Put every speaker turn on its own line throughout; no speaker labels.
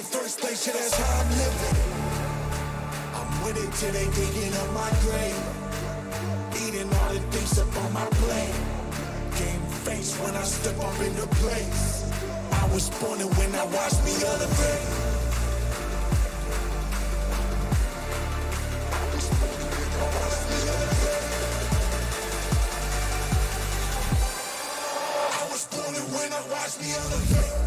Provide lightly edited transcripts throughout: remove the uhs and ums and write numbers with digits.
in first place, yeah, that's how I'm living. I'm with it till they digging up my grave. Eating all the things up on my plate. Game face when I step up in the place. I was born and when I watched me elevate. I was born and when I watched me elevate.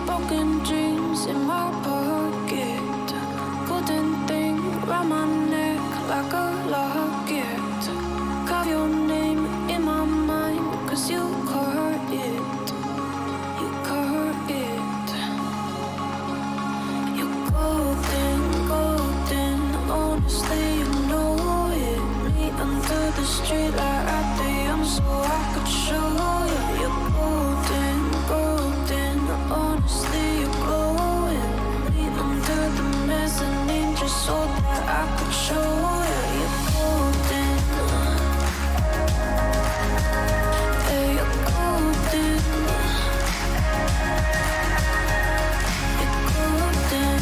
Broken dreams in my pocket. Golden thing round my neck like a locket. Carve your name in my mind, cause you caught it. You caught it. You're golden, golden. Honestly, you know it. Me under the street light at the young, so I could show you. You're golden, golden. Honestly, you're glowing. Me under the mezzanine, just so that I could show you. You're golden. Hey, you're golden. You're golden.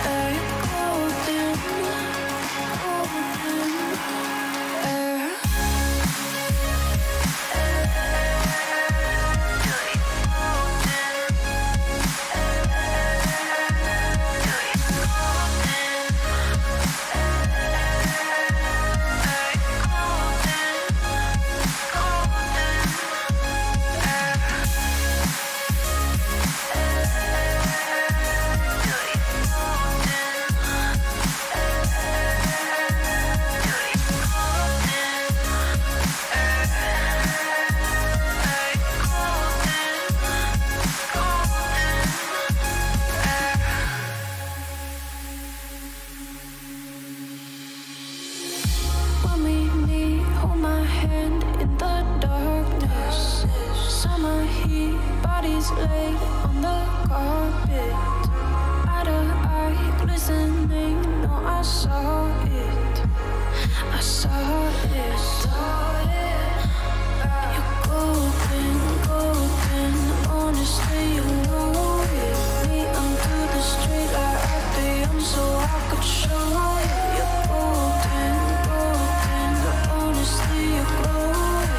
Hey, you're golden. Golden. Lay on the carpet, eye to eye, glistening. No, I saw it. I saw it. You're golden, golden. Honestly, you know it. Me under the street light at the young, so I could show you. You're golden, golden. Honestly, you're glowing.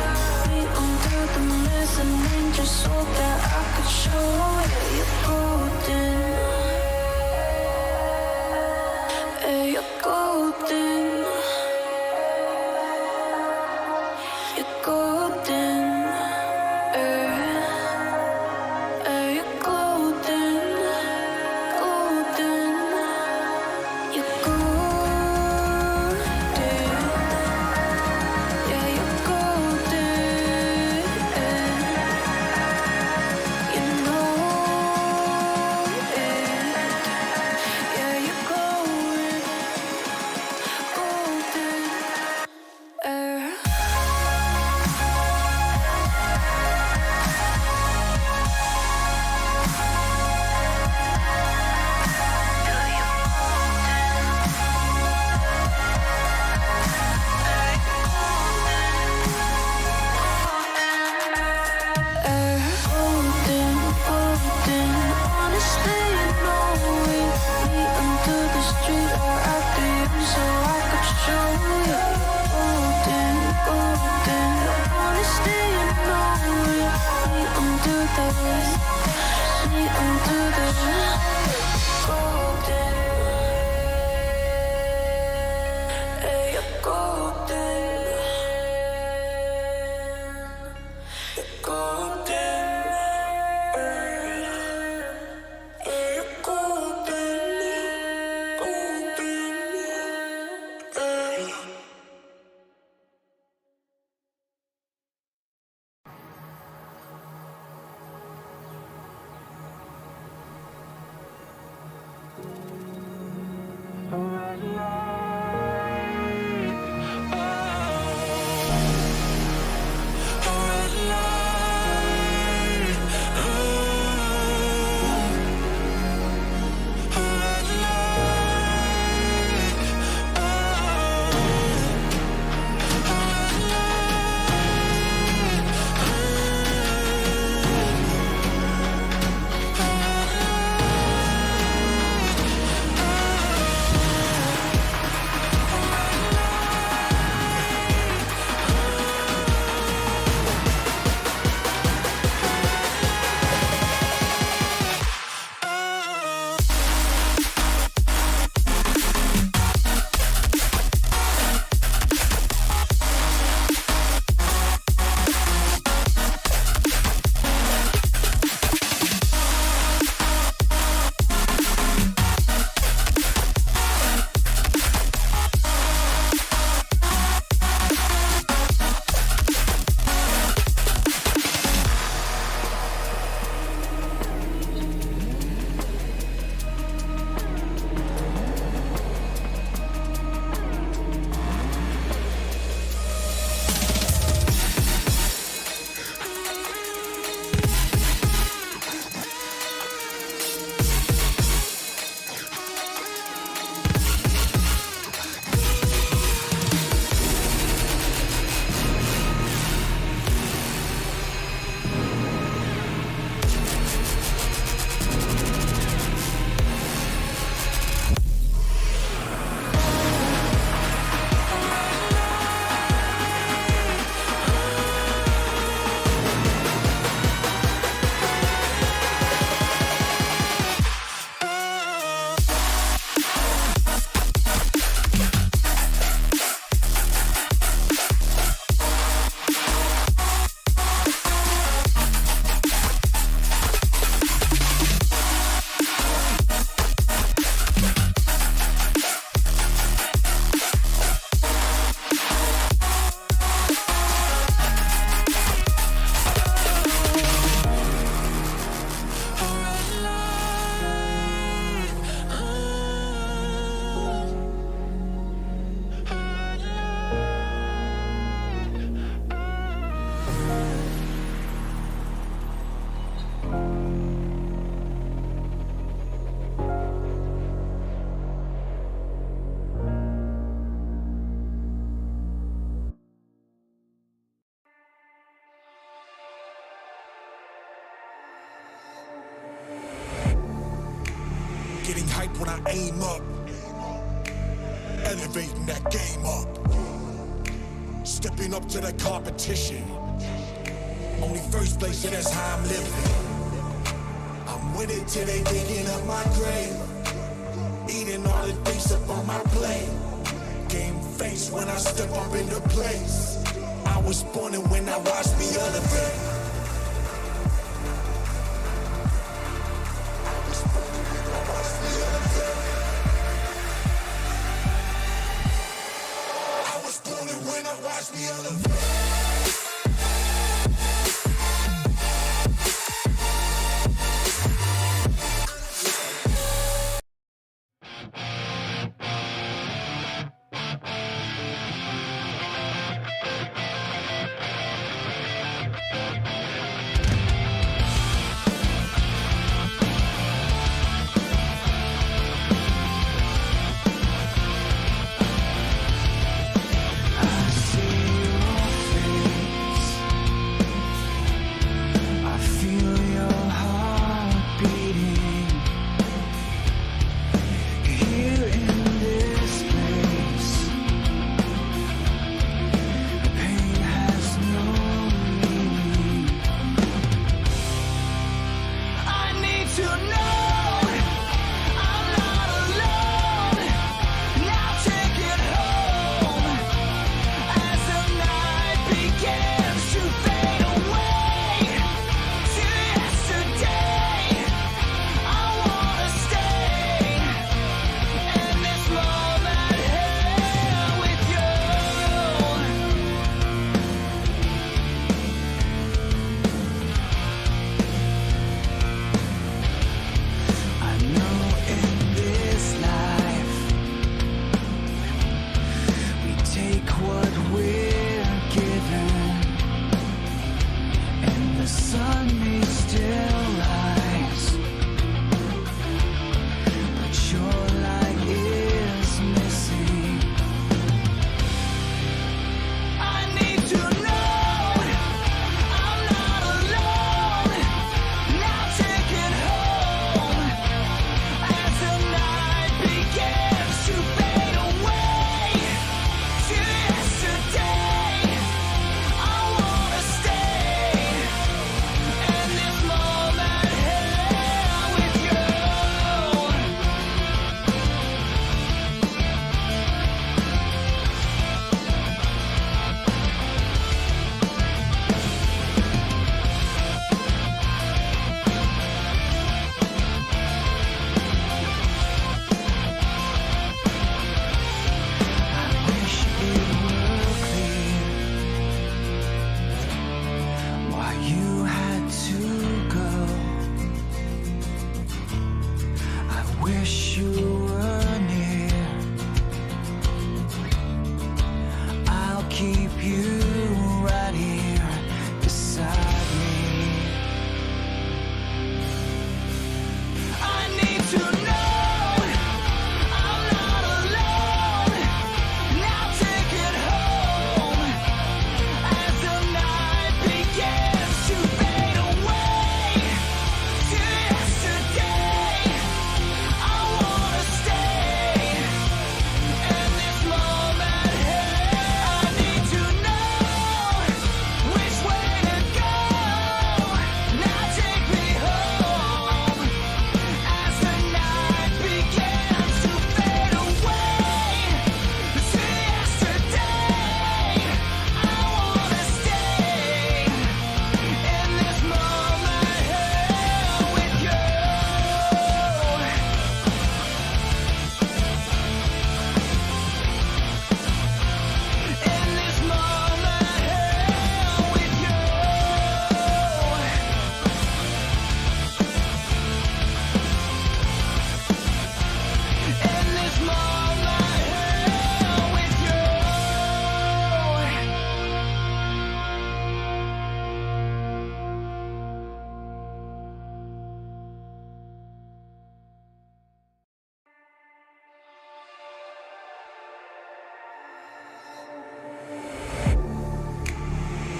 Me under the mezzanine, just so that I could show you. You're golden. Hey, you're golden.
when I aim up, elevating that game up, stepping up to the competition. Only first place, yeah, that's how I'm living. I'm with it till they digging up my grave, eating all the things up on my plate. Game face when I step up into place. I was born and when I watched me elevate. Watch me elevate.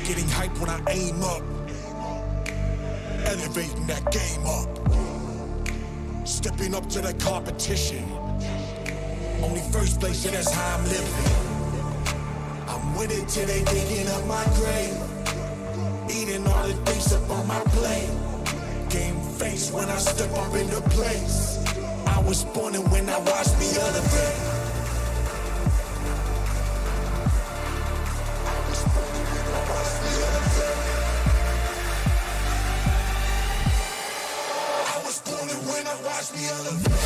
Getting hype when I aim up, elevating that game up, Stepping up to the competition. Only first place, and that's how I'm living. I'm with it till they digging up my grave. Eating all the things up on my plate. Game face when I step up into place. I was born and when I watched me elevate. I was born and when I watched me elevate.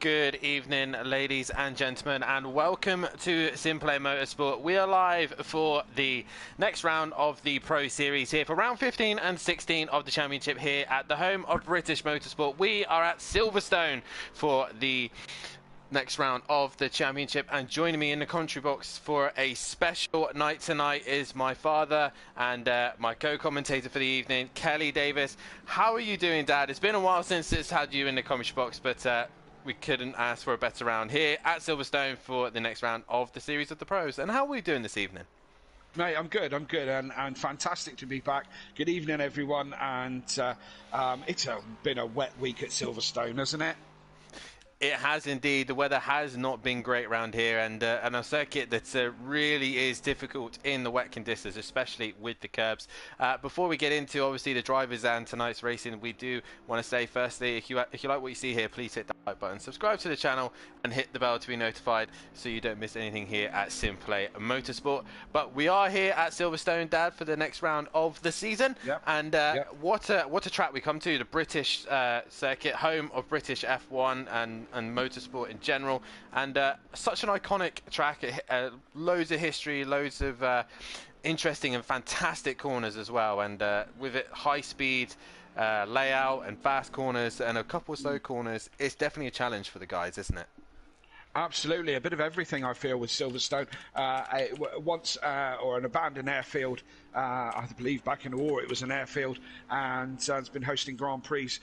Good evening, ladies and gentlemen, and welcome to SimPlay Motorsport. We are live for the next round of the Pro Series here for round 15 and 16 of the championship here at the home of British Motorsport. We are at Silverstone for the next round of the championship, and joining me in the commentary box for a special night tonight is my father and my co-commentator for the evening, Kelly Davis. How are you doing, Dad? It's been a while since it's had you in the commentary box, but we couldn't ask for a better round here at Silverstone for the next round of the Series of the Pros. And how are we doing this evening?
Mate, I'm good, and fantastic to be back. Good evening, everyone, and it's been a wet week at Silverstone, hasn't it?
It has indeed. The weather has not been great around here, and a circuit that really is difficult in the wet conditions, especially with the curbs. Before we get into obviously the drivers and tonight's racing, we do want to say firstly, if you like what you see here, please hit that like button, subscribe to the channel, and hit the bell to be notified so you don't miss anything here at SimPlay Motorsport. But we are here at Silverstone, Dad, for the next round of the season.
Yep.
And what a track we come to, the British circuit, home of British F1 and motorsport in general, and such an iconic track. Loads of history, loads of interesting and fantastic corners as well, and with it high speed layout and fast corners and a couple of slow corners, it's definitely a challenge for the guys, isn't it?
Absolutely, a bit of everything I feel with Silverstone. Once or an abandoned airfield, I believe back in the war it was an airfield, and it's been hosting Grand Prix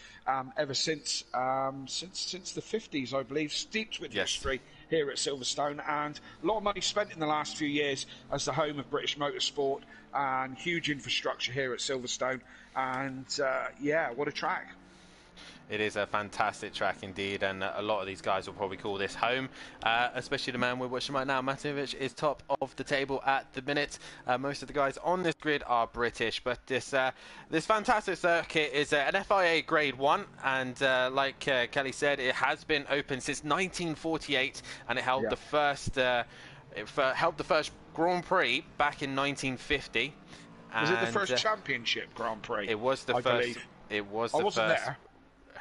ever since the 50s, I believe, steeped with history here at Silverstone, and a lot of money spent in the last few years as the home of British Motorsport, and huge infrastructure here at Silverstone, and yeah, what a track.
It is a fantastic track indeed, and a lot of these guys will probably call this home, especially the man we're watching right now. Matovic is top of the table at the minute. Most of the guys on this grid are British, but this fantastic circuit is an FIA Grade 1, and like Kelly said, it has been open since 1948, and it held the first Grand Prix back in 1950.
Was it the first championship Grand Prix?
It was the
I
first.
Believe.
It was
I
the
wasn't
first.
there,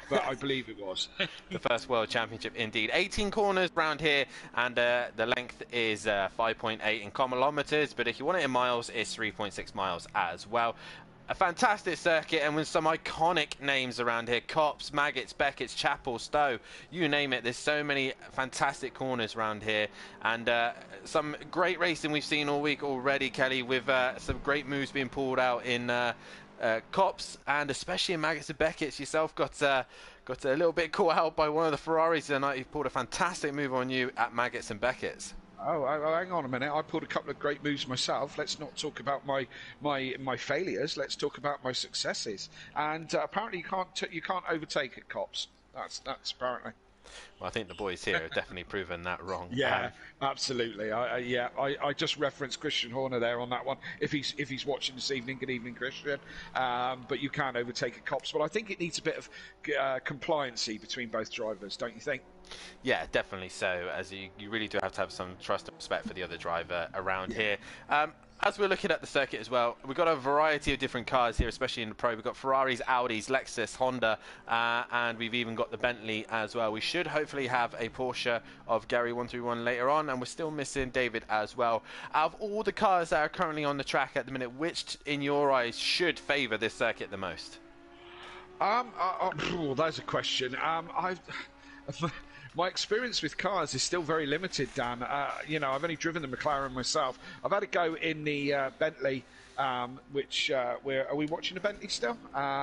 but I believe it was.
The first World Championship indeed. 18 corners around here, and the length is 5.8 in kilometers, but if you want it in miles, it's 3.6 miles as well. A fantastic circuit, and with some iconic names around here: Copse, Maggots, Beckett's, Chapel, Stowe, you name it. There's so many fantastic corners around here, and some great racing we've seen all week already, Kelly, with some great moves being pulled out in Copse, and especially in Maggots and Beckett's. Yourself got a little bit caught out by one of the Ferraris tonight. He pulled a fantastic move on you at Maggots and Beckett's.
Oh, hang on a minute. I pulled a couple of great moves myself. Let's not talk about my failures. Let's talk about my successes. And apparently you can't overtake at Copse. That's apparently.
Well, I think the boys here have definitely proven that wrong.
Yeah, absolutely. I just referenced Christian Horner there on that one. If he's watching this evening, good evening, Christian. But you can't overtake a Cops. But I think it needs a bit of compliancy between both drivers, don't you think?
Yeah, definitely so, as you really do have to have some trust and respect for the other driver around here. As we're looking at the circuit as well, we've got a variety of different cars here, especially in the Pro. We've got Ferraris, Audis, Lexus, Honda, and we've even got the Bentley as well. We should hopefully have a Porsche of Gary 131 later on, and we're still missing David as well. Out of all the cars that are currently on the track at the minute, which, in your eyes, should favour this circuit the most?
That's a question. My experience with cars is still very limited, Dan. I've only driven the McLaren myself. I've had a go in the Bentley, are we watching the Bentley still?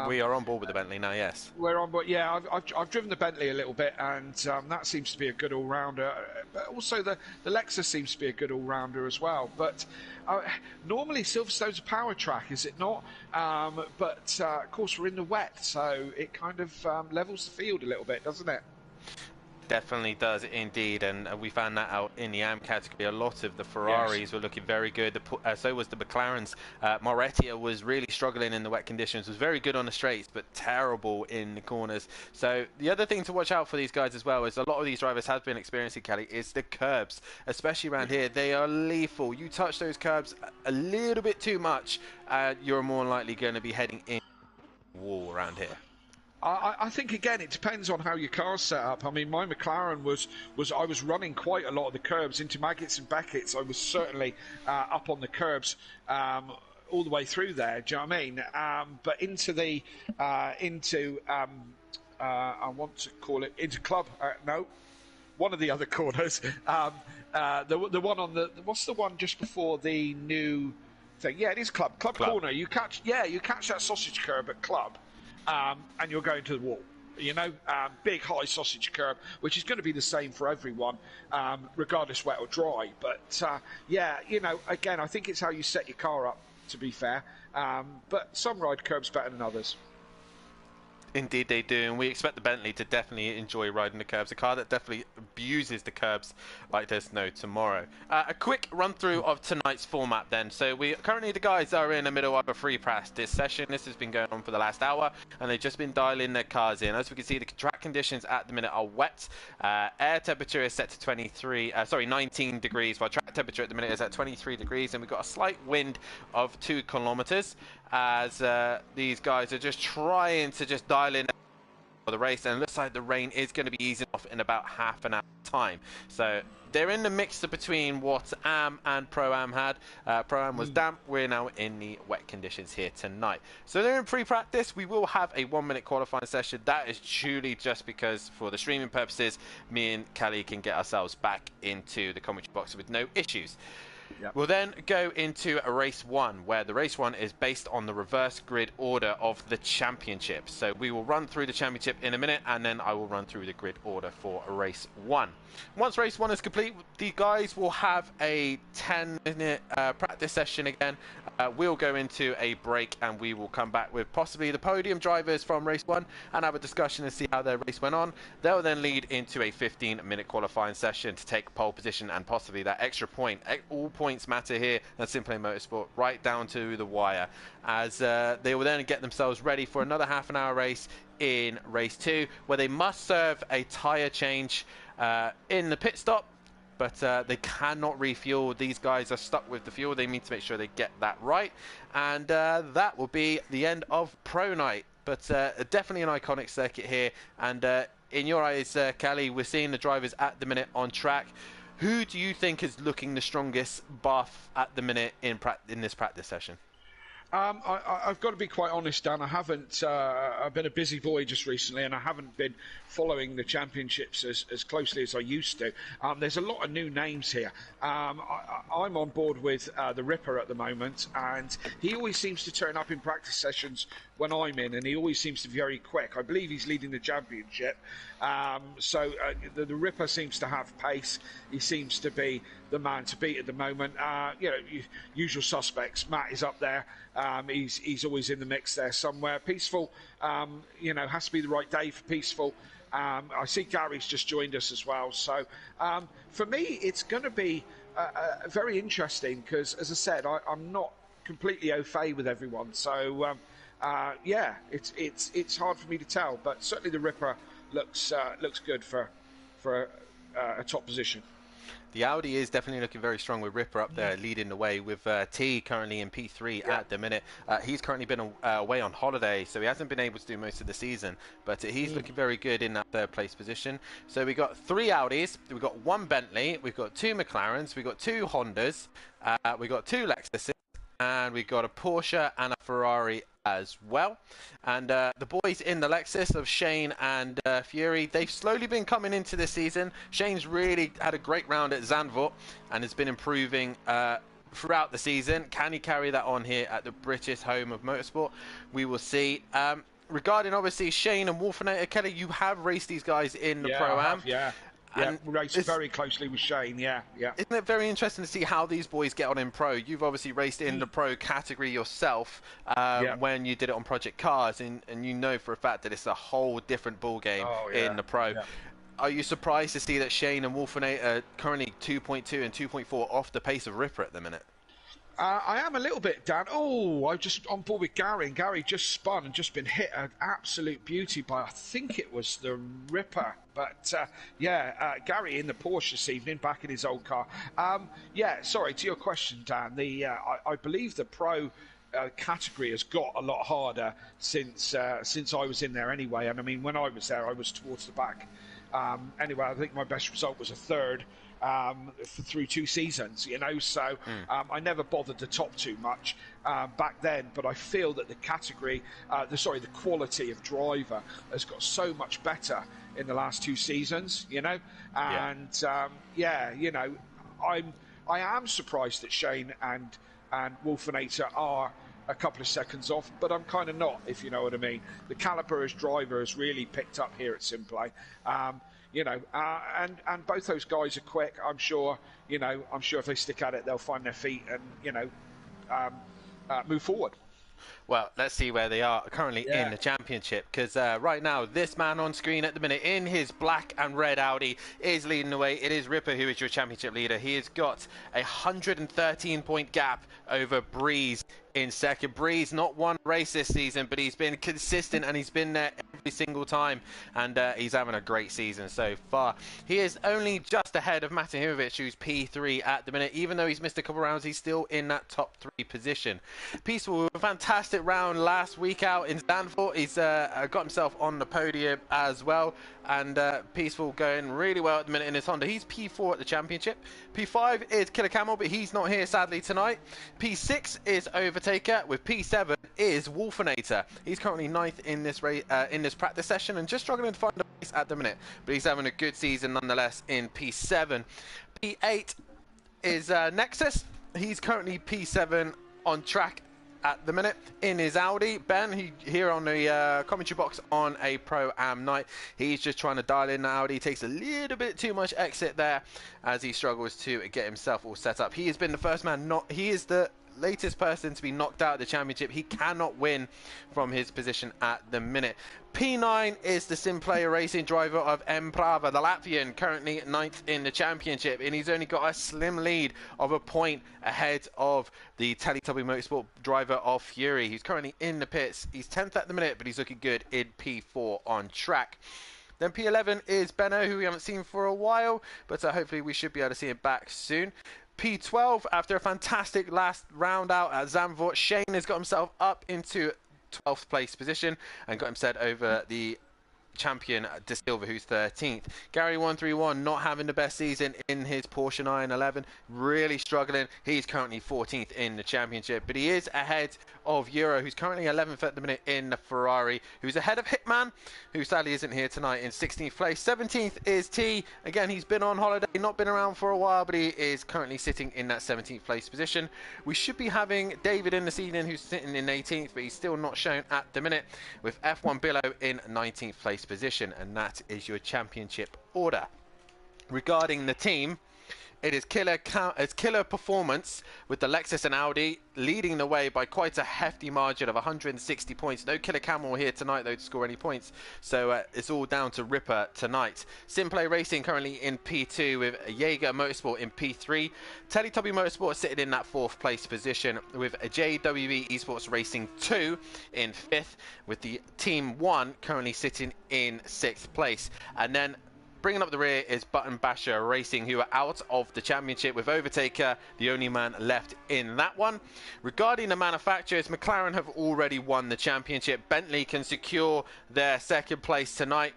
We are on board with the Bentley now, yes.
We're on board, yeah. I've driven the Bentley a little bit, and that seems to be a good all-rounder. But also the Lexus seems to be a good all-rounder as well. But normally Silverstone's a power track, is it not? But of course we're in the wet, so it kind of levels the field a little bit, doesn't it?
Definitely does indeed, and we found that out in the AM category. A lot of the Ferraris were looking very good, so was the McLarens. Moretti was really struggling in the wet conditions, was very good on the straights but terrible in the corners. So the other thing to watch out for these guys as well is a lot of these drivers have been experiencing, Kelly, is the curbs, especially around here. They are lethal. You touch those curbs a little bit too much, you're more likely going to be heading in the wall around here.
I think, again, it depends on how your car's set up. I mean, my McLaren I was running quite a lot of the curbs into Maggots and Beckett's. I was certainly up on the curbs all the way through there. Do you know what I mean? But I want to call it into club. One of the other corners. The one on the what's the one just before the new thing? Yeah, it is club corner. You catch that sausage curb at club. And you're going to the wall, big high sausage curb, which is going to be the same for everyone, regardless wet or dry. But again, I think it's how you set your car up, to be fair. But some ride curbs better than others.
Indeed they do, and we expect the Bentley to definitely enjoy riding the curbs. A car that definitely abuses the curbs like there's no tomorrow. A quick run through of tonight's format then. So currently the guys are in the middle of a free practice session. This has been going on for the last hour, and they've just been dialing their cars in. As we can see, the track conditions at the minute are wet. Air temperature is set to 19 degrees, while track temperature at the minute is at 23 degrees, and we've got a slight wind of 2 kilometers. As these guys are just trying to just dial in for the race, and it looks like the rain is going to be easing off in about half an hour time. So they're in the mixture between what AM and Pro-Am had. Pro-Am was damp. We're now in the wet conditions here tonight. So they're in pre-practice. We will have a 1-minute qualifying session. That is truly just because, for the streaming purposes, me and Kelly can get ourselves back into the commentary box with no issues. Yep. We'll then go into a race 1, where the race 1 is based on the reverse grid order of the championship. So we will run through the championship in a minute, and then I will run through the grid order for race 1. Once race 1 is complete, the guys will have a 10-minute practice session again. We'll go into a break, and we will come back with possibly the podium drivers from race 1 and have a discussion and see how their race went on. They'll then lead into a 15-minute qualifying session to take pole position and possibly that extra point. All points matter here at SimPlay Motorsport, right down to the wire, as they will then get themselves ready for another half-an-hour race in race 2, where they must serve a tyre change in the pit stop, but they cannot refuel. These guys are stuck with the fuel. They need to make sure they get that right, and that will be the end of Pro Night. But definitely an iconic circuit here, and in your eyes, Callie, we're seeing the drivers at the minute on track. Who do you think is looking the strongest buff at the minute in this practice session?
I've got to be quite honest, Dan. I've been a busy boy just recently, and I haven't been following the championships as closely as I used to. There's a lot of new names here. I'm on board with the Ripper at the moment, and he always seems to turn up in practice sessions when I'm in, and he always seems to be very quick. I believe he's leading the championship. So the Ripper seems to have pace. He seems to be the man to beat at the moment. Usual suspects. Matt is up there. He's always in the mix there somewhere. Peaceful, has to be the right day for Peaceful. I see Gary's just joined us as well. So for me, it's going to be very interesting because, as I said, I'm not completely au fait with everyone. So yeah, it's hard for me to tell, but certainly the Ripper looks good for a top position.
The Audi is definitely looking very strong with Ripper up there leading the way with T currently in P3 at the minute. He's currently been away on holiday, so he hasn't been able to do most of the season, but he's looking very good in that third place position. So we got 3 Audis, we've got 1 Bentley, we've got 2 McLarens, we've got 2 Hondas, we've got 2 Lexuses, and we've got a Porsche and a Ferrari as well. And the boys in the Lexus of Shane and Fury, they've slowly been coming into this season. Shane's really had a great round at Zandvoort and has been improving throughout the season. Can he carry that on here at the British home of motorsport? We will see. Regarding obviously Shane and Wolfenator, Kelly, you have raced these guys in the Pro-Am.
Yeah, raced very closely with Shane, yeah.
Isn't it very interesting to see how these boys get on in Pro? You've obviously raced in the Pro category yourself when you did it on Project Cars, and you know for a fact that it's a whole different ball game in the Pro. Yeah. Are you surprised to see that Shane and Wolfenator are currently 2.2 and 2.4 off the pace of Ripper at the minute?
I am a little bit, Dan. I'm just on board with Gary, and Gary just spun and just been hit an absolute beauty by, I think it was the Ripper. But Gary in the Porsche this evening, back in his old car. Sorry, to your question, Dan, I believe the Pro category has got a lot harder since I was in there anyway. And I mean, when I was there, I was towards the back. Anyway, I think my best result was a 3rd. Through 2 seasons, so I never bothered the top too much back then, but I feel that the category, the quality of driver has got so much better in the last 2 seasons, and I am surprised that Shane and Wolfenator are a couple of seconds off, but I'm kind of not, if you know what I mean. The caliber as driver has really picked up here at SimPlay. And both those guys are quick. I'm sure if they stick at it, they'll find their feet and move forward.
Well, let's see where they are currently in the championship, because right now this man on screen at the minute in his black and red Audi is leading the way. It is Ripper who is your championship leader. He has got a 113-point gap over Breeze in second. Breeze not won a race this season, but he's been consistent and he's been there every single time, and he's having a great season so far. He is only just ahead of Matahimovic, who's P3 at the minute. Even though he's missed a couple rounds, he's still in that top 3 position. Peaceful, a fantastic round last week out in Zandvoort. He's got himself on the podium as well, and Peaceful going really well at the minute in his Honda. He's P4 at the championship. P5 is Killer Camel, but he's not here sadly tonight. P6 is Overtaker, with P7 is Wolfenator. He's currently 9th in this race, in this practice session, and just struggling to find a race at the minute, but he's having a good season nonetheless in P7. P8 is Nexus. He's currently P7 on track at the minute in his Audi. Ben, here on the commentary box on a Pro-Am night, he's just trying to dial in the Audi. He takes a little bit too much exit there as he struggles to get himself all set up. He has been the first man, he is the latest person to be knocked out of the championship. He cannot win from his position at the minute. P9 is the SimPlay racing driver of M. Prava, the Latvian, currently 9th in the championship, and he's only got a slim lead of a point ahead of the Teletubby Motorsport driver of Fury. He's currently in the pits. He's 10th at the minute, but he's looking good in P4 on track. Then P11 is Benno, who we haven't seen for a while, but hopefully we should be able to see him back soon. P12, after a fantastic last round out at Zandvoort, Shane has got himself up into 12th place position and got him set over the champion De Silva, who's 13th. Gary 131 not having the best season in his Porsche 911, really struggling. He's currently 14th in the championship, but he is ahead of Euro, who's currently 11th at the minute in the Ferrari, who's ahead of Hitman, who sadly isn't here tonight, in 16th place. 17th is T. Again, he's been on holiday, not been around for a while, but he is currently sitting in that 17th place position. We should be having David in this evening, who's sitting in 18th, but he's still not shown at the minute, with F1 Billow in 19th place position, and that is your championship order. Regarding the team, It is it's killer performance with the Lexus and Audi leading the way by quite a hefty margin of 160 points. No killer camel here tonight though to score any points, so it's all down to Ripper tonight. SimPlay Racing currently in P2 with Jaeger Motorsport in P3. Teletubby Motorsport sitting in that 4th place position with JWE Esports Racing 2 in 5th, with the Team 1 currently sitting in 6th place. And then bringing up the rear is Button Basher Racing, who are out of the championship, with Overtaker the only man left in that one. Regarding the manufacturers, McLaren have already won the championship. Bentley can secure their 2nd place tonight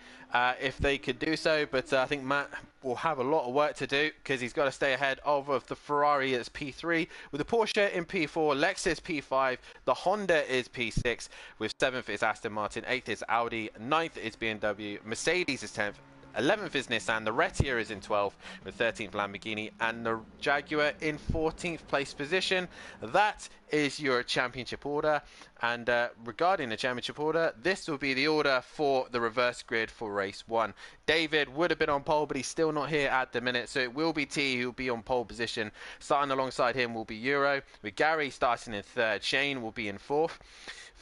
if they could do so, but I think Matt will have a lot of work to do because he's got to stay ahead of the Ferrari that's P3, with the Porsche in P4, Lexus P5, the Honda is P6, with 7th is Aston Martin, 8th is Audi, 9th is BMW, Mercedes is 10th, 11th is Nissan, the Retia is in 12th, with 13th Lamborghini, and the Jaguar in 14th place position. That is your championship order. And regarding the championship order, this will be the order for the reverse grid for race 1. David would have been on pole, but he's still not here at the minute, so it will be T who will be on pole position. Starting alongside him will be Euro, with Gary starting in 3rd. Shane will be in 4th.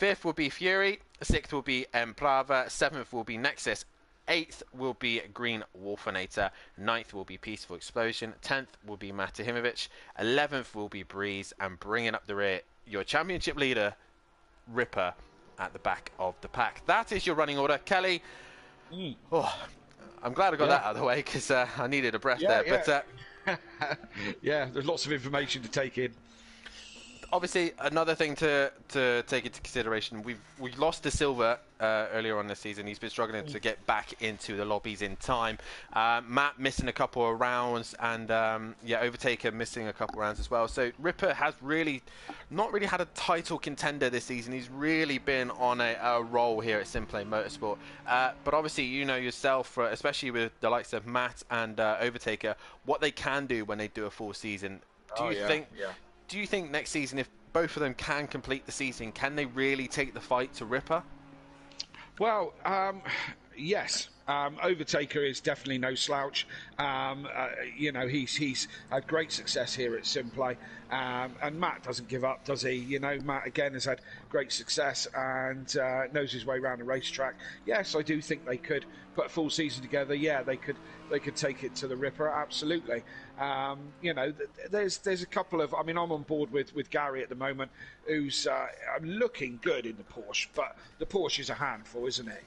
5th will be Fury. 6th will be Emplava. 7th will be Nexus. 8th will be Green Wolfinator, 9th will be Peaceful Explosion, 10th will be Matahimovic, 11th will be Breeze, and bringing up the rear, your championship leader, Ripper, at the back of the pack. That is your running order. Kelly, oh, I'm glad I got that out of the way because I needed a breath there.
Yeah. But yeah, there's lots of information to take in.
Obviously, another thing to take into consideration, we lost to Silver earlier on this season. He's been struggling to get back into the lobbies in time. Matt missing a couple of rounds, and Overtaker missing a couple of rounds as well. So Ripper has not really had a title contender this season. He's really been on a roll here at SimPlay Motorsport. But obviously, you know yourself, especially with the likes of Matt and Overtaker, what they can do when they do a full season. Do you think next season, if both of them can complete the season, can they really take the fight to Ripper?
Well, yes. Overtaker is definitely no slouch. He's had great success here at SimPlay. And Matt doesn't give up, does he? Matt, again, has had great success and knows his way around the racetrack. Yes, I do think they could put a full season together. Yeah, they could take it to the Ripper, absolutely. There's a couple of... I'm on board with Gary at the moment, who's looking good in the Porsche, but the Porsche is a handful, isn't it?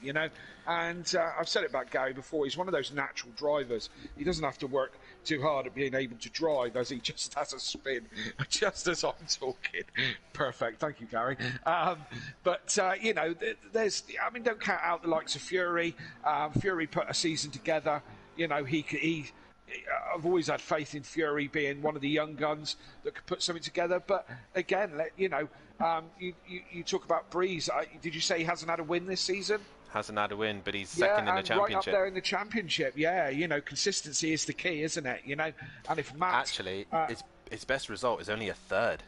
And I've said it about Gary before. He's one of those natural drivers. He doesn't have to work too hard at being able to drive, as he just has a spin, just as I'm talking. Perfect, thank you, Gary. There's... don't count out the likes of Fury. Fury put a season together. I've always had faith in Fury being one of the young guns that could put something together. But again, you talk about Breeze. Did you say he hasn't had a win this season?
Hasn't had a win, but he's second in the championship.
Right up there in the championship. Yeah, consistency is the key, isn't it? And if Matt...
Actually, his best result is only a 3rd.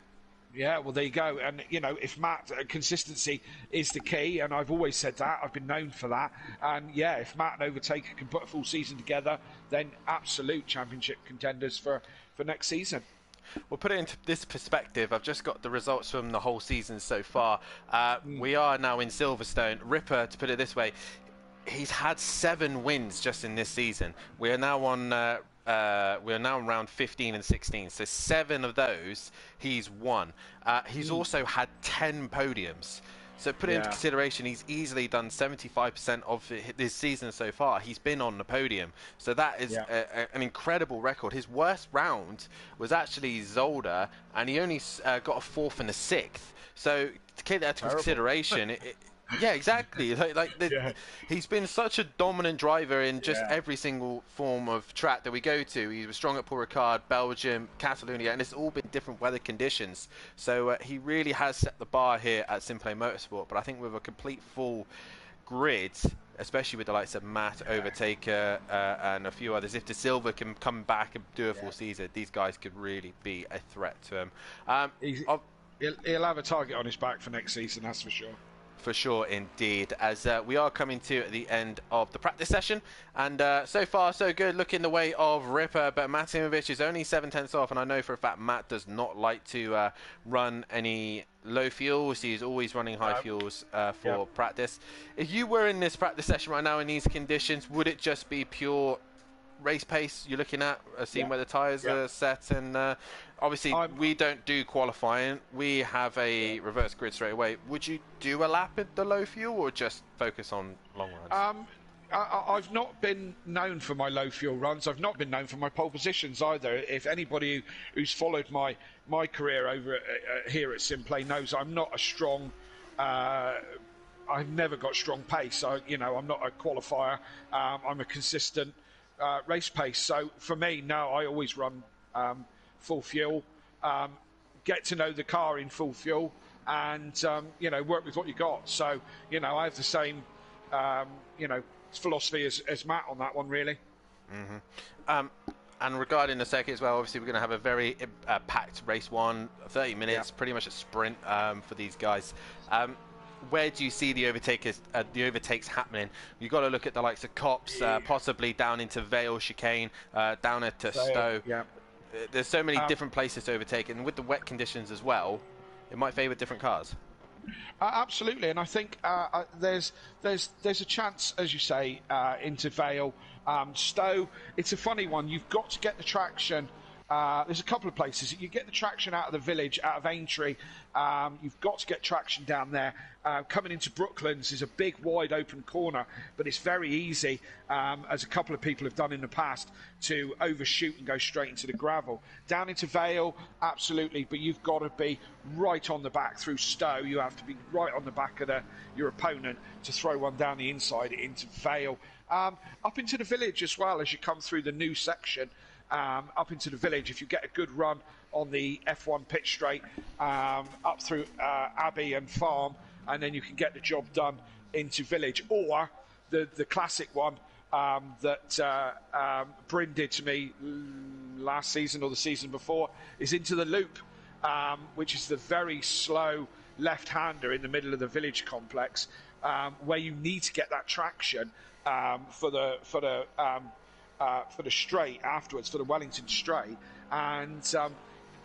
Yeah, well, there you go. And, if Matt, consistency is the key, and I've always said that, I've been known for that. And, yeah, if Matt and Overtaker can put a full season together, then absolute championship contenders for next season.
We'll put it into this perspective. I've just got the results from the whole season so far. We are now in Silverstone. Ripper, to put it this way, he's had 7 wins just in this season. We are now on round 15 and 16, so 7 of those he's won. He's also had 10 podiums. So put it into consideration, he's easily done 75% of this season so far. He's been on the podium. So that is an incredible record. His worst round was actually Zolder, and he only got a 4th and a 6th. So to take that into consideration, yeah, exactly. He's been such a dominant driver in just every single form of track that we go to. He was strong at Paul Ricard, Belgium, Catalonia, and it's all been different weather conditions. So he really has set the bar here at SimPlay Motorsport. But I think with a complete full grid, especially with the likes of Matt, Overtaker, and a few others, if De Silva can come back and do a full season, these guys could really be a threat to him.
He'll have a target on his back for next season, that's for sure.
For sure, indeed, as we are coming to the end of the practice session, and so far so good, looking the way of Ripper, but Matimovic is only 7/10 off, and I know for a fact Matt does not like to run any low fuels. He's always running high fuels for practice. If you were in this practice session right now in these conditions, would it just be pure race pace you're looking at, seeing where the tyres are set, and obviously we don't do qualifying, we have a reverse grid straight away. Would you do a lap at the low fuel or just focus on long runs?
I've not been known for my low fuel runs. I've not been known for my pole positions either. If anybody who's followed my career over here at SimPlay knows I'm not a strong I've never got strong pace. I'm not a qualifier. I'm a consistent race pace. So for me, no, I always run full fuel, get to know the car in full fuel, and work with what you got. So I have the same philosophy as Matt on that one, really.
And regarding the circuit as well, obviously we're going to have a very packed race one, 30 minutes, pretty much a sprint for these guys. Where do you see the overtakes happening? You've got to look at the likes of Cops, possibly down into Vale chicane, down into Stowe. There's so many different places to overtake, and with the wet conditions as well, it might favour different cars.
Absolutely, and I think there's a chance, as you say, into Vale, Stowe. It's a funny one. You've got to get the traction. There's a couple of places. You get the traction out of the village, out of Aintree. You've got to get traction down there. Coming into Brooklands is a big, wide open corner, but it's very easy, as a couple of people have done in the past, to overshoot and go straight into the gravel. Down into Vale, absolutely, but you've got to be right on the back through Stowe. You have to be right on the back of your opponent to throw one down the inside into Vale. Up into the village as well, as you come through the new section. Up into the village, if you get a good run on the F1 pit straight, up through Abbey and Farm, and then you can get the job done into village. Or the classic one that Bryn did to me last season or the season before is into the loop, which is the very slow left-hander in the middle of the village complex, where you need to get that traction for the straight afterwards, for the Wellington straight, and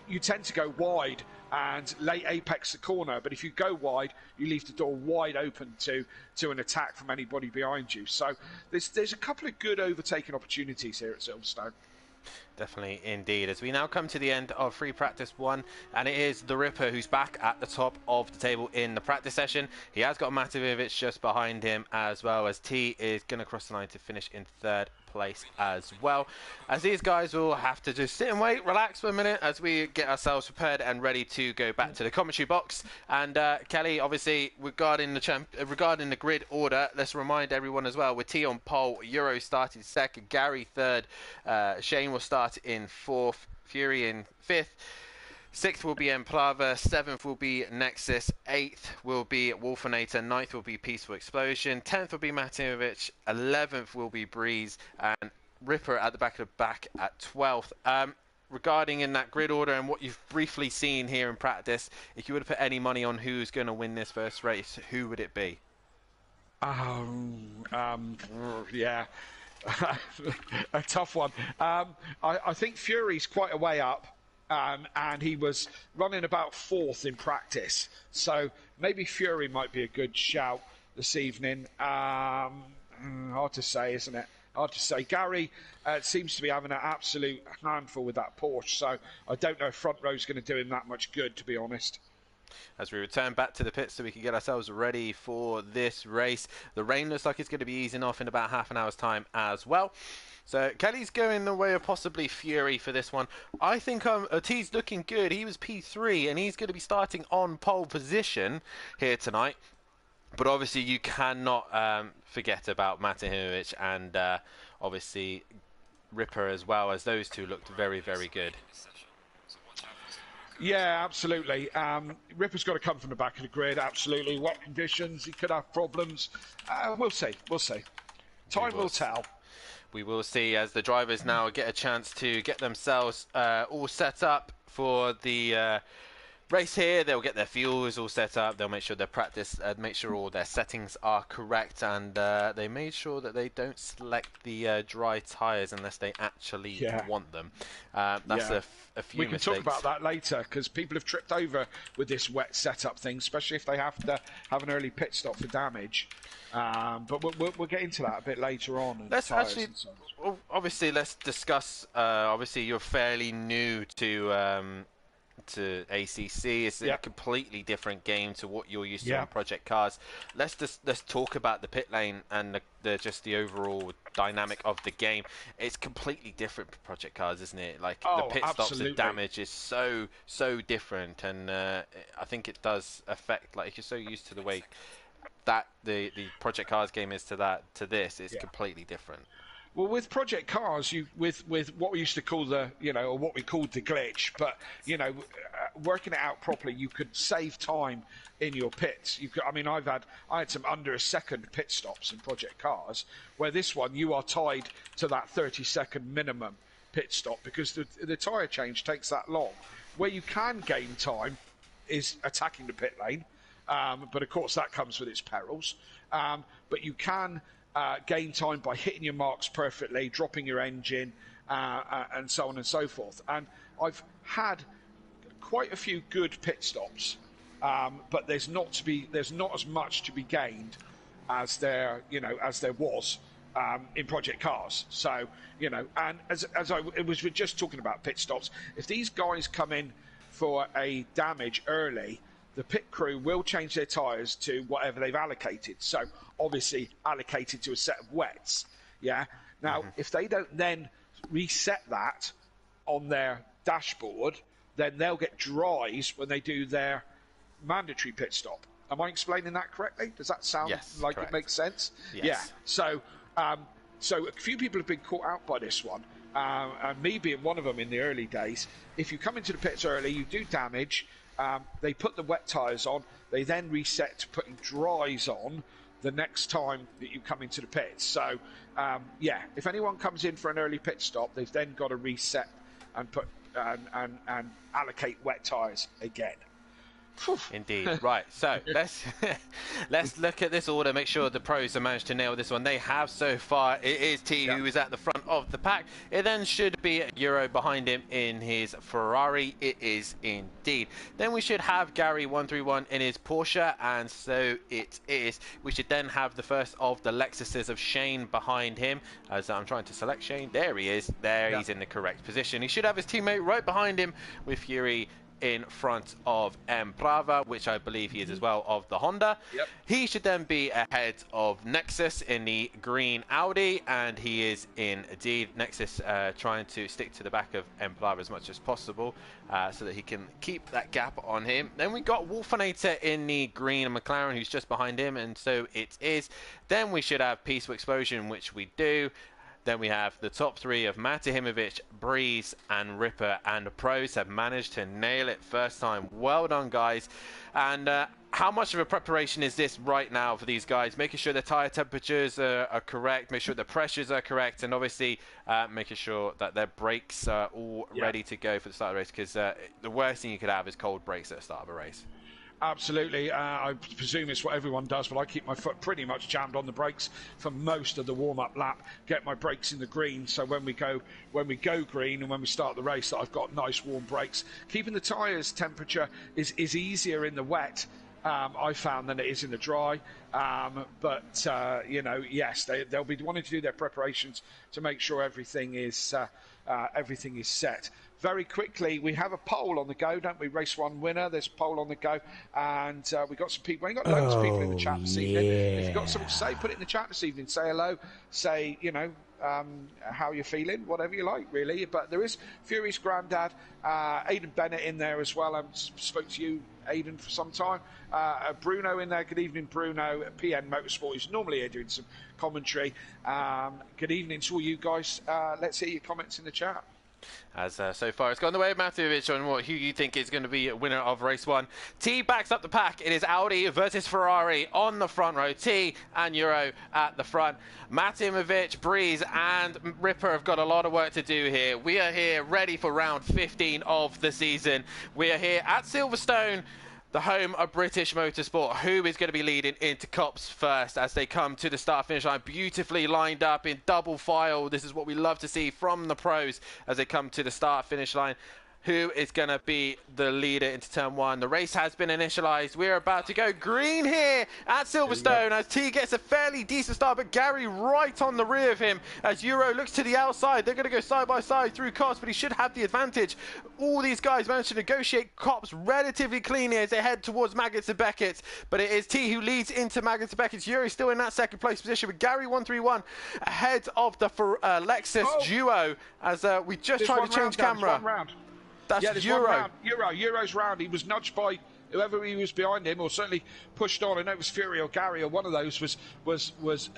you tend to go wide and late apex the corner, but if you go wide, you leave the door wide open to an attack from anybody behind you. So there's a couple of good overtaking opportunities here at Silverstone.
Definitely indeed. As we now come to the end of free practice one, and it is the Ripper who's back at the top of the table in the practice session. He has got Matimovic just behind him, as well as T is going to cross the line to finish in third place as well. As these guys will have to just sit and wait, relax for a minute as we get ourselves prepared and ready to go back to the commentary box. And Kelly, obviously regarding the grid order, let's remind everyone as well, with T on pole, Euro starting second, Gary third, Shane will start in fourth, Fury in fifth. 6th will be Emplava, 7th will be Nexus, 8th will be Wolfinator, 9th will be Peaceful Explosion, 10th will be Matimovic, 11th will be Breeze, and Ripper at the back of the back at 12th. Regarding in that grid order and what you've briefly seen here in practice, if you were to put any money on who's going to win this first race, who would it be?
Yeah. A tough one. I think Fury's quite a way up. And he was running about 4th in practice. So maybe Fury might be a good shout this evening. Hard to say, isn't it? Hard to say. Gary seems to be having an absolute handful with that Porsche. So I don't know if front row's going to do him that much good, to be honest.
As we return back to the pits so we can get ourselves ready for this race. The rain looks like it's going to be easing off in about half an hour's time as well. So Kelly's going the way of possibly Fury for this one. I think T's looking good. He was P3 and he's going to be starting on pole position here tonight. But obviously you cannot forget about Matimovic and obviously Ripper as well, as those two looked very, very good.
Yeah, absolutely. Ripper's got to come from the back of the grid, absolutely. Wet conditions, he could have problems. We'll see. Time will tell.
We will see as the drivers now get a chance to get themselves all set up for the race here, they'll get their fuels all set up. They'll make sure their practice, make sure all their settings are correct, and they made sure that they don't select the dry tyres unless they actually want them. That's a few
We can
mistakes.
talk about that later, because people have tripped over with this wet setup thing, especially if they have to have an early pit stop for damage. But we'll get into that a bit later on.
Let's actually, obviously, let's discuss. Obviously, you're fairly new to ACC. It's a completely different game to what you're used to on Project Cars. Let's talk about the pit lane and just the overall dynamic of the game. It's completely different for Project Cars, isn't it? Like the pit stops and damage is so different, and I think it does affect. Like if you're so used to the way that the Project Cars game is to this, it's completely different.
Well, with Project Cars, with what we used to call or what we called the glitch, but working it out properly, you could save time in your pits. I had some under a second pit stops in Project Cars, where this one you are tied to that 30-second minimum pit stop because the tyre change takes that long. Where you can gain time is attacking the pit lane, but of course that comes with its perils. But you can gain time by hitting your marks perfectly, dropping your engine, and so on and so forth. And I've had quite a few good pit stops, but there's not as much to be gained as there was in Project Cars. So and as I was just talking about pit stops, if these guys come in for a damage early, the pit crew will change their tyres to whatever they've allocated. So obviously allocated to a set of wets. Yeah. Now, if they don't then reset that on their dashboard, then they'll get dries when they do their mandatory pit stop. Am I explaining that correctly? Does that sound like correct. It makes sense?
Yes.
Yeah. So a few people have been caught out by this one, and me being one of them in the early days. If you come into the pits early, you do damage. They put the wet tyres on. They then reset to putting dries on the next time that you come into the pits. So, if anyone comes in for an early pit stop, they've then got to reset and put and allocate wet tyres again.
Indeed. Right, so let's look at this order, make sure the pros have managed to nail this one. They have so far. It is T who is at the front of the pack. It then should be Euro behind him in his Ferrari. It is indeed. Then we should have Gary 131 in his Porsche, and so it is. We should then have the first of the Lexuses of Shane behind him. As I'm trying to select Shane, there he is. There he's in the correct position. He should have his teammate right behind him with Fury in front of M. Brava, which I believe he is as well, of the Honda.
Yep.
He should then be ahead of Nexus in the green Audi, and he is indeed. Nexus trying to stick to the back of M. Brava as much as possible so that he can keep that gap on him. Then we got Wolfinator in the green McLaren, who's just behind him, and so it is. Then we should have Peaceful Explosion, which we do. Then we have the top three of Matahimovic, Breeze, and Ripper, and the pros have managed to nail it first time. Well done, guys. And how much of a preparation is this right now for these guys? Making sure the tyre temperatures are correct, make sure the pressures are correct, and obviously making sure that their brakes are all ready to go for the start of the race, because the worst thing you could have is cold brakes at the start of a race.
Absolutely. I presume it's what everyone does, but I keep my foot pretty much jammed on the brakes for most of the warm-up lap. Get my brakes in the green, so when we go green and when we start the race, that I've got nice warm brakes. Keeping the tyres temperature is easier in the wet, I found, than it is in the dry. But yes, they'll be wanting to do their preparations to make sure everything is set. Very quickly, we have a poll on the go, don't we? Race 1 winner, there's a poll on the go, and we've got some people. We've got loads of people in the chat this evening. If you've got something to say, put it in the chat this evening. Say hello, say, how you're feeling, whatever you like, really. But there is Fury's granddad, Aidan Bennett in there as well. I spoke to you, Aidan, for some time. Bruno in there. Good evening, Bruno, at PN Motorsport. He's normally here doing some commentary. Good evening to all you guys. Let's hear your comments in the chat.
As so far it's gone the way of Matovic on who you think is going to be a winner of race 1. T backs up the pack. It is Audi versus Ferrari on the front row. T and Euro at the front. Matimovic, Breeze and Ripper have got a lot of work to do here. We are here ready for round 15 of the season. We are here at Silverstone, the home of British motorsport. Who is going to be leading into Cops first as they come to the start-finish line, beautifully lined up in double file. This is what we love to see from the pros as they come to the start-finish line. Who is going to be the leader into turn 1? The race has been initialized. We're about to go green here at Silverstone as T gets a fairly decent start, but Gary right on the rear of him as Euro looks to the outside. They're going to go side by side through Cops, but he should have the advantage. All these guys managed to negotiate Cops relatively cleanly as they head towards Maggots and Beckett, but it is T who leads into Maggots and Beckett. Euro still in that second place position, with Gary 131 ahead of the Lexus duo as we just tried to change camera. That's Euro.
Euro's round. He was nudged by whoever he was behind him, or certainly pushed on. I know it was Fury or Gary or one of those was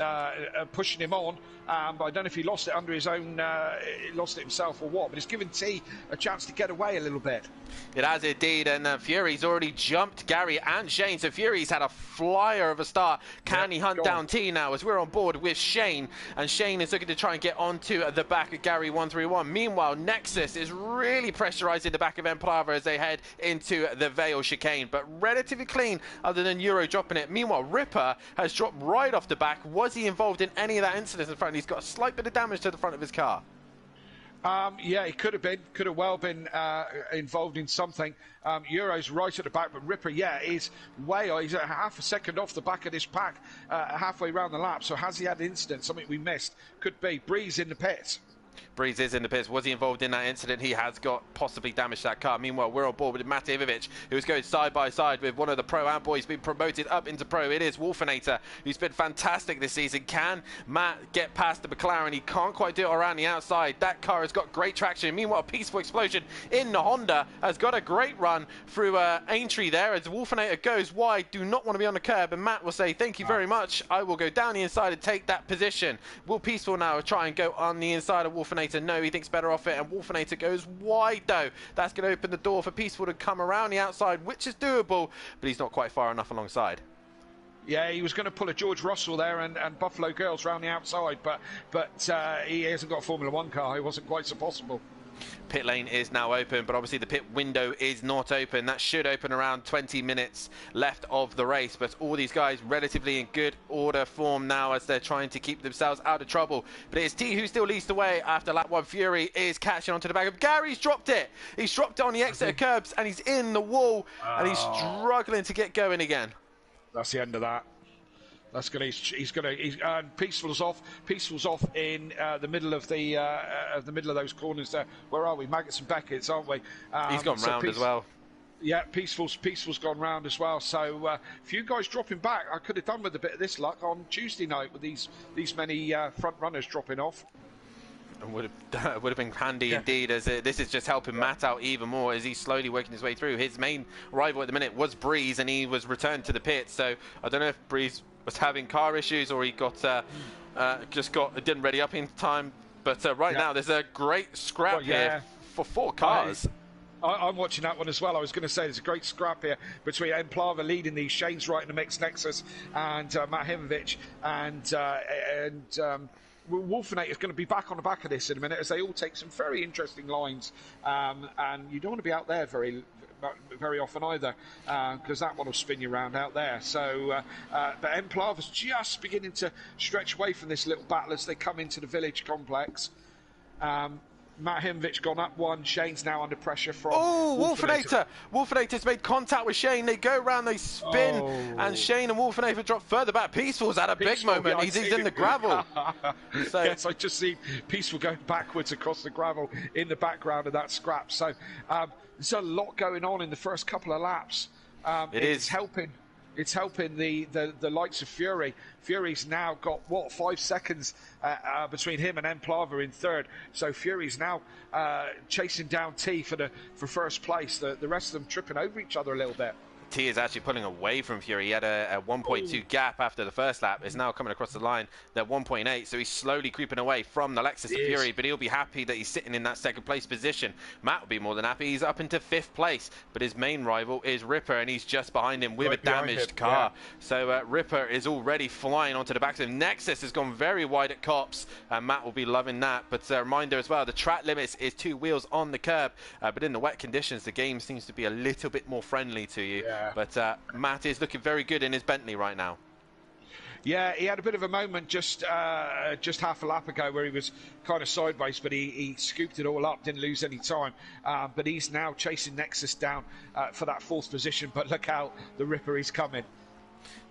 pushing him on. But I don't know if he lost it under his own, lost it himself or what. But it's given T a chance to get away a little bit.
It has indeed, and Fury's already jumped Gary and Shane. So Fury's had a flyer of a start. Can he hunt down T now as we're on board with Shane? And Shane is looking to try and get onto the back of Gary 131. Meanwhile, Nexus is really pressurising the back of Emplava as they head into the Vale chicane, but relatively clean other than Euro dropping it. Meanwhile, Ripper has dropped right off the back. Was he involved in any of that incident in front? He's got a slight bit of damage to the front of his car.
Yeah, he could have well been involved in something. Euro's right at the back, but Ripper, he's he's a half a second off the back of this pack, halfway around the lap. So has he had an incident, something we missed? Could be. Breeze in the pits.
Breeze is in the pits. Was he involved in that incident? He has got possibly damaged that car. Meanwhile, we're on board with Matijevic, who's going side by side with one of the Pro-Am boys being promoted up into Pro. It is Wolfenator, who's been fantastic this season. Can Matt get past the McLaren? He can't quite do it around the outside. That car has got great traction. Meanwhile, Peaceful Explosion in the Honda has got a great run through Aintree there as Wolfenator goes wide. Do not want to be on the curb, and Matt will say, thank you very much. I will go down the inside and take that position. Will Peaceful now try and go on the inside of Wolfenator? No, he thinks better off it, and Wolfenator goes wide though. That's going to open the door for Peaceful to come around the outside, which is doable, but he's not quite far enough alongside.
Yeah, he was going to pull a George Russell there and Buffalo Girls round the outside, but he hasn't got a Formula 1 car. It wasn't quite so possible.
Pit lane is now open, but obviously the pit window is not open. That should open around 20 minutes left of the race, but all these guys relatively in good order form now as they're trying to keep themselves out of trouble. But it is T who still leads the way after lap 1. Fury is catching onto the back of Gary's dropped it. He's dropped it on the exit of curbs and he's in the wall and he's struggling to get going again.
That's the end of that. That's gonna. He's gonna. Peaceful's off. Peaceful's off in the middle of those corners there. Where are we? Maggots and Beckett's, aren't we?
He's gone round as well.
Yeah, Peaceful's gone round as well. So a few guys dropping back. I could have done with a bit of this luck on Tuesday night with these many front runners dropping off.
Would have been handy indeed, as this is just helping Matt out even more as he's slowly working his way through. His main rival at the minute was Breeze, and he was returned to the pit. So I don't know if Breeze was having car issues or he got didn't ready up in time. But right now there's a great scrap here for 4 cars.
I'm watching that one as well. I was going to say there's a great scrap here between Emplava leading these, Shane's right in the mix, Nexus, and Matimovic, and Wolfenator is going to be back on the back of this in a minute as they all take some very interesting lines, and you don't want to be out there very often either, because that one will spin you around out there. So, but Emplava's just beginning to stretch away from this little battle as they come into the village complex. Matimovic gone up 1. Shane's now under pressure from...
Oh, Wolfenator's made contact with Shane. They go round, they spin, and Shane and Wolfenator drop further back. Peaceful's had a big moment. He's in the gravel. So,
yes, I just see Peaceful going backwards across the gravel in the background of that scrap. So there's a lot going on in the first couple of laps. It's helping. It's helping the likes of Fury. Fury's now got, 5 seconds between him and Emplava in third. So Fury's now chasing down T for first place. The rest of them tripping over each other a little bit.
T is actually pulling away from Fury. He had a 1.2 gap after the first lap. Is now coming across the line. They're 1.8, so he's slowly creeping away from the Lexus of Fury, but he'll be happy that he's sitting in that second place position. Matt will be more than happy. He's up into 5th place, but his main rival is Ripper, and he's just behind him with a damaged car. So Ripper is already flying onto the back of him. Nexus has gone very wide at Cops, and Matt will be loving that. But a reminder as well, the track limits is 2 wheels on the curb, but in the wet conditions, the game seems to be a little bit more friendly to you. But Matt is looking very good in his Bentley right now.
Yeah, he had a bit of a moment just half a lap ago where he was kind of sideways, but he scooped it all up, didn't lose any time. But he's now chasing Nexus down for that 4th position. But look out, the Ripper is coming.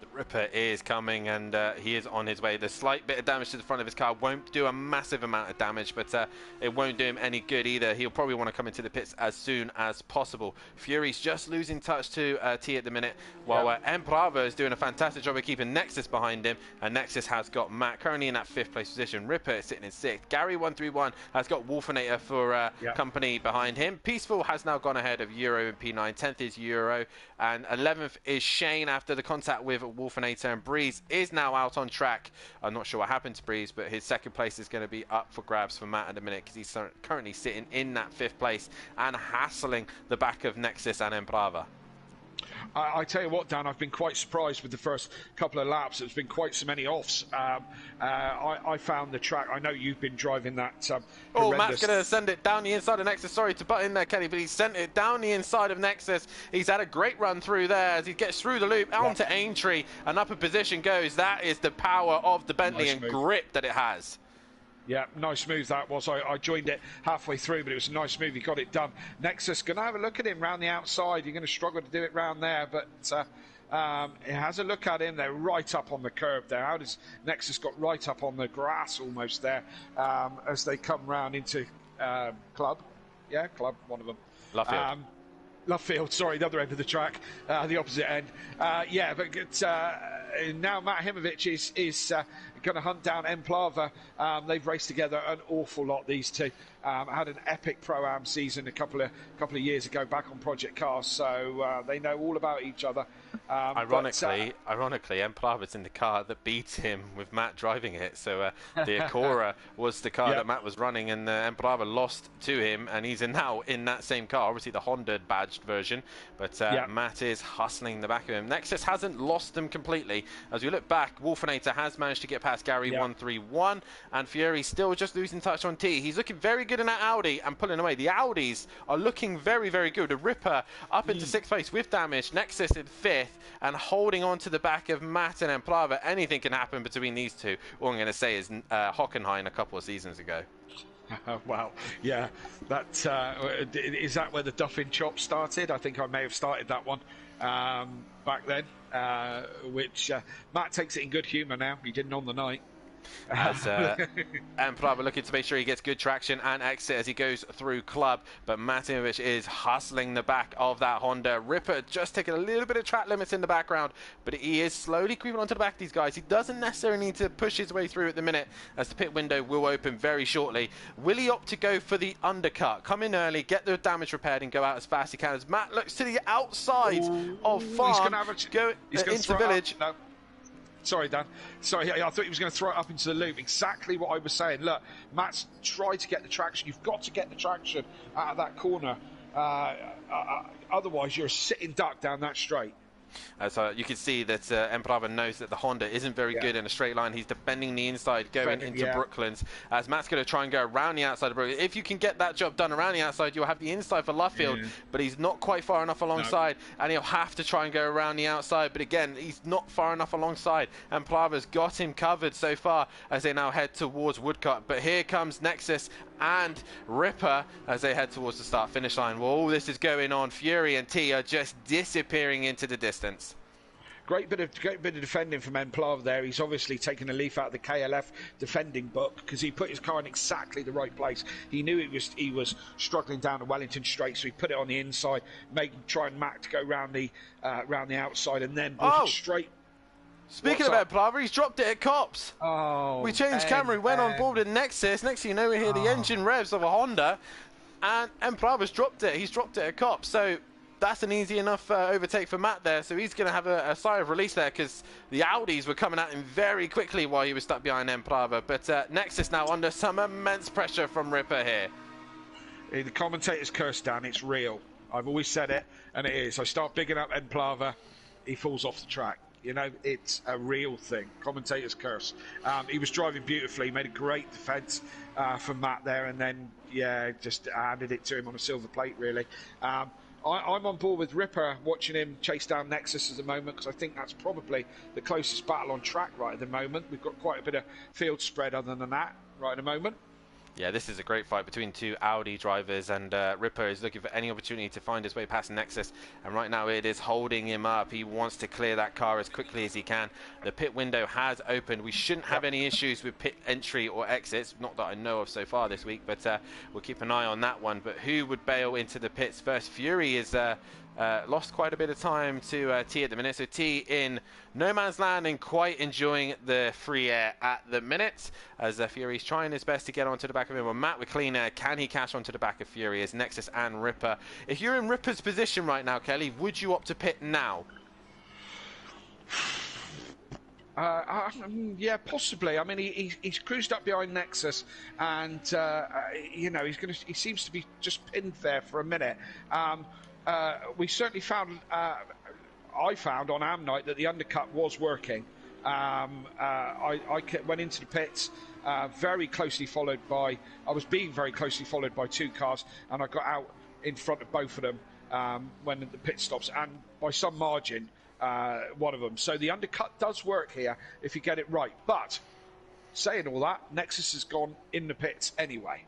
The Ripper is coming, and he is on his way. The slight bit of damage to the front of his car won't do a massive amount of damage, but it won't do him any good either. He'll probably want to come into the pits as soon as possible. Fury's just losing touch to T at the minute, while M Bravo is doing a fantastic job of keeping Nexus behind him, and Nexus has got Matt currently in that 5th place position. Ripper is sitting in 6th. Gary131 has got Wolfinator for company behind him. Peaceful has now gone ahead of Euro and P9. 10th is Euro, and 11th is Shane after the contact with Wolfinator, and Breeze is now out on track. I'm not sure what happened to Breeze, but his 2nd place is going to be up for grabs for Matt at the minute, because he's currently sitting in that 5th place and hassling the back of Nexus and Embrava.
I tell you what, Dan, I've been quite surprised with the first couple of laps. There's been quite so many offs. I found the track. I know you've been driving that.
Matt's going to send it down the inside of Nexus. Sorry to butt in there, Kenny, but he sent it down the inside of Nexus. He's had a great run through there as he gets through the loop onto Aintree, and up a position goes. That is the power of the Bentley and grip that it has.
Yeah, nice move that was. I joined it halfway through, but it was a nice move. He got it done. Nexus, going to have a look at him round the outside. You're going to struggle to do it round there, but it has a look at him. They're right up on the curb there. How does Nexus got right up on the grass almost there as they come round into Club? Yeah, Club, one of them. Lovefield, sorry, the other end of the track, the opposite end. But now Matt Himovic is going to hunt down Emplava. They've raced together an awful lot, these two. Had an epic Pro-Am season a couple of years ago back on Project Cars, so they know all about each other.
Ironically, Emplava's in the car that beat him with Matt driving it. So the Acura was the car that Matt was running, and Emplava lost to him, and he's now in that same car, obviously the Honda badged version. But Matt is hustling the back of him. Nexus hasn't lost them completely. As we look back, Wolfinator has managed to get past Gary131, and Fury still just losing touch on T. He's looking very good in that Audi and pulling away. The Audis are looking very, very good. A Ripper up into 6th place with damage. Nexus in 5th and holding on to the back of Matt and Emplava. Anything can happen between these two. All I'm going to say is Hockenheim a couple of seasons ago.
Wow, yeah, that is that where the Duffin chop started? I think I may have started that one back then, which Matt takes it in good humour now. He didn't on the night.
As Emplava looking to make sure he gets good traction and exit as he goes through Club, but Matimovic is hustling the back of that Honda. Ripper just taking a little bit of track limits in the background, but he is slowly creeping onto the back of these guys. He doesn't necessarily need to push his way through at the minute, as the pit window will open very shortly. Will he opt to go for the undercut, come in early, get the damage repaired and go out as fast as he can, as Matt looks to the outside of Farm, go into Village.
No. Sorry, Dan. Sorry, I thought he was going to throw it up into the loop. Exactly what I was saying. Look, Matt's tried to get the traction. You've got to get the traction out of that corner. Otherwise, you're a sitting duck down that straight.
So you can see that Emprava knows that the Honda isn't very good in a straight line. He's defending the inside going into Brooklands, as Matt's going to try and go around the outside of Brooklands. If you can get that job done around the outside, you'll have the inside for Lovefield, but he's not quite far enough alongside, and he'll have to try and go around the outside. But again, he's not far enough alongside. Emprava's got him covered so far as they now head towards Woodcut. But here comes Nexus and Ripper as they head towards the start-finish line. Well, all this is going on. Fury and T are just disappearing into the distance.
Great bit of defending from Emplava there. He's obviously taken a leaf out of the KLF defending book, because he put his car in exactly the right place. He knew he was struggling down the Wellington Straight, so he put it on the inside, try and Mac to go round the outside, and then straight.
Speaking of Emplava, he's dropped it at Cops. We changed camera, he went on board with Nexus. Next thing you know, we hear the engine revs of a Honda, and Emplava's dropped it. He's dropped it at Cops. So that's an easy enough overtake for Matt there, so he's going to have a sigh of release there because the Audis were coming at him very quickly while he was stuck behind Emplava. But Nexus now under some immense pressure from Ripper here.
The commentator's curse, Dan, it's real. I've always said it, and it is. I start bigging up Emplava, he falls off the track. You know, it's a real thing. Commentator's curse. He was driving beautifully, made a great defence from Matt there, and then, yeah, just handed it to him on a silver plate, really. I'm on board with Ripper, watching him chase down Nexus at the moment, because I think that's probably the closest battle on track right at the moment. We've got quite a bit of field spread other than that right at the moment.
Yeah, this is a great fight between two Audi drivers, and Ripper is looking for any opportunity to find his way past Nexus, and right now it is holding him up. He wants to clear that car as quickly as he can. The pit window has opened. We shouldn't have any issues with pit entry or exits, not that I know of so far this week, but we'll keep an eye on that one. But who would bail into the pits first? Fury is lost quite a bit of time to T at the minute, so T in no man's land and quite enjoying the free air at the minute as Fury's trying his best to get onto the back of him. Well, Matt with clean air, can he cash onto the back of Fury as Nexus and Ripper? If you're in Ripper's position right now, Kelly, would you opt to pit now?
Yeah, possibly. I mean, he's cruised up behind Nexus, and you know, he seems to be just pinned there for a minute. We certainly found, I found on Am Night that the undercut was working. I went into the pits very closely followed by, I was being very closely followed by two cars, and I got out in front of both of them when the pit stops, and by some margin, one of them. So the undercut does work here if you get it right. But saying all that, Nexus has gone in the pits anyway.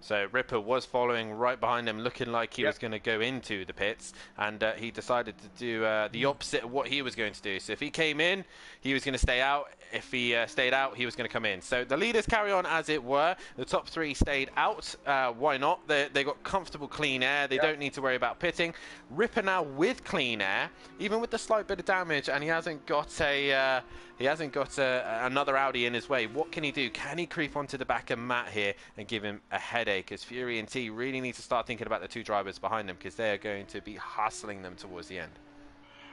So Ripper was following right behind him, looking like he was going to go into the pits, and he decided to do the opposite of what he was going to do. So if he came in, he was going to stay out. If he stayed out, he was going to come in. So the leaders carry on as it were. The top three stayed out. Why not? They got comfortable clean air. They don't need to worry about pitting. Ripper now with clean air, even with the slight bit of damage, and he hasn't got another Audi in his way. What can he do? Can he creep onto the back of Matt here and give him a headache? As Fury and T really need to start thinking about the two drivers behind them, because they are going to be hustling them towards the end.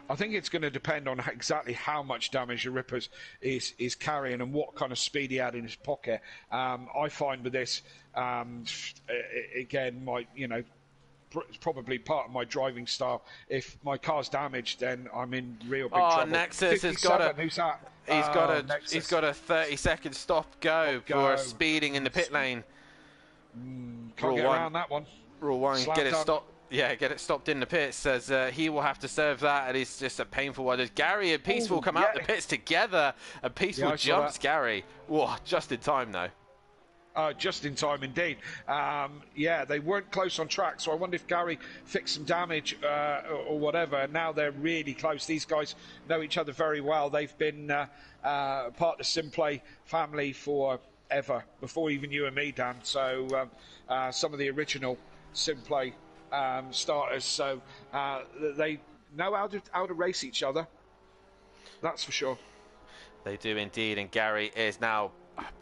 I think it's going to depend on exactly how much damage the Rippers is carrying and what kind of speed he had in his pocket. I find with this, again, it's probably part of my driving style. If my car's damaged, then I'm in real big trouble.
Nexus has got a. Who's that? He's got a 30-second stop go for speeding in the pit lane.
Can't get around that one.
Rule 1, get it stopped. Yeah, get it stopped in the pits, as he will have to serve that, and it's just a painful one. As Gary and Peaceful come out the pits together, and Peaceful jumps Gary. Whoa, just in time though.
Just in time indeed. Yeah, they weren't close on track, so I wonder if Gary fixed some damage or whatever. Now they're really close. These guys know each other very well. They've been part of the SimPlay family for ever, before even you and me, Dan. So some of the original SimPlay starters, so they know how to race each other. That's for sure.
They do indeed, and Gary is now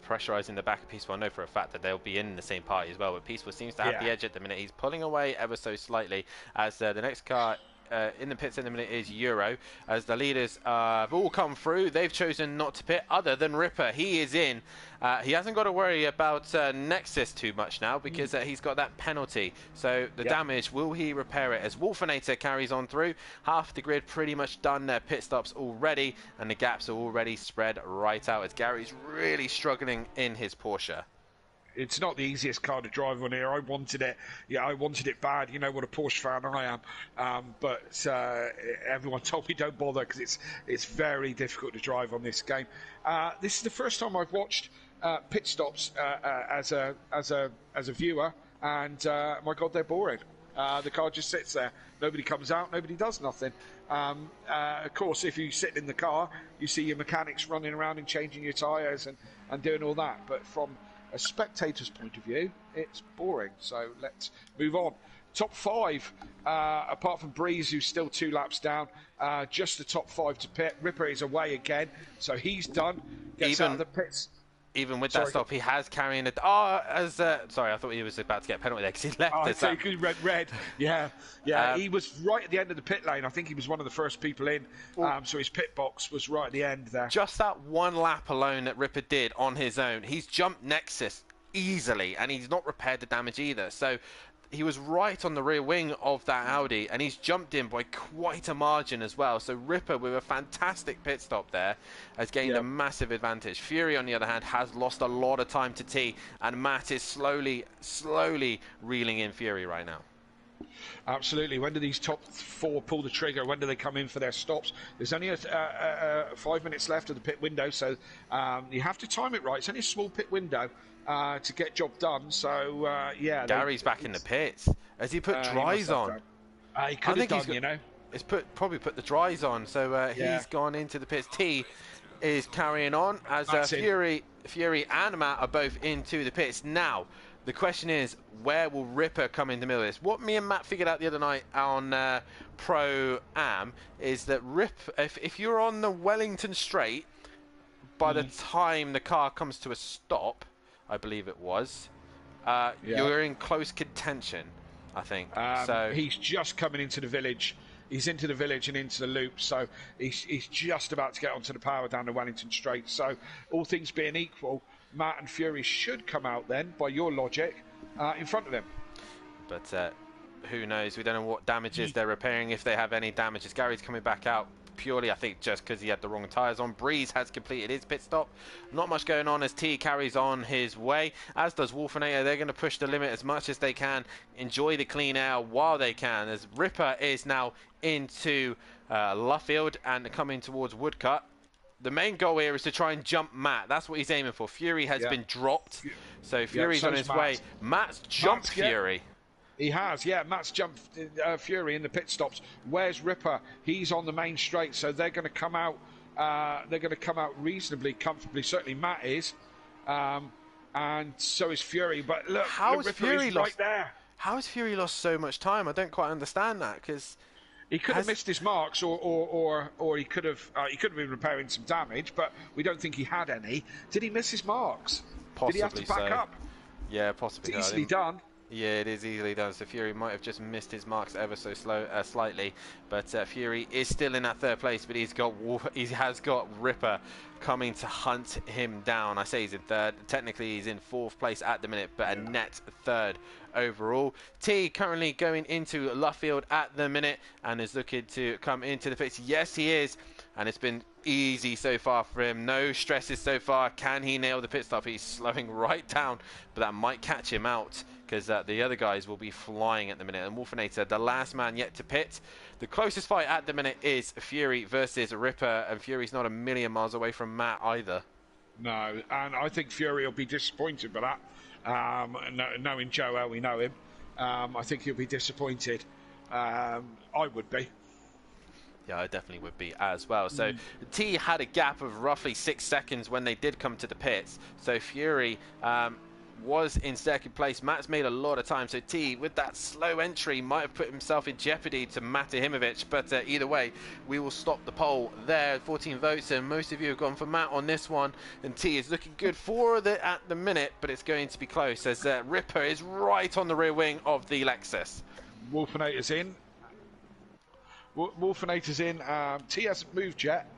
pressurising the back of Peaceful. I know for a fact that they'll be in the same party as well, but Peaceful seems to have the edge at the minute. He's pulling away ever so slightly, as the next car in the pits in the minute is Euro, as the leaders have all come through. They've chosen not to pit, other than Ripper. He is in. He hasn't got to worry about Nexus too much now, because he's got that penalty. So the damage, will he repair it? As Wolfinator carries on through, half the grid pretty much done their pit stops already, and the gaps are already spread right out, as Gary's really struggling in his Porsche.
It's not the easiest car to drive on here. I wanted it. Yeah, I wanted it bad. You know what a Porsche fan I am. But everyone told me don't bother, because it's very difficult to drive on this game. This is the first time I've watched pit stops as a viewer, and my God, they're boring. The car just sits there. Nobody comes out. Nobody does nothing. Of course, if you sit in the car, you see your mechanics running around and changing your tyres and doing all that. But from a spectator's point of view, it's boring. So let's move on. Top 5, apart from Breeze, who's still 2 laps down, just the top 5 to pit. Ripper is away again, so he's done. Gets out of the pits.
even with that stop, he has carrying it. Sorry, I thought he was about to get a penalty there because he left us.
So he red. Yeah. He was right at the end of the pit lane. I think he was one of the first people in. So his pit box was right at the end there.
Just that one lap alone that Ripper did on his own, he's jumped Nexus easily, and he's not repaired the damage either. So he was right on the rear wing of that Audi, and he's jumped in by quite a margin as well. So Ripper, with a fantastic pit stop there, has gained a massive advantage. Fury, on the other hand, has lost a lot of time to T, and Matt is slowly reeling in Fury right now.
Absolutely. When do these top 4 pull the trigger? When do they come in for their stops? There's only 5 minutes left of the pit window, so you have to time it right. It's only a small pit window to get job done. So
Gary's back in the pits. Has he put dries on?
He could have done, you know.
It's probably put the dries on. So he's gone into the pits. T is carrying on as Fury and Matt are both into the pits. Now, the question is, where will Ripper come in the middle of this? What me and Matt figured out the other night on Pro-Am is that if you're on the Wellington straight, by the time the car comes to a stop, I believe it was, you're in close contention, I think. So
he's just coming into the village. He's into the village and into the loop, so he's just about to get onto the power down the Wellington straight. So all things being equal, Matt and Fury should come out then, by your logic, in front of him.
But who knows? We don't know what damages they're repairing, if they have any damages. Gary's coming back out purely, I think, just because he had the wrong tyres on. Breeze has completed his pit stop. Not much going on as T carries on his way, as does Wolfenator. They're going to push the limit as much as they can, enjoy the clean air while they can, as Ripper is now into Luffield and coming towards Woodcut. The main goal here is to try and jump Matt. That's what he's aiming for. Fury has been dropped, so Fury's on his way. Matt's jumped Fury.
He has, Matt's jumped Fury in the pit stops. Where's Ripper? He's on the main straight, so they're going to come out. They're going to come out reasonably comfortably. Certainly, Matt is, and so is Fury. But look,
how
Ripper
has Fury
is
lost?
Right there.
How has Fury lost so much time? I don't quite understand that, because
he could have missed his marks, or he could have been repairing some damage. But we don't think he had any. Did he miss his marks?
Possibly.
Did he have to back up?
Yeah, possibly.
It's easily done.
Yeah, it is easily done. So Fury might have just missed his marks ever so slightly, but Fury is still in that third place. But he has got Ripper coming to hunt him down. I say he's in third. Technically, he's in fourth place at the minute, but a net third overall. T currently going into Luffield at the minute and is looking to come into the pits. Yes, he is, and it's been easy so far for him. No stresses so far. Can he nail the pit stop? He's slowing right down, but that might catch him out, because the other guys will be flying at the minute. And Wolfenator, the last man yet to pit. The closest fight at the minute is Fury versus Ripper, and Fury's not a million miles away from Matt either.
No, and I think Fury will be disappointed by that. Knowing Joe how we know him, I think he'll be disappointed. I would be.
Yeah, I definitely would be as well. So T had a gap of roughly 6 seconds when they did come to the pits. So Fury was in second place. Matt's made a lot of time, so T, with that slow entry, might have put himself in jeopardy to Matahimovic, but either way, we will stop the poll there. 14 votes, and most of you have gone for Matt on this one, and T is looking good for it at the minute, but it's going to be close, as Ripper is right on the rear wing of the Lexus.
Wolfenator's in. Wolfenator's in. T hasn't moved yet.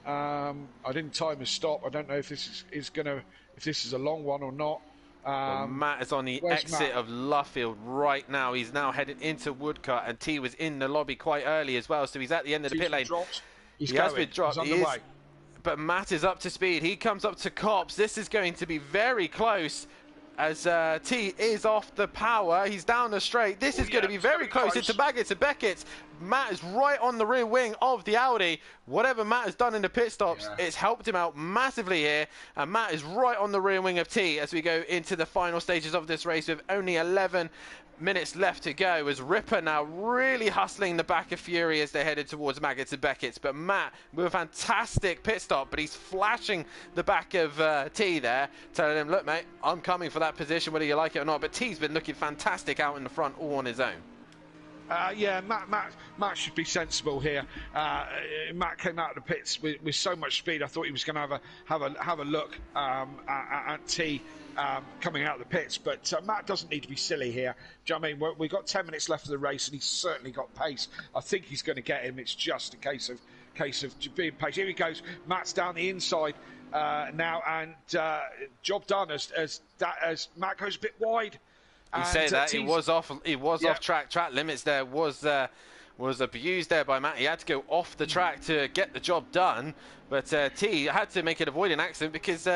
I didn't time his stop. I don't know if this is a long one or not.
Well, Matt is on the exit of Luffield right now. He's now heading into Woodcut, and T was in the lobby quite early as well, so he's at the end of the pit lane. He has been dropped. But Matt is up to speed. He comes up to Cops. This is going to be very close, as T is off the power. He's down the straight. This is going to be very close into Baggett and Beckett. Matt is right on the rear wing of the Audi. Whatever Matt has done in the pit stops, it's helped him out massively here. And Matt is right on the rear wing of T as we go into the final stages of this race with only 11 minutes left to go, as Ripper now really hustling the back of Fury as they're headed towards Maggots and Beckett's. But Matt with a fantastic pit stop, but he's flashing the back of T there, telling him, look mate, I'm coming for that position whether you like it or not. But T's been looking fantastic out in the front all on his own.
Yeah, Matt should be sensible here. Matt came out of the pits with so much speed. I thought he was going to have a look at T coming out of the pits, but Matt doesn't need to be silly here. Do you know what I mean? We've got 10 minutes left of the race, and he's certainly got pace. I think he's going to get him. It's just a case of being patient. Here he goes. Matt's down the inside now, and job done as Matt goes a bit wide.
You say that he was off track limits. There was abused there by Matt. He had to go off the track to get the job done, but T had to make it avoid an accident because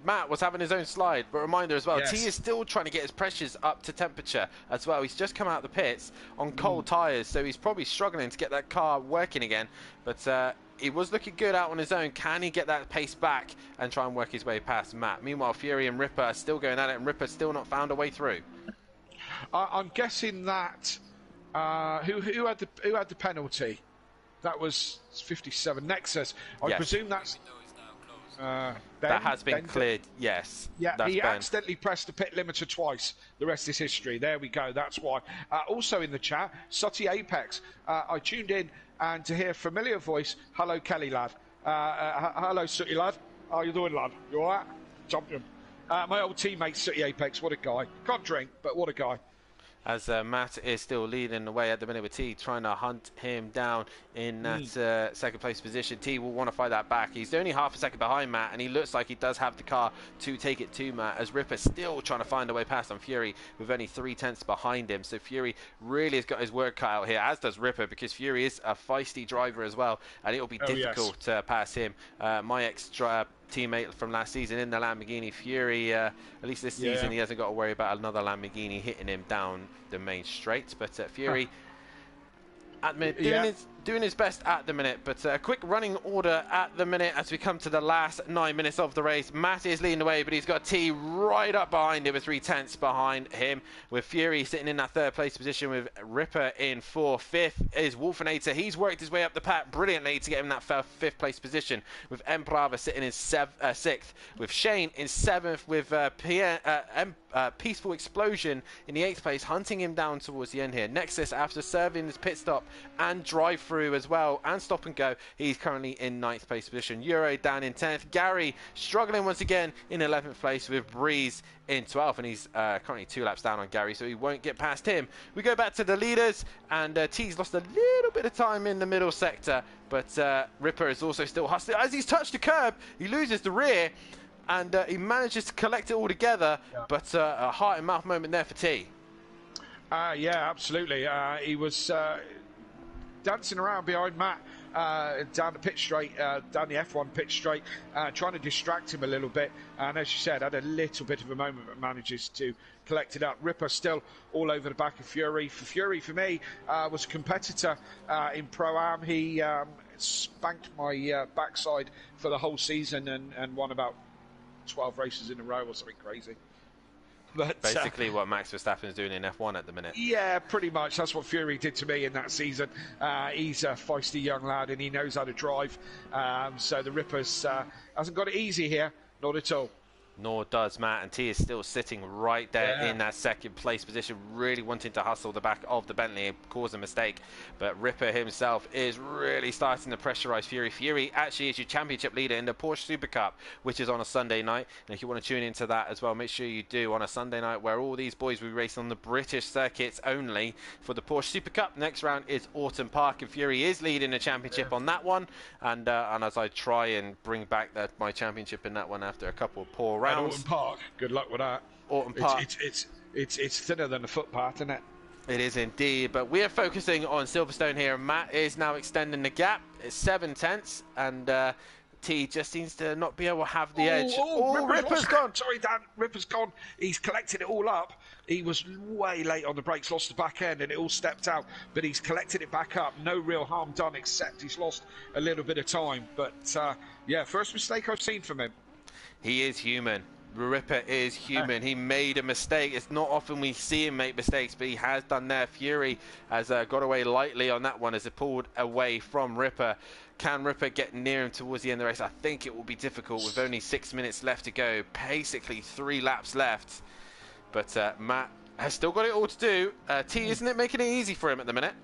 Matt was having his own slide. But reminder as well, T is still trying to get his pressures up to temperature as well. He's just come out of the pits on cold tyres, so he's probably struggling to get that car working again. But he was looking good out on his own. Can he get that pace back and try and work his way past Matt? Meanwhile, Fury and Ripper are still going at it, and Ripper still not found a way through.
I'm guessing that who had the penalty? That was 57. Nexus. I presume that's
that has been cleared. Yes.
Yeah, he accidentally pressed the pit limiter twice. The rest is history. There we go. That's why. Also in the chat, Sutty Apex. I tuned in and to hear a familiar voice. Hello, Kelly lad. Hello, Sutty lad. How you doing, lad? You all right? Champion. My old teammate, Sutty Apex. What a guy. Can't drink, but what a guy.
As Matt is still leading the way at the minute with T, trying to hunt him down in that second place position. T will want to fight that back. He's only half a second behind Matt, and he looks like he does have the car to take it to Matt, as Ripper still trying to find a way past on Fury with only 3/10 behind him. So Fury really has got his work cut out here, as does Ripper, because Fury is a feisty driver as well, and it will be difficult to pass him. My teammate from last season in the Lamborghini, Fury, at least this season he hasn't got to worry about another Lamborghini hitting him down the main straight. But Fury at the minute doing his best at the minute, but a quick running order at the minute as we come to the last 9 minutes of the race. Matt is leading the way, but he's got T right up behind him with 3/10 behind him, with Fury sitting in that third place position with Ripper in 4th. 5th is Wolfinator. He's worked his way up the pack brilliantly to get him that 5th place position, with Emprava sitting in 6th, with Shane in 7th, with Peaceful Explosion in the 8th place, hunting him down towards the end here. Nexus, after serving his pit stop and drive through as well and stop and go, he's currently in 9th place position. Euro down in 10th. Gary struggling once again in 11th place, with Breeze in 12th, and he's currently 2 laps down on Gary, so he won't get past him. We go back to the leaders, and T's lost a little bit of time in the middle sector, but Ripper is also still hustling. As he's touched the curb, he loses the rear, and he manages to collect it all together, but a heart and mouth moment there for T.
Yeah, absolutely. He was dancing around behind Matt down the pit straight, down the F1 pit straight, trying to distract him a little bit. And as you said, had a little bit of a moment, but manages to collect it up. Ripper still all over the back of Fury. Fury, for me, was a competitor in Pro-Am. He spanked my backside for the whole season and won about 12 races in a row or something crazy. But,
basically what Max Verstappen is doing in F1 at the minute.
Yeah, pretty much. That's what Fury did to me in that season. He's a feisty young lad and he knows how to drive. So the Rippers hasn't got it easy here, not at all.
Nor does Matt, and T is still sitting right there in that second place position, really wanting to hustle the back of the Bentley and cause a mistake. But Ripper himself is really starting to pressurise Fury. Fury actually is your championship leader in the Porsche Super Cup, which is on a Sunday night. And if you want to tune into that as well, make sure you do on a Sunday night, where all these boys will be racing on the British circuits only for the Porsche Super Cup. Next round is Autumn Park, and Fury is leading the championship on that one. And as I try and bring back my championship in that one after a couple of poor rounds.
Autumn Park, good luck with that.
Autumn Park.
It's thinner than a footpath, isn't it?
It is indeed, but we are focusing on Silverstone here. Matt is now extending the gap. It's 7/10, and T just seems to not be able to have the edge.
Ripper's gone. Sorry, Dan. Ripper's gone. He's collected it all up. He was way late on the brakes, lost the back end, and it all stepped out. But he's collected it back up. No real harm done, except he's lost a little bit of time. But yeah, first mistake I've seen from him.
He is human. Ripper is human. He made a mistake. It's not often we see him make mistakes, but he has done there. Fury has got away lightly on that one as it pulled away from Ripper. Can Ripper get near him towards the end of the race? I think it will be difficult with only 6 minutes left to go. Basically 3 laps left. But Matt has still got it all to do. T, isn't it making it easy for him at the minute?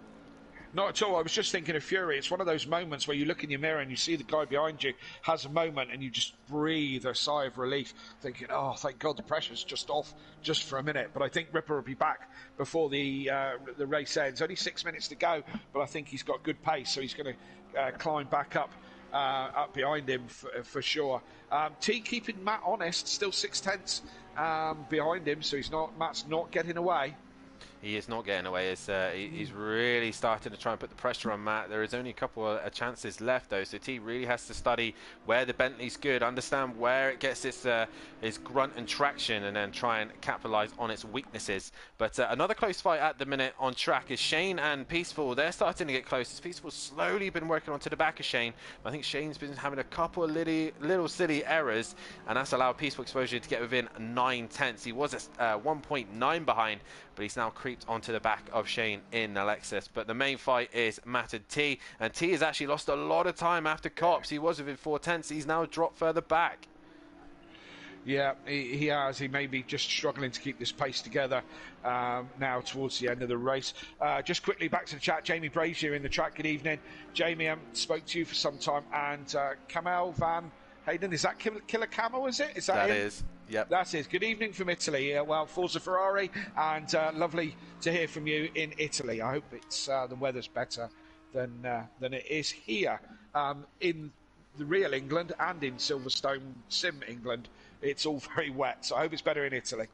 Not at all. I was just thinking of Fury. It's one of those moments where you look in your mirror and you see the guy behind you has a moment and you just breathe a sigh of relief, thinking, oh, thank God the pressure's just off just for a minute. But I think Ripper will be back before the race ends. Only 6 minutes to go, but I think he's got good pace, so he's going to climb back up behind him for sure. T keeping Matt honest, still 6/10 behind him, so Matt's not getting away.
He is not getting away. He's really starting to try and put the pressure on Matt. There is only a couple of chances left, though, so T really has to study where the Bentley's good, understand where it gets its grunt and traction, and then try and capitalise on its weaknesses. But another close fight at the minute on track is Shane and Peaceful. They're starting to get close. Peaceful's slowly been working onto the back of Shane. I think Shane's been having a couple of little silly errors, and that's allowed Peaceful Exposure to get within 9/10. He was at 1.9 behind, but he's now creeped onto the back of Shane in the Lexus. But the main fight is Matt and T has actually lost a lot of time after Cops. He was within 4/10. He's now dropped further back.
Yeah, he has. He may be just struggling to keep this pace together now towards the end of the race. Just quickly back to the chat. Jamie Brazier in the track. Good evening. Jamie, I haven't spoke to you for some time. And Kamel Van Hayden, is that Killer Camel, is it? Is that him?
Is. Yep.
That's it. Good evening from Italy. Well, Forza Ferrari, and lovely to hear from you in Italy. I hope it's the weather's better than it is here in the real England and in Silverstone Sim England. It's all very wet, so I hope it's better in Italy.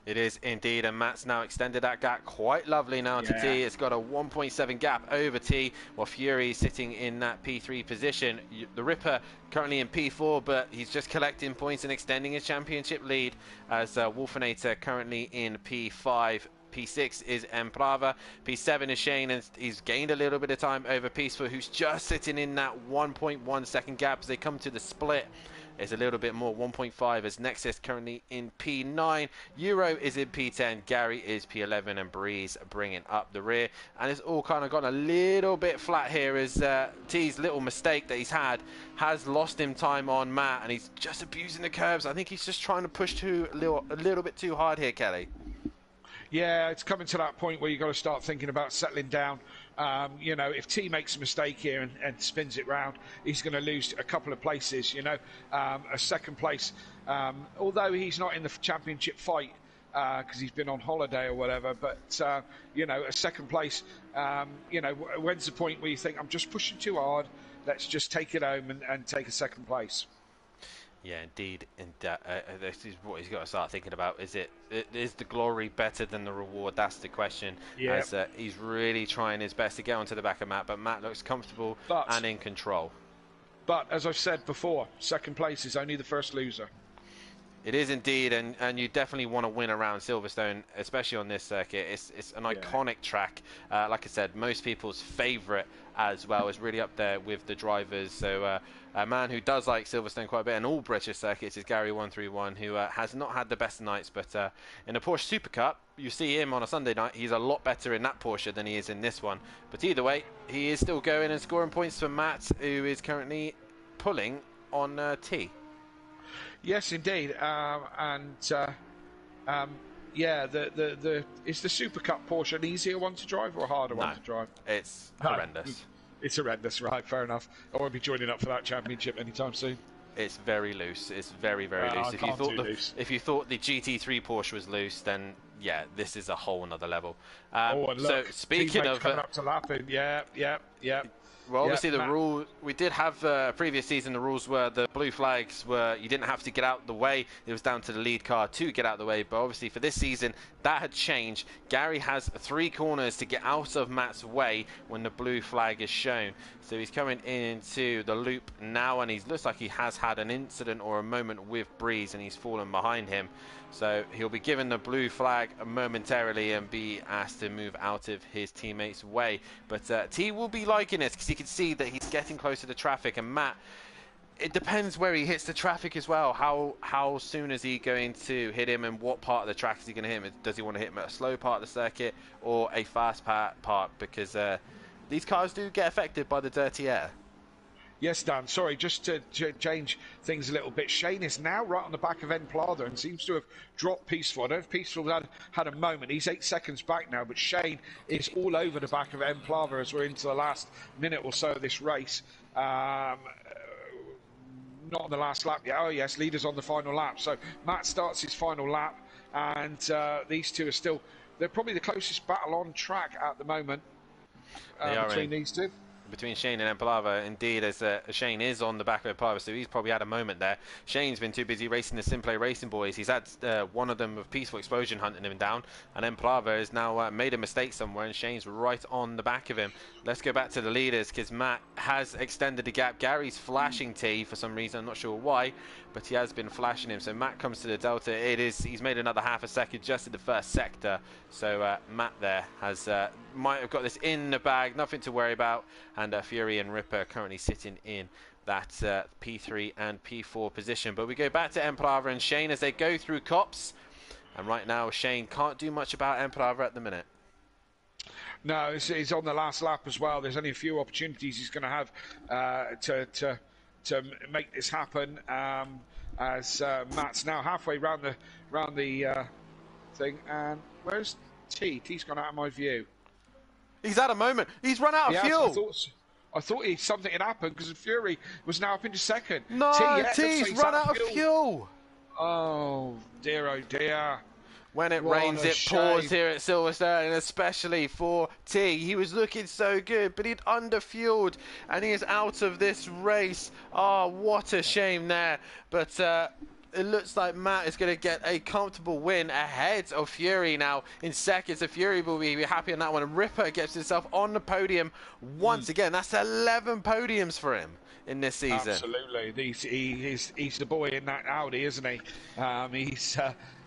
It is indeed, and Matt's now extended that gap quite lovely now to T. It's got a 1.7 gap over T, while Fury is sitting in that P3 position. The Ripper currently in P4, but he's just collecting points and extending his championship lead, as Wolfenator currently in P5. P6 is Emprava, P7 is Shane, and he's gained a little bit of time over Peaceful, who's just sitting in that 1.1 second gap as they come to the split. Is a little bit more, 1.5, as Nexus currently in P9, Euro is in P10, Gary is P11, and Breeze bringing up the rear. And it's all kind of gone a little bit flat here, as T's little mistake that he's had has lost him time on Matt, and he's just abusing the curbs. I think he's just trying to push a little bit too hard here, Kelly.
Yeah, it's coming to that point where you've got to start thinking about settling down. You know, if T makes a mistake here and spins it round, he's going to lose a couple of places, you know. A second place, although he's not in the championship fight because he's been on holiday or whatever, but, you know, a second place, you know, when's the point where you think, I'm just pushing too hard, let's just take it home and take a second place?
Yeah, indeed. And this is what he's got to start thinking about. Is the glory better than the reward? That's the question.
Yeah.
As he's really trying his best to get onto the back of Matt, but Matt looks comfortable and in control.
But as I've said before, second place is only the first loser.
It is indeed, and you definitely want to win around Silverstone, especially on this circuit. It's an iconic track. Like I said, most people's favourite as well. Is really up there with the drivers. So a man who does like Silverstone quite a bit and all British circuits is Gary131, who has not had the best nights, but in a Porsche Super Cup, you see him on a Sunday night. He's a lot better in that Porsche than he is in this one. But either way, he is still going and scoring points for Matt, who is currently pulling on T.
Yes, indeed, yeah, is the Super Cup Porsche an easier one to drive or a harder one to drive?
It's horrendous.
It's horrendous, right? Fair enough. I won't be joining up for that championship anytime soon.
It's very loose. It's very, very loose. If you thought the GT3 Porsche was loose, then yeah, this is a whole another level.
And look,
so speaking of
coming up to lapping, yeah.
Well, obviously the rule, we did have previous season, the rules were the blue flags were you didn't have to get out the way. It was down to the lead car to get out the way. But obviously for this season, that had changed. Gary has 3 corners to get out of Matt's way when the blue flag is shown. So he's coming into the loop now, and he looks like he has had an incident or a moment with Breeze, and he's fallen behind him. So he'll be given the blue flag momentarily and be asked to move out of his teammate's way. But T will be liking this because you can see that he's getting close to the traffic. And Matt, it depends where he hits the traffic as well. How soon is he going to hit him, and what part of the track is he going to hit him? Does he want to hit him at a slow part of the circuit or a fast part? Because these cars do get affected by the dirty air.
Yes, Dan. Sorry, just to change things a little bit. Shane is now right on the back of Enplada and seems to have dropped Peaceful. I don't know if Peaceful had a moment. He's 8 seconds back now, but Shane is all over the back of Enplada as we're into the last minute or so of this race. Not on the last lap yet. Oh, yes, leaders on the final lap. So Matt starts his final lap, and these two are still... They're probably the closest battle on track at the moment between these two.
Between Shane and Empalava, indeed, as Shane is on the back of Empalava, so he's probably had a moment there. Shane's been too busy racing the SimPlay Racing boys. He's had one of them with Peaceful Explosion hunting him down, and Empalava has now made a mistake somewhere, and Shane's right on the back of him. Let's go back to the leaders, because Matt has extended the gap. Gary's flashing T for some reason, I'm not sure why, but he has been flashing him. So Matt comes to the Delta. He's made another half a second just in the first sector. So Matt there might have got this in the bag, nothing to worry about. And Fury and Ripper currently sitting in that P3 and P4 position. But we go back to Empalava and Shane as they go through cops. And right now, Shane can't do much about Empalava at the minute.
No, he's on the last lap as well. There's only a few opportunities he's going to have to make this happen. As Matt's now halfway round the thing. And where's T? T's gone out of my view.
He's had a moment. He's run out of fuel.
I thought something had happened because Fury was now up into second.
No, T's run out of fuel.
Oh dear,
When it rains, it pours here at Silverstone, and especially for T. He was looking so good, but he'd underfueled, and he is out of this race. Oh, what a shame there. But it looks like Matt is going to get a comfortable win ahead of Fury now in second. So Fury will be happy on that one. And Ripper gets himself on the podium once again. That's 11 podiums for him in this season.
Absolutely. He's the boy in that Audi, isn't he? He's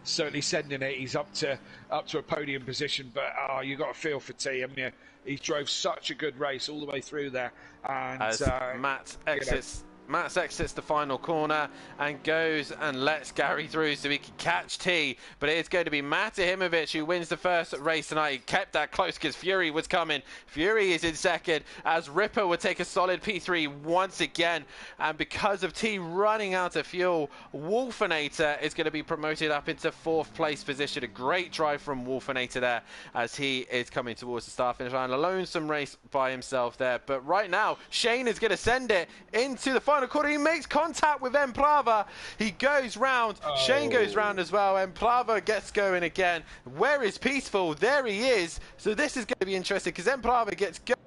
certainly sending it. He's up to a podium position. But you got a feel for T. I mean, he drove such a good race all the way through there. And
as Matt exits. Matt exits the final corner and goes and lets Gary through so he can catch T. But it is going to be Mate Himovic who wins the first race tonight. He kept that close because Fury was coming. Fury is in second as Ripper would take a solid P3 once again. And because of T running out of fuel, Wolfinator is going to be promoted up into 4th place position. A great drive from Wolfinator there as he is coming towards the start finish line. A lonesome race by himself there. But right now, Shane is going to send it into the final corner. He makes contact with Emplava. He goes round. Shane goes round as well. Emplava gets going again. Where is Peaceful? There he is. So this is going to be interesting because Emplava gets going.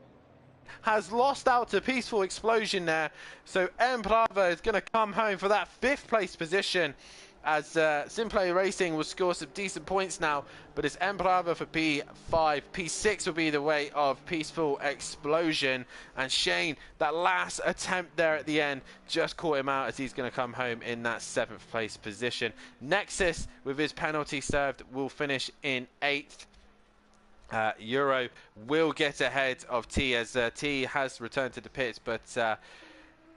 Has lost out to Peaceful Explosion there. So Emplava is going to come home for that 5th place position. As SimPlay Racing will score some decent points now, but it's Emperava for P5. P6 will be the way of Peaceful Explosion. And Shane, that last attempt there at the end, just caught him out as he's going to come home in that 7th place position. Nexus, with his penalty served, will finish in 8th. Euro will get ahead of T as T has returned to the pits, but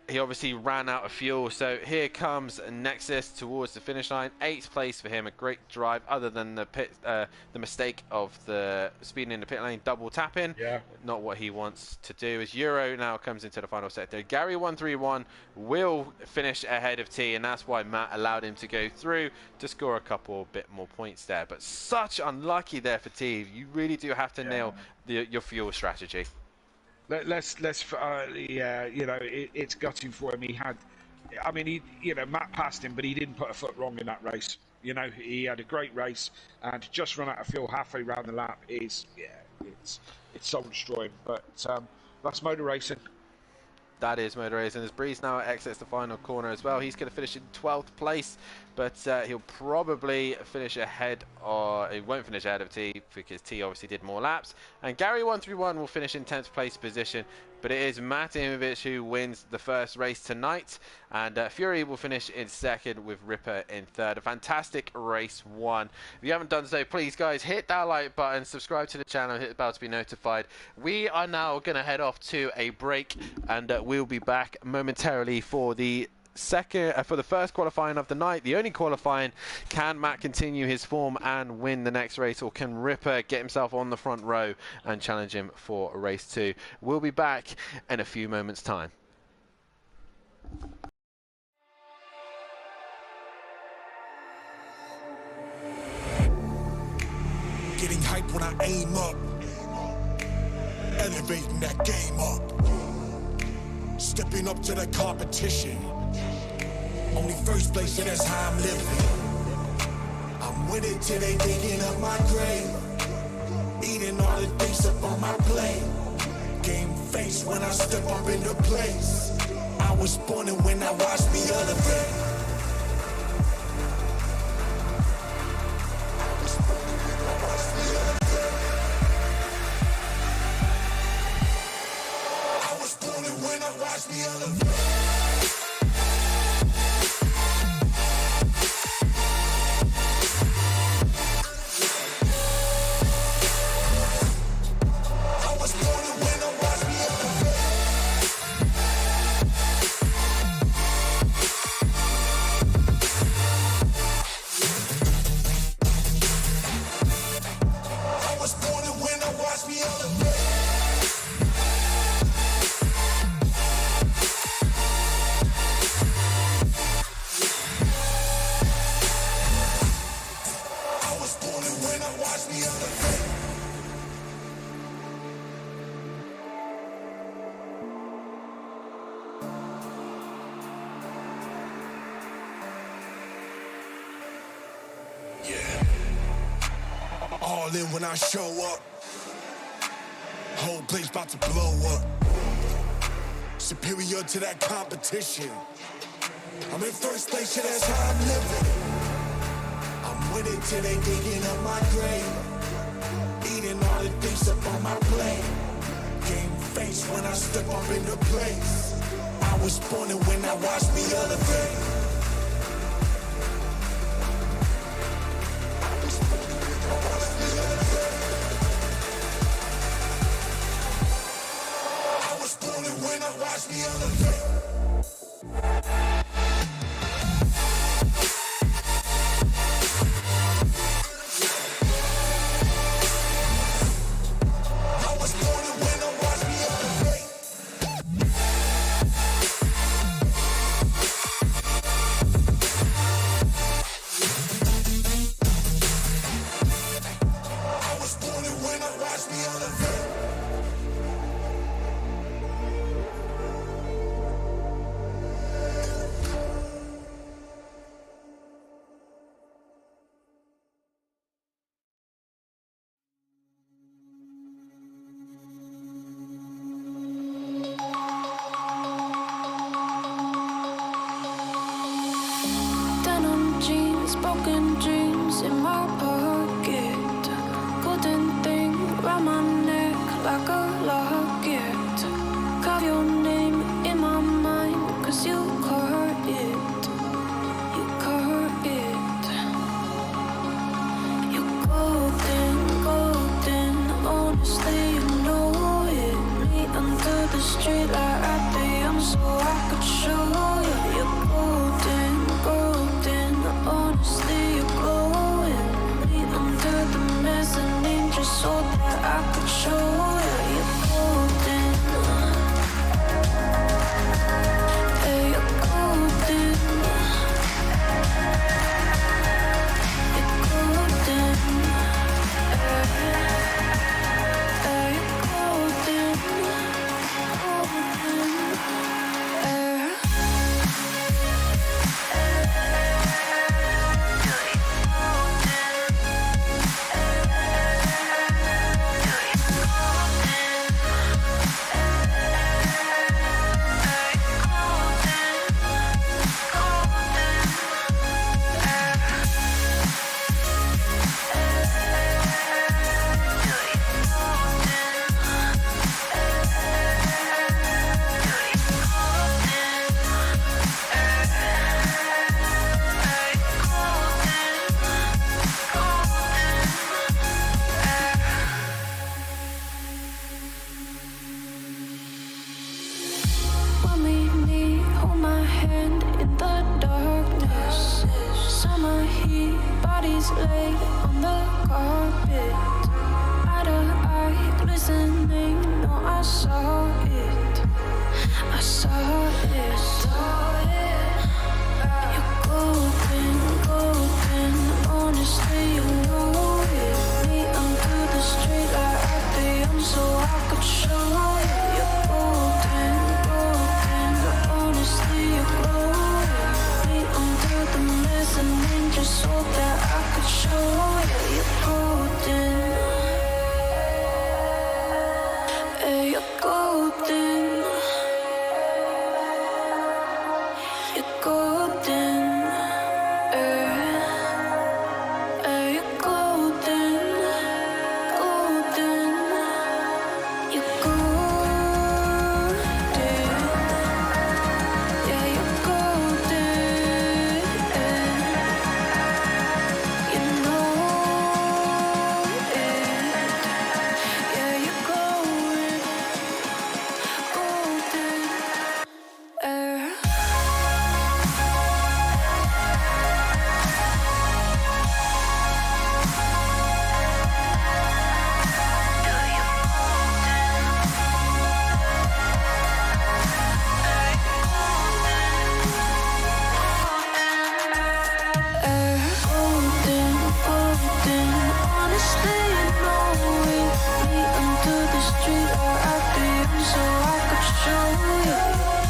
he obviously ran out of fuel. So here comes Nexus towards the finish line. 8th place for him. A great drive, other than the mistake of the speeding in the pit lane, double tapping. Yeah. Not what he wants to do. As Euro now comes into the final sector. Gary 131 will finish ahead of T, and that's why Matt allowed him to go through to score a couple bit more points there. But such unlucky there for T. You really do have to nail your fuel strategy.
Let's it's gutting for him. Matt passed him, but he didn't put a foot wrong in that race. He had a great race, and to just run out of fuel halfway around the lap it's soul destroying. But that's motor racing.
That is motor racing. As Breeze now exits the final corner as well, he's going to finish in 12th place, but he'll probably finish ahead, or he won't finish ahead of T because T obviously did more laps. And Gary 131 will finish in 10th place position, but it is Matt Imovic who wins the first race tonight, and Fury will finish in 2nd with Ripper in 3rd. A fantastic race 1. If you haven't done so, please guys, hit that like button, subscribe to the channel, hit the bell to be notified. We are now going to head off to a break, and we'll be back momentarily for the first qualifying of the night, the only qualifying. Can Matt continue his form and win the next race, or can Ripper get himself on the front row and challenge him for race 2? We'll be back in a few moments' time.
Getting hype when I aim up, elevating that game up, stepping up to the competition. Only first place, yeah, that's how I'm living. I'm with it till they digging up my grave, eating all the things up on my plate. Game face when I step up into place. I was born and when I watched me elevate. Watch me elevate. All in when I show up, whole place about to blow up. Superior to that competition. I'm in first place, yeah, that's how I'm living. I'm with it till they digging up my grave, eating all the things up on my plate. Game face when I step up into place. I was born and when I watched me elevate. When I watch me elevate. I was born and when I watch me elevate. I was born and when I watch me elevate.
Broken dreams in my pocket, golden thing round my neck like a locket. Carve your name in my mind, cause you caught it, you caught it. You're golden, golden, honestly you know it. Me under the street light at the young so I could show you. You're golden, golden, honestly you're glowing. Me under the mezzanine just so that I could show you. You're golden, hey, you're golden, you're golden, hey, you're golden, golden, hey. When we meet, hold my hand in the darkness. Summer heat, bodies laid on the carpet. Eye to eye, glistening, no I saw it. I saw it. You're golden, golden. Honestly, you know it. Me under the street light at the end, so I could show you. You're golden, golden. Honestly, you glow it. Me under the mezzanine, just so that I could show you. You're golden. Hey, you're golden. You're golden. Hey, you're golden. Golden. You're golden. Yeah, you're golden. You know it. Yeah, you're glowing. Golden. Golden, golden. Honestly, you know it. Me under the street light at the end, so I could show you.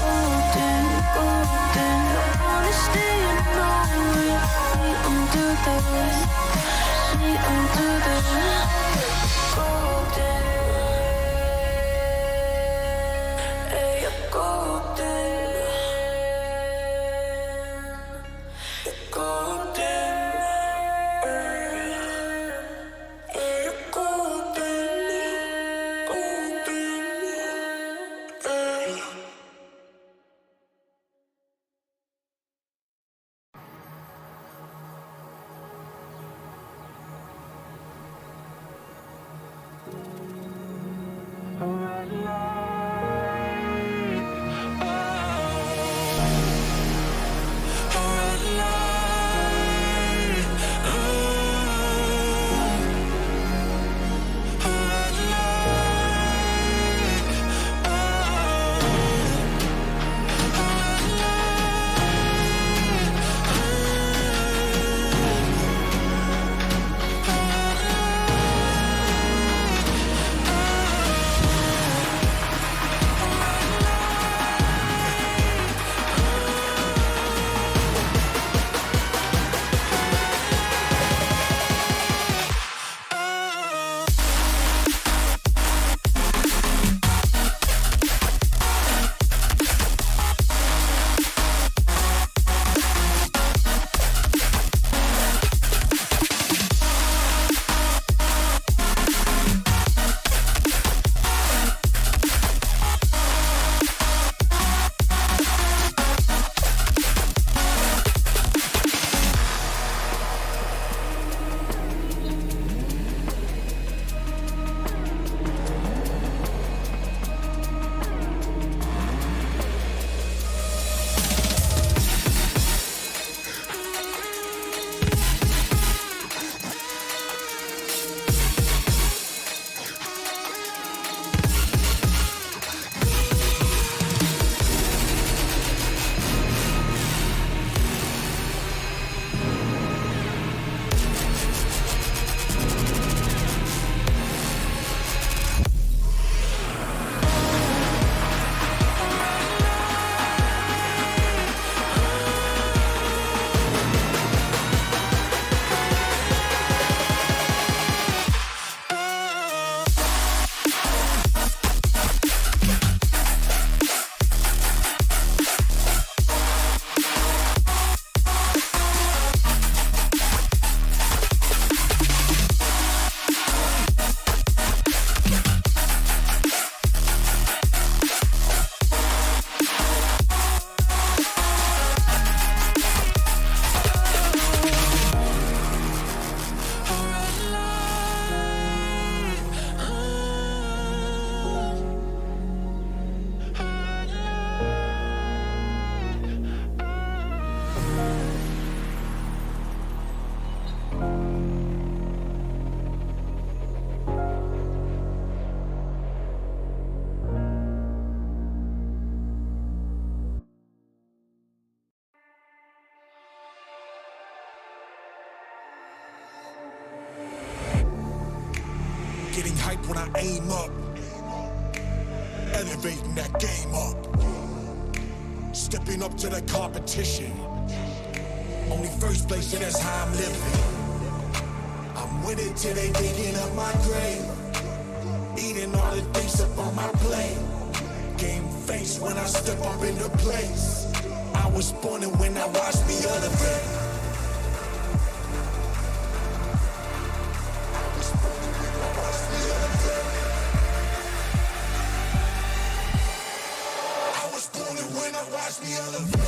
Golden, golden. Honestly, you know it. Me under the golden. Hey, you're golden. You're golden. Hey, you're golden. Golden. Hey.
getting hype when I aim up. Elevating that game up. Stepping up to the competition. Only first place, and that's how I'm living. I'm with it till they digging up my grave. Eating all the things up on my plate. Game face when I step up into place. I was born and when I watched me elevate. I was born and when I watched me elevate.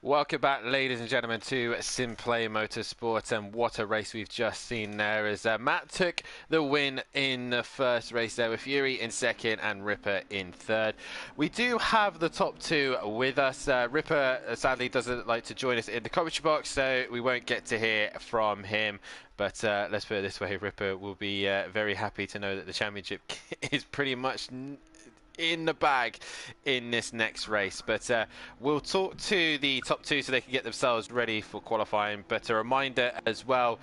Welcome back, ladies and gentlemen, to SimPlay Motorsport, and what a race we've just seen there as Matt took the win in the first race there with Fury in second and Ripper in third. We do have the top two with us. Ripper sadly doesn't like to join us in the commentary box, so we won't get to hear from him. But let's put it this way, Ripper will be very happy to know that the championship is pretty much in the bag in this next race. But we'll talk to the top two so they can get themselves ready for qualifying. But a reminder as well,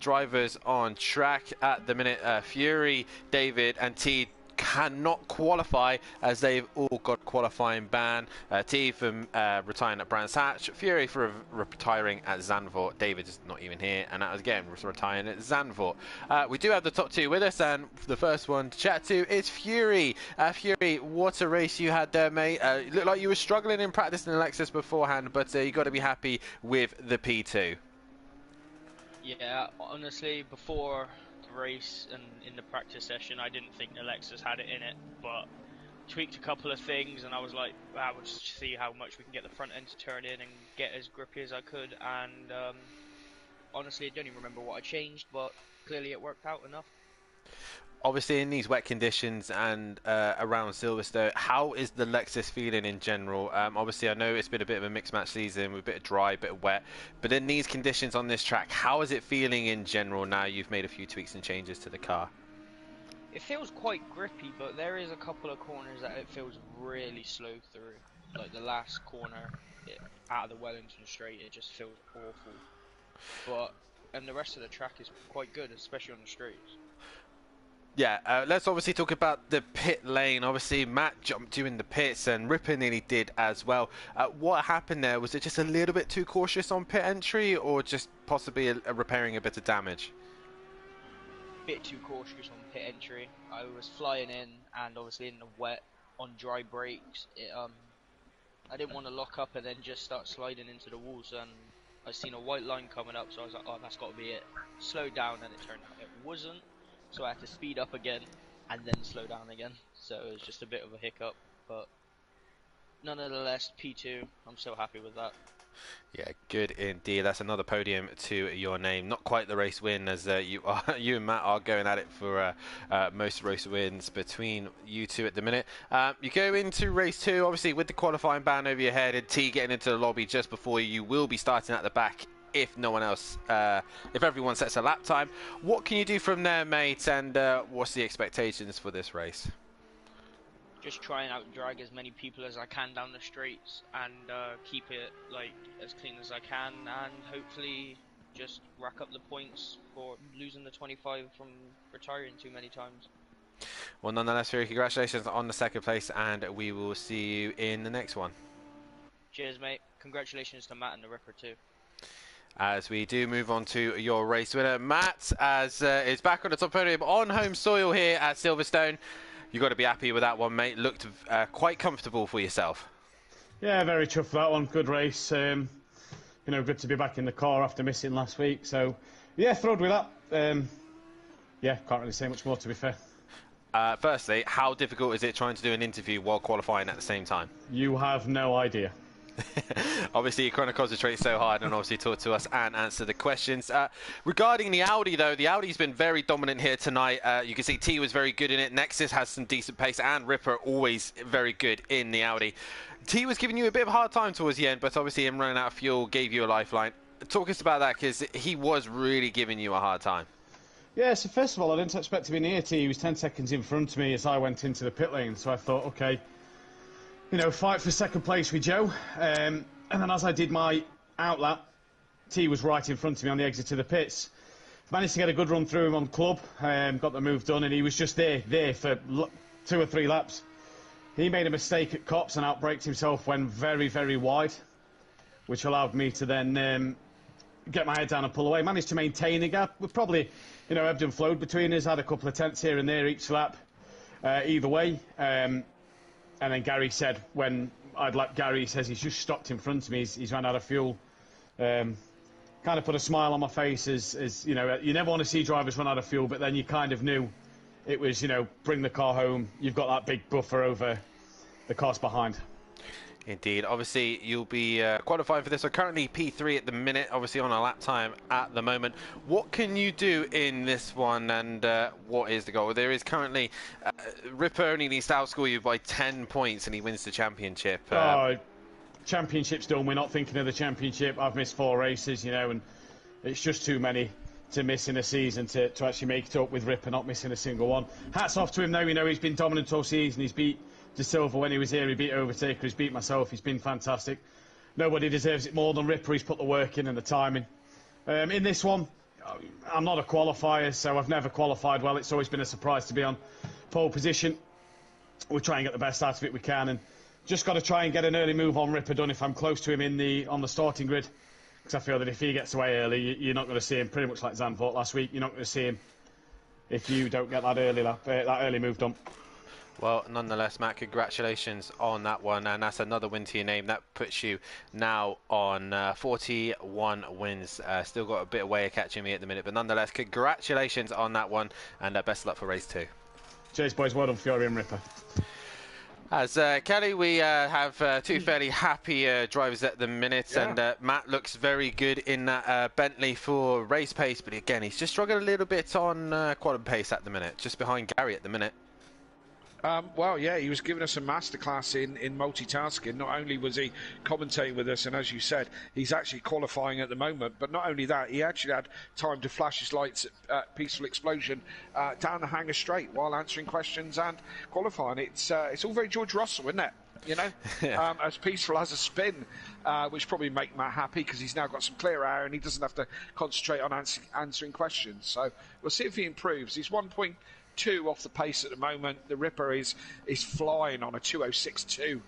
drivers on track at the minute, Fury, David and T cannot qualify as they've all got qualifying ban. T from retiring at Brands Hatch, Fury for retiring at Zandvoort, David is not even here, and that was again retiring at Zandvoort. We do have the top two with us, and the first one to chat to is Fury. Fury, what a race you had there, mate. It looked like you were struggling in practice in Lexus beforehand, but you got to be happy with the P2.
Yeah, honestly, before race and in the practice session I didn't think the Lexus had it in it, but tweaked a couple of things and I was like, wow, we'll just see how much we can get the front end to turn in and get as grippy as I could. And honestly, I don't even remember what I changed, but clearly it worked out enough.
Obviously in these wet conditions and around Silverstone, how is the Lexus feeling in general? Obviously I know it's been a bit of a mixed match season with a bit of dry, a bit of wet, but in these conditions on this track, how is it feeling in general now you've made a few tweaks and changes to the car?
It feels quite grippy, but there is a couple of corners that it feels really slow through. Like the last corner out of the Wellington straight, it just feels awful. And the rest of the track is quite good, especially on the straights.
Yeah, let's obviously talk about the pit lane. Obviously, Matt jumped you in the pits and Ripper nearly did as well. What happened there? Was it just a little bit too cautious on pit entry or just possibly repairing a bit of damage?
Bit too cautious on pit entry. I was flying in and obviously in the wet on dry brakes. I didn't want to lock up and then just start sliding into the walls, and I seen a white line coming up, so I was like, oh, that's got to be it. Slowed down and it turned out it wasn't. So I had to speed up again and then slow down again. So it was just a bit of a hiccup, but nonetheless, P2, I'm so happy with that.
Yeah, good indeed. That's another podium to your name. Not quite the race win, as you and Matt are going at it for most race wins between you two at the minute. You go into race two, obviously with the qualifying ban over your head, and T getting into the lobby just before you will be starting at the back. If no one else, if everyone sets a lap time, what can you do from there, mate? And what's the expectations for this race?
Just try and out-drag as many people as I can down the straights and keep it like as clean as I can, and hopefully just rack up the points for losing the 25 from retiring too many times.
Well, nonetheless, Fury, congratulations on the second place, and we will see you in the next one.
Cheers, mate. Congratulations to Matt and the Ripper too.
As we do move on to your race winner, Matt, as is back on the top podium on home soil here at Silverstone. You've got to be happy with that one, mate. Looked quite comfortable for yourself.
Yeah, very chuffed for that one. Good race. You know, good to be back in the car after missing last week. So, yeah, thrilled with that. yeah, can't really say much more, to be fair.
Firstly, how difficult is it trying to do an interview while qualifying at the same time?
You have no idea.
Obviously, you kind of concentrate so hard and obviously talk to us and answer the questions. Regarding the Audi, though, the Audi's been very dominant here tonight. You can see T was very good in it. Nexus has some decent pace, and Ripper always very good in the Audi. T was giving you a bit of a hard time towards the end, but obviously him running out of fuel gave you a lifeline. Talk us about that, because he was really giving you a hard time.
Yeah, so first of all, I didn't expect to be near T. He was 10 seconds in front of me as I went into the pit lane, so I thought, okay, you know, fight for second place with Joe. And then as I did my outlap, T was right in front of me on the exit to the pits. Managed to get a good run through him on club, got the move done, and he was just there for 2 or 3 laps. He made a mistake at Cops and outbraked himself, went very, very wide, which allowed me to then get my head down and pull away. Managed to maintain a gap. We probably, you know, ebbed and flowed between us, had a couple of tenths here and there each lap, either way. And then Gary said, when I'd lapped Gary, he says he's just stopped in front of me, he's run out of fuel. Kind of put a smile on my face as, you know, you never want to see drivers run out of fuel, but then you kind of knew it was, you know, bring the car home, you've got that big buffer over the cars behind.
Indeed. Obviously, you'll be qualifying for this. So currently P3 at the minute, obviously on a lap time at the moment. What can you do in this one, and what is the goal? There is currently, Ripper only needs to outscore you by 10 points and he wins the championship.
Championship's done. We're not thinking of the championship. I've missed 4 races, you know, and it's just too many to miss in a season to actually make it up with Ripper not missing a single one. Hats off to him, though. You know, he's been dominant all season. He's beat De Silva when he was here, he beat Overtaker, he's beat myself, he's been fantastic. Nobody deserves it more than Ripper. He's put the work in and the timing. In this one, I'm not a qualifier, so I've never qualified well. It's always been a surprise to be on pole position. We'll try and get the best out of it we can, and just got to try and get an early move on Ripper done if I'm close to him on the starting grid, because I feel that if he gets away early, you're not going to see him, pretty much like Zandvoort last week. You're not going to see him if you don't get that early move done.
Well, nonetheless, Matt, congratulations on that one, and that's another win to your name. That puts you now on 41 wins. Still got a bit of way of catching me at the minute, but nonetheless, congratulations on that one, and best of luck for race 2.
Cheers, boys. Well done, Fury and Ripper.
As Kelly, we have 2 fairly happy drivers at the minute,
Yeah.
and Matt looks very good in that Bentley for race pace, but again, he's just struggling a little bit on quality pace at the minute, just behind Gary at the minute.
Well, yeah, he was giving us a masterclass in multitasking. Not only was he commentating with us, and as you said, he's actually qualifying at the moment, but not only that, he actually had time to flash his lights at Peaceful Explosion down the hangar straight while answering questions and qualifying. It's all very George Russell, isn't it? You know,
Yeah.
As Peaceful as a spin, which probably make Matt happy because he's now got some clear air and he doesn't have to concentrate on answering questions. So we'll see if he improves. He's 1.2 off the pace at the moment. The Ripper is flying on a 2:06.2.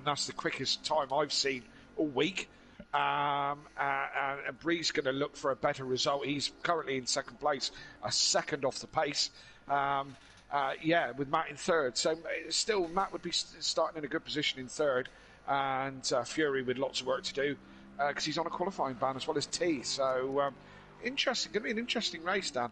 That's the quickest time I've seen all week. And Bree's going to look for a better result. He's currently in second place, a second off the pace. With Matt in third. So still, Matt would be starting in a good position in third, and Fury with lots of work to do because he's on a qualifying ban as well as T. So interesting. Going to be an interesting race, Dan.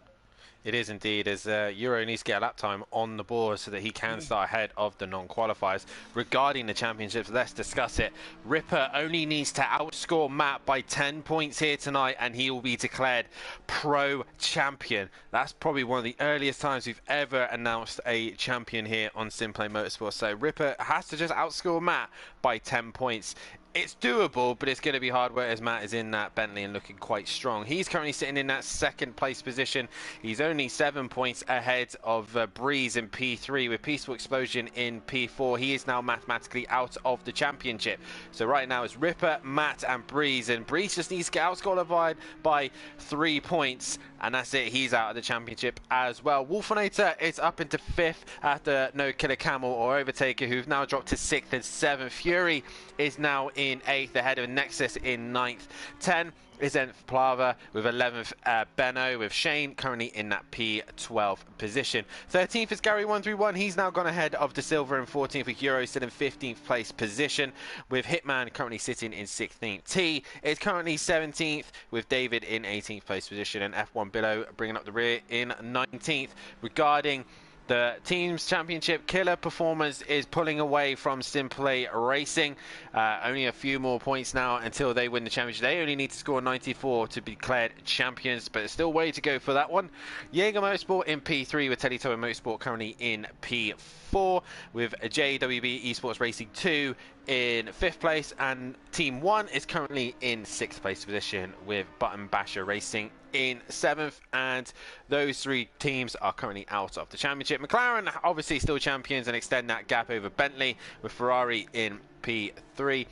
It is indeed, as Euro needs to get a lap time on the board so that he can start ahead of the non-qualifiers. Regarding the championships, let's discuss it. Ripper only needs to outscore Matt by 10 points here tonight and he will be declared pro champion. That's probably one of the earliest times we've ever announced a champion here on SimPlay Motorsport. So Ripper has to just outscore Matt by 10 points. It's doable, but it's going to be hard work as Matt is in that Bentley and looking quite strong. He's currently sitting in that second place position. He's only 7 points ahead of Breeze in P3 with Peaceful Explosion in P4. He is now mathematically out of the championship. So right now it's Ripper, Matt and Breeze. And Breeze just needs to get outscored by 3 points. And that's it. He's out of the championship as well. Wolfinator is up into 5th after No Killer Camel or Overtaker, who've now dropped to 6th and 7th. Fury is now in in 8th, ahead of Nexus in 9th. 10 is then Plava, with 11th Benno, with Shane currently in that P12 position. 13th is Gary 131. He's now gone ahead of De Silva in 14th, with Euro still in 15th place position, with Hitman currently sitting in 16th. T is currently 17th, with David in 18th place position, and F1 below bringing up the rear in 19th. Regarding the team's championship, Killer Performance is pulling away from SimPlay Racing. Only a few more points now until they win the championship. They only need to score 94 to be declared champions, but there's still way to go for that one. Jaeger Motorsport in P3, with Teddy Toa Motorsport currently in P4, with JWB Esports Racing 2 in 5th place, and Team 1 is currently in 6th place position, with Button Basher Racing in 7th, and those 3 teams are currently out of the championship. McLaren obviously still champions and extend that gap over Bentley, with Ferrari in P3.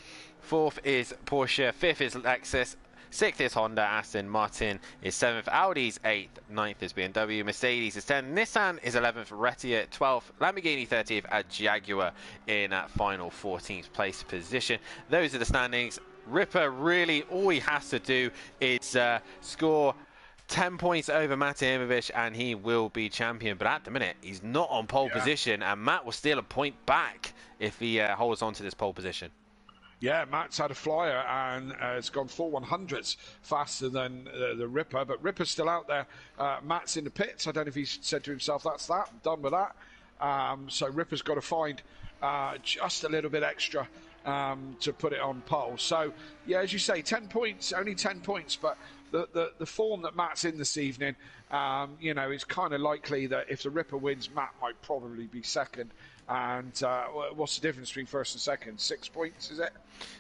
4th is Porsche, 5th is Lexus, 6th is Honda, Aston Martin is 7th, Audi's 8th, 9th is BMW, Mercedes is 10th, Nissan is 11th, Retia 12th, Lamborghini 30th, and Jaguar in that final 14th place position. Those are the standings. Ripper, really all he has to do is score 10 points over Matt Imovic and he will be champion, but at the minute he's not on pole position, and Matt will steal a point back if he holds on to this pole position.
Yeah, Matt's had a flyer and has gone 4/100ths faster than the Ripper, but Ripper's still out there. Matt's in the pits. I don't know if he's said to himself, that's that, I'm done with that. So Ripper's got to find just a little bit extra to put it on pole. So, yeah, as you say, 10 points, only 10 points, but the form that Matt's in this evening, you know, it's kind of likely that if the Ripper wins, Matt might probably be second. And what's the difference between first and second? 6 points, is it?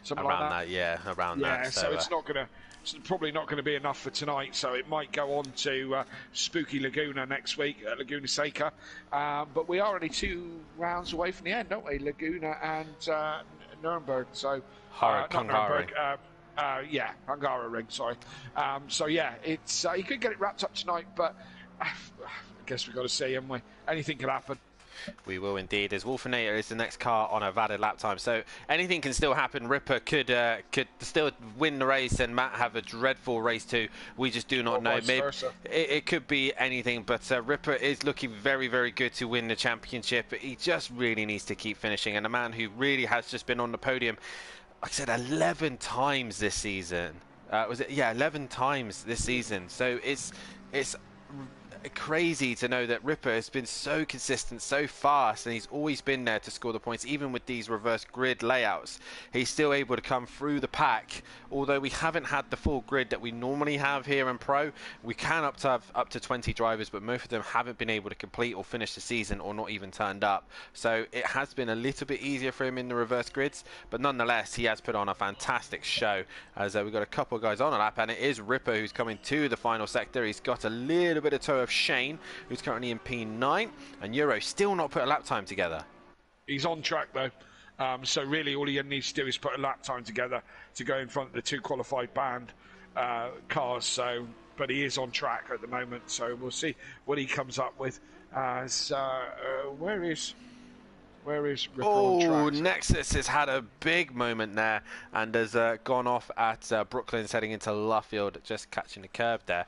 Something
around
like that?
Yeah, around that.
Yeah, so it's not going to. It's probably not going to be enough for tonight, so it might go on to Spooky Laguna next week at Laguna Seca. But we are only 2 rounds away from the end, aren't we? Laguna and Nuremberg. So not Nuremberg. Yeah, Hungaroring. Sorry. So yeah, it's he could get it wrapped up tonight, but I guess we've got to see, haven't we? Anything could happen.
We will indeed, as Wolfinator is the next car on a valid lap time, so anything can still happen. Ripper could still win the race and Matt have a dreadful race too. We just do not know. Maybe it could be anything, but Ripper is looking very, very good to win the championship. He just really needs to keep finishing, and a man who really has just been on the podium, like I said, 11 times this season. Was it? Yeah, 11 times this season. So it's crazy to know that Ripper has been so consistent, so fast, and he's always been there to score the points. Even with these reverse grid layouts, he's still able to come through the pack. Although we haven't had the full grid that we normally have here in Pro, we can have up to 20 drivers, but most of them haven't been able to complete or finish the season, or not even turned up. So it has been a little bit easier for him in the reverse grids, but nonetheless he has put on a fantastic show, as we've got a couple of guys on a lap, and it is Ripper who's coming to the final sector. He's got a little bit of toe of Shane, who's currently in P9, and Euro still not put a lap time together.
He's on track though, so really all he needs to do is put a lap time together to go in front of the 2 qualified band cars. So, but he is on track at the moment, so we'll see what he comes up with. As where is Ripper on track?
Nexus has had a big moment there and has gone off at Brooklyn, heading into Luffield, just catching the curb there.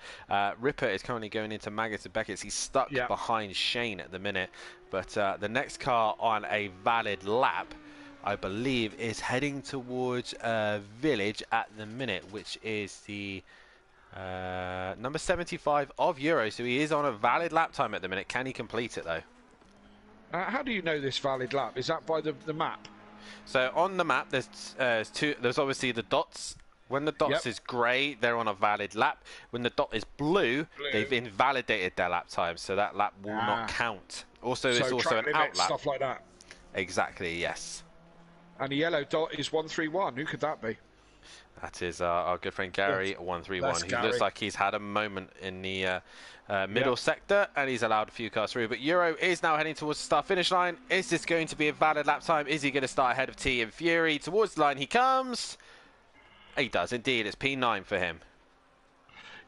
Ripper is currently going into Maggotts and Beckett's. He's stuck behind Shane at the minute, but the next car on a valid lap, I believe, is heading towards Village at the minute, which is the number 75 of Euro. So he is on a valid lap time at the minute. Can he complete it though?
How do you know this valid lap? Is that by the map?
So on the map, there's two. There's obviously the dots. When the dots is grey, they're on a valid lap. When the dot is blue, they've invalidated their lap time, so that lap will not count. Also,
so
it's also an out lap.
Stuff like that.
Exactly. Yes.
And the yellow dot is 131. Who could that be?
That is our good friend Gary, 131. He looks like he's had a moment in the middle sector, and he's allowed a few cars through. But Euro is now heading towards the start-finish line. Is this going to be a valid lap time? Is he going to start ahead of T and Fury? Towards the line he comes. He does indeed. It's P9 for him.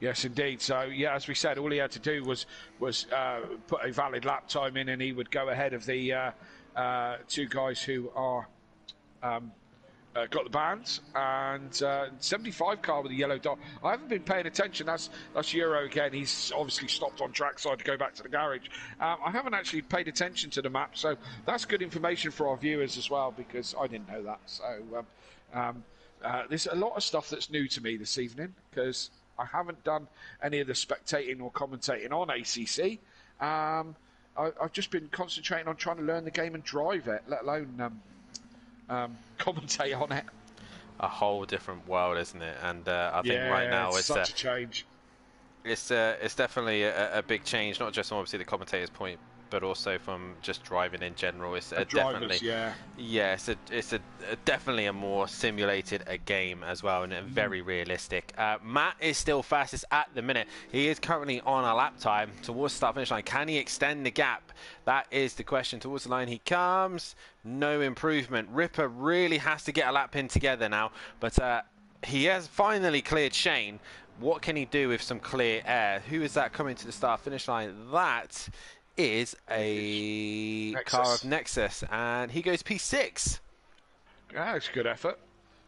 Yes, indeed. So, yeah, as we said, all he had to do was put a valid lap time in, and he would go ahead of the 2 guys who are got the bands, and 75 car with a yellow dot. I haven't been paying attention. That's Euro again. He's obviously stopped on trackside to go back to the garage. I haven't actually paid attention to the map, so that's good information for our viewers as well, because I didn't know that. So there's a lot of stuff that's new to me this evening, because I haven't done any of the spectating or commentating on ACC. I've just been concentrating on trying to learn the game and drive it, let alone commentate on it.
A whole different world, isn't it? And I think right now it's
such a change.
It's definitely a big change, not just from obviously the commentator's point, but also from just driving in general. It's definitely, it's definitely a more simulated game as well, and very realistic. Matt is still fastest at the minute. He is currently on a lap time towards the start finish line. Can he extend the gap? That is the question. Towards the line he comes. No improvement. Ripper really has to get a lap in together now, but he has finally cleared Shane. What can he do with some clear air? Who is that coming to the start finish line? That is a car of Nexus, and he goes P6.
Yeah, it's a good effort.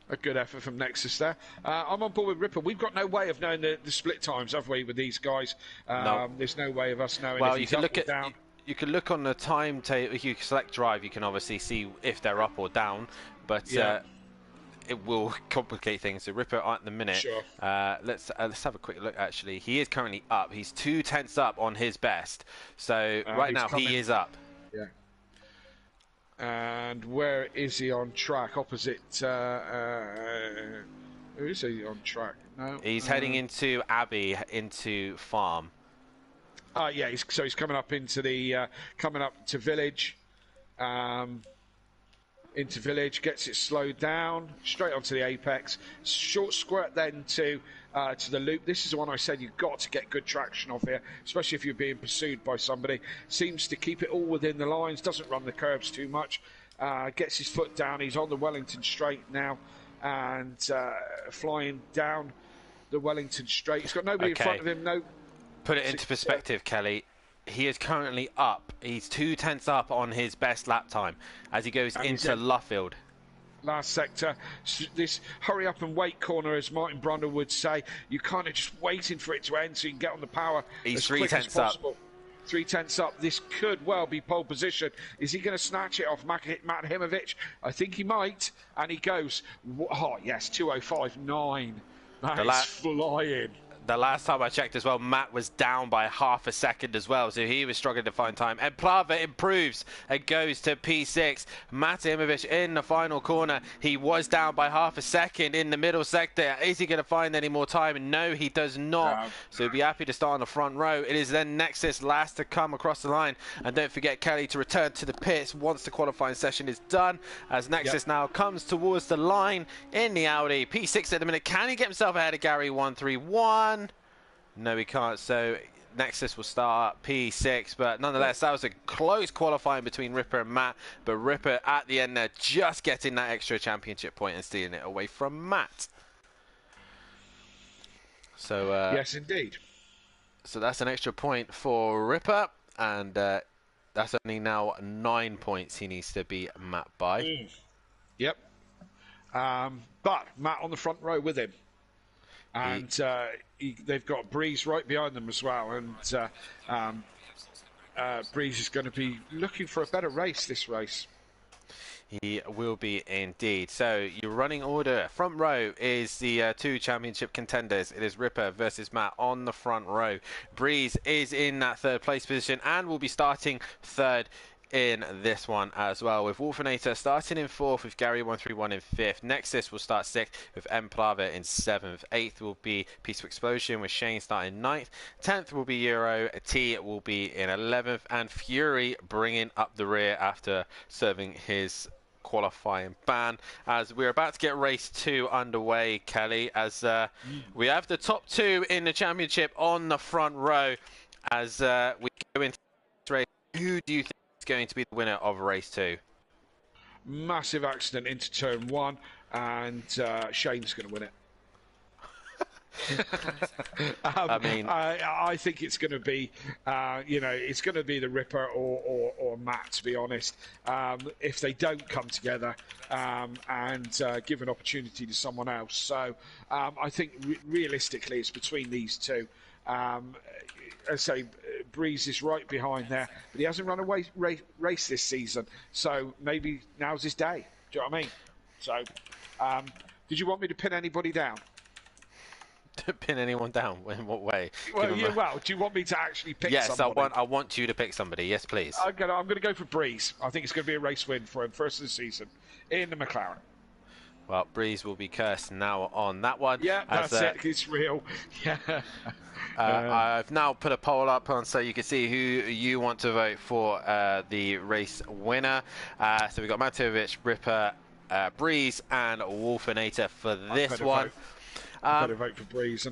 A good effort from Nexus there. I'm on board with Ripper. We've got no way of knowing the split times, have we, with these guys?
No.
There's no way of us knowing
well,
if
you
he's
can
up
look
or
at
down.
you can look on the timetable. If you select drive, you can obviously see if they're up or down, but it will complicate things. So Ripper at the minute.
Sure.
Let's have a quick look. Actually, he is currently up. He's 2/10 up on his best. So right now he is up.
Yeah. And where is he on track? Opposite. Who is he on track? No.
He's heading into Abbey, into Farm.
Yeah. He's coming up into the coming up to Village. Into Village, gets it slowed down, straight onto the apex, short squirt then to the loop. This is the one I said you've got to get good traction off here, especially if you're being pursued by somebody. Seems to keep it all within the lines, doesn't run the curves too much, gets his foot down. He's on the Wellington Straight now, and flying down the Wellington Straight. He's got nobody in front of him. No.
Put it into perspective, Kelly. He is currently up. He's 2/10 up on his best lap time as he goes into Luffield.
Last sector, this hurry up and wait corner, as Martin Brundle would say. You're kind of just waiting for it to end so you can get on the power.
He's
as quick as
3/10 up.
possible. 3/10 up. This could well be pole position. Is he going to snatch it off Matt Himovic? I think he might. And he goes, oh yes, 2:05.9. That's flying.
The last time I checked as well, Matt was down by half a second as well, so he was struggling to find time. And Plava improves and goes to P6. Matt Imovic in the final corner. He was down by half a second in the middle sector. Is he going to find any more time? No, he does not. No. So he'll be happy to start on the front row. It is then Nexus last to come across the line. And don't forget Kelly to return to the pits once the qualifying session is done, as Nexus now comes towards the line in the Audi. P6 at the minute. Can he get himself ahead of Gary 131? No, he can't. So Nexus will start P6, but nonetheless, that was a close qualifying between Ripper and Matt. But Ripper at the end there just getting that extra championship point and stealing it away from Matt. So
yes, indeed.
So that's an extra point for Ripper, and that's only now 9 points he needs to beat Matt by.
Yep. But Matt on the front row with him. And they've got Breeze right behind them as well. And Breeze is going to be looking for a better race this race.
He will be indeed. So your running order, front row is the two championship contenders. It is Ripper versus Matt on the front row. Breeze is in that third place position and will be starting third in this one as well, with Wolfinator starting in 4th, with Gary 131 in 5th. Nexus will start 6th, with M Plava in 7th. 8th will be Peaceful Explosion, with Shane starting 9th. 10th will be Euro. T will be in 11th, and Fury bringing up the rear after serving his qualifying ban. As we're about to get race 2 underway, Kelly, as we have the top 2 in the championship on the front row. As we go into this race, who do you think is going to be the winner of race 2?
Massive accident into turn 1, and Shane's going to win it.
I mean,
I think it's going to be, it's going to be the Ripper or Matt, to be honest. If they don't come together and give an opportunity to someone else, so I think realistically it's between these two. As I say, Breeze is right behind there, but he hasn't run a race this season, so maybe now's his day. Do you know what I mean? So, did you want me to pin anybody down?
To pin anyone down? In what way?
Well, do you want me to actually pick
yes,
somebody?
Yes, I want you to pick somebody. Yes, please.
I'm going to go for Breeze. I think it's going to be a race win for him, first of the season, in the McLaren.
Well, Breeze will be cursed now on that one.
Yeah, that's it. It's real. Yeah.
I've now put a poll up on so you can see who you want to vote for the race winner. So we've got Matovic, Ripper, Breeze, and Wolfinator for this one.
I better vote for Breeze.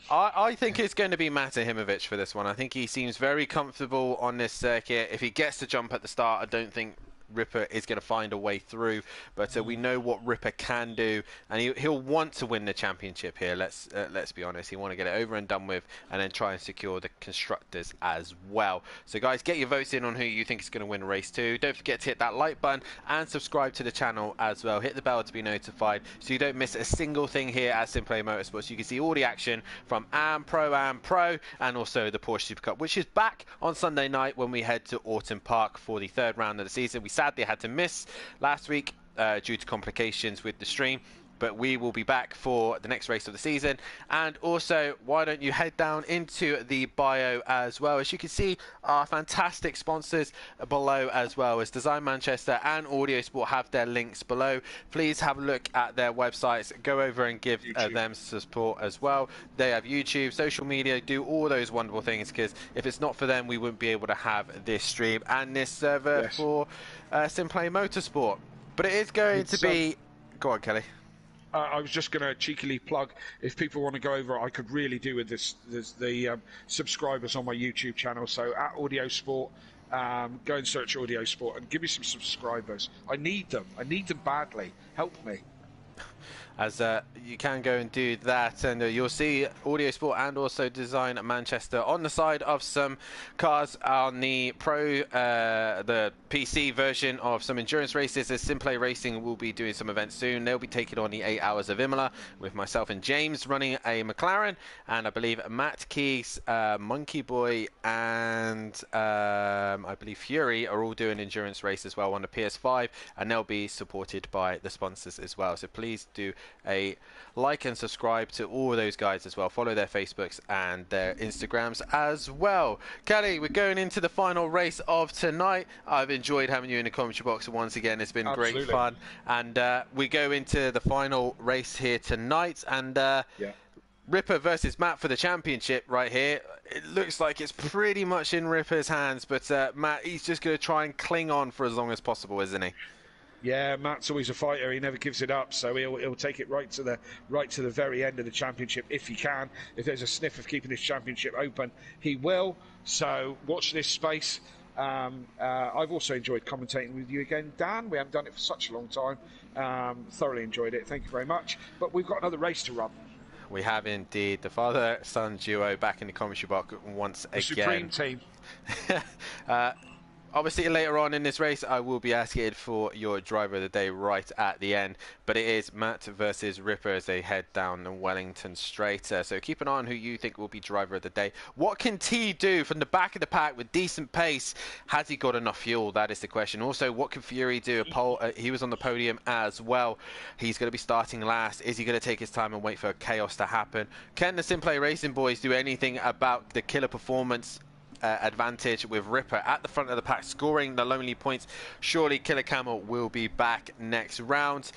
I think it's going to be Matahimovic for this one. I think he seems very comfortable on this circuit. If he gets to jump at the start, I don't think Ripper is going to find a way through, but we know what Ripper can do, and he'll want to win the championship here. Let's be honest. He want to get it over and done with, and then try and secure the constructors as well. So guys, get your votes in on who you think is going to win race 2. Don't forget to hit that like button and subscribe to the channel as well. Hit the bell to be notified so you don't miss a single thing here at SimPlay Motorsport. So you can see all the action from Am Pro, and also the Porsche Super Cup, which is back on Sunday night when we head to Autumn Park for the 3rd round of the season. We sadly had to miss last week due to complications with the stream, but we will be back for the next race of the season. And also, why don't you head down into the bio as well. As you can see, our fantastic sponsors below, as well as Design Manchester and Audio Sport, have their links below. Please have a look at their websites, go over and give them support as well. They have YouTube, social media, do all those wonderful things, because if it's not for them, we wouldn't be able to have this stream and this server for SimPlay Motorsport. But it is going to be... Go on, Kelly.
I was just going to cheekily plug, if people want to go over, I could really do with the subscribers on my YouTube channel. So at Audio Sport, go and search Audio Sport and give me some subscribers. I need them. I need them badly. Help me.
As you can go and do that, and you'll see Audio Sport and also Design Manchester on the side of some cars on the the PC version of some endurance races. As SimPlay Racing will be doing some events soon. They'll be taking on the 8 Hours of Imola with myself and James running a McLaren, and I believe Matt Keys, Monkey Boy, and I believe Fury are all doing endurance race as well on the PS5, and they'll be supported by the sponsors as well. So please do a like and subscribe to all of those guys as well. Follow their Facebooks and their Instagrams as well. Kelly, we're going into the final race of tonight. I've enjoyed having you in the commentary box once again. It's been great fun, and we go into the final race here tonight, and Ripper versus Matt for the championship right here. It looks like it's pretty much in Ripper's hands, but Matt, he's just going to try and cling on for as long as possible, isn't he?
Yeah, Matt's always a fighter. He never gives it up, so he'll take it right to the very end of the championship if he can. If there's a sniff of keeping this championship open, he will. So watch this space. I've also enjoyed commentating with you again, Dan. We haven't done it for such a long time. Thoroughly enjoyed it. Thank you very much. But we've got another race to run.
We have indeed. The father-son duo back in the commentary box once again.
The Supreme Team.
Obviously, later on in this race, I will be asking for your driver of the day right at the end. But it is Matt versus Ripper as they head down the Wellington Straight. So keep an eye on who you think will be driver of the day. What can T do from the back of the pack with decent pace? Has he got enough fuel? That is the question. Also, what can Fury do? He was on the podium as well. He's going to be starting last. Is he going to take his time and wait for chaos to happen? Can the SimPlay Racing boys do anything about the killer performance advantage with Ripper at the front of the pack, scoring the lonely points? Surely Killer Camel will be back next round.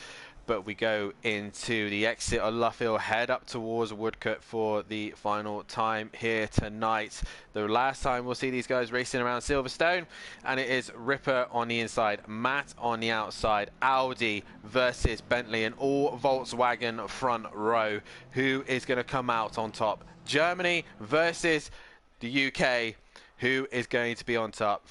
But we go into the exit of Luffield, head up towards Woodcote for the final time here tonight. The last time we'll see these guys racing around Silverstone, and it is Ripper on the inside, Matt on the outside, Audi versus Bentley, and all Volkswagen front row. Who is going to come out on top? Germany versus the UK. Who is going to be on top?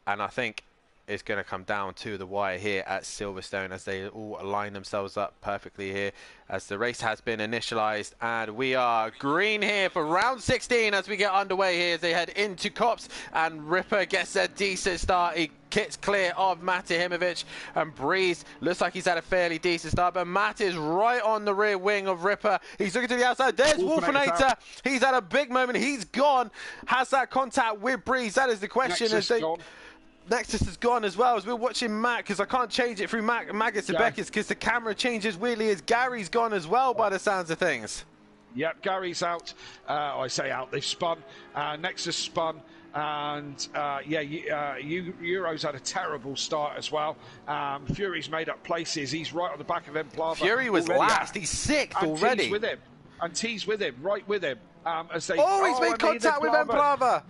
And I think is going to come down to the wire here at Silverstone as they all align themselves up perfectly here as the race has been initialized, and we are green here for round 16 as we get underway here as they head into Cops, and Ripper gets a decent start. He kits clear of Matahimovic, and Breeze looks like he's had a fairly decent start, but Matt is right on the rear wing of Ripper. He's looking to the outside. There's Wolfinator. He's had a big moment. He's gone. Has that contact with Breeze? That is the question. Nexus is gone as well as we're watching Matt, because I can't change it through Maggots and Beckett because the camera changes weirdly as Gary's gone as well by the sounds of things.
Yep, Gary's out. I say out, they've spun. Nexus spun. And Euro's had a terrible start as well. Fury's made up places. He's right on the back of Emplava.
Fury was last. He's sixth already.
T's with him, right with him. As they,
he's made contact with Emplava.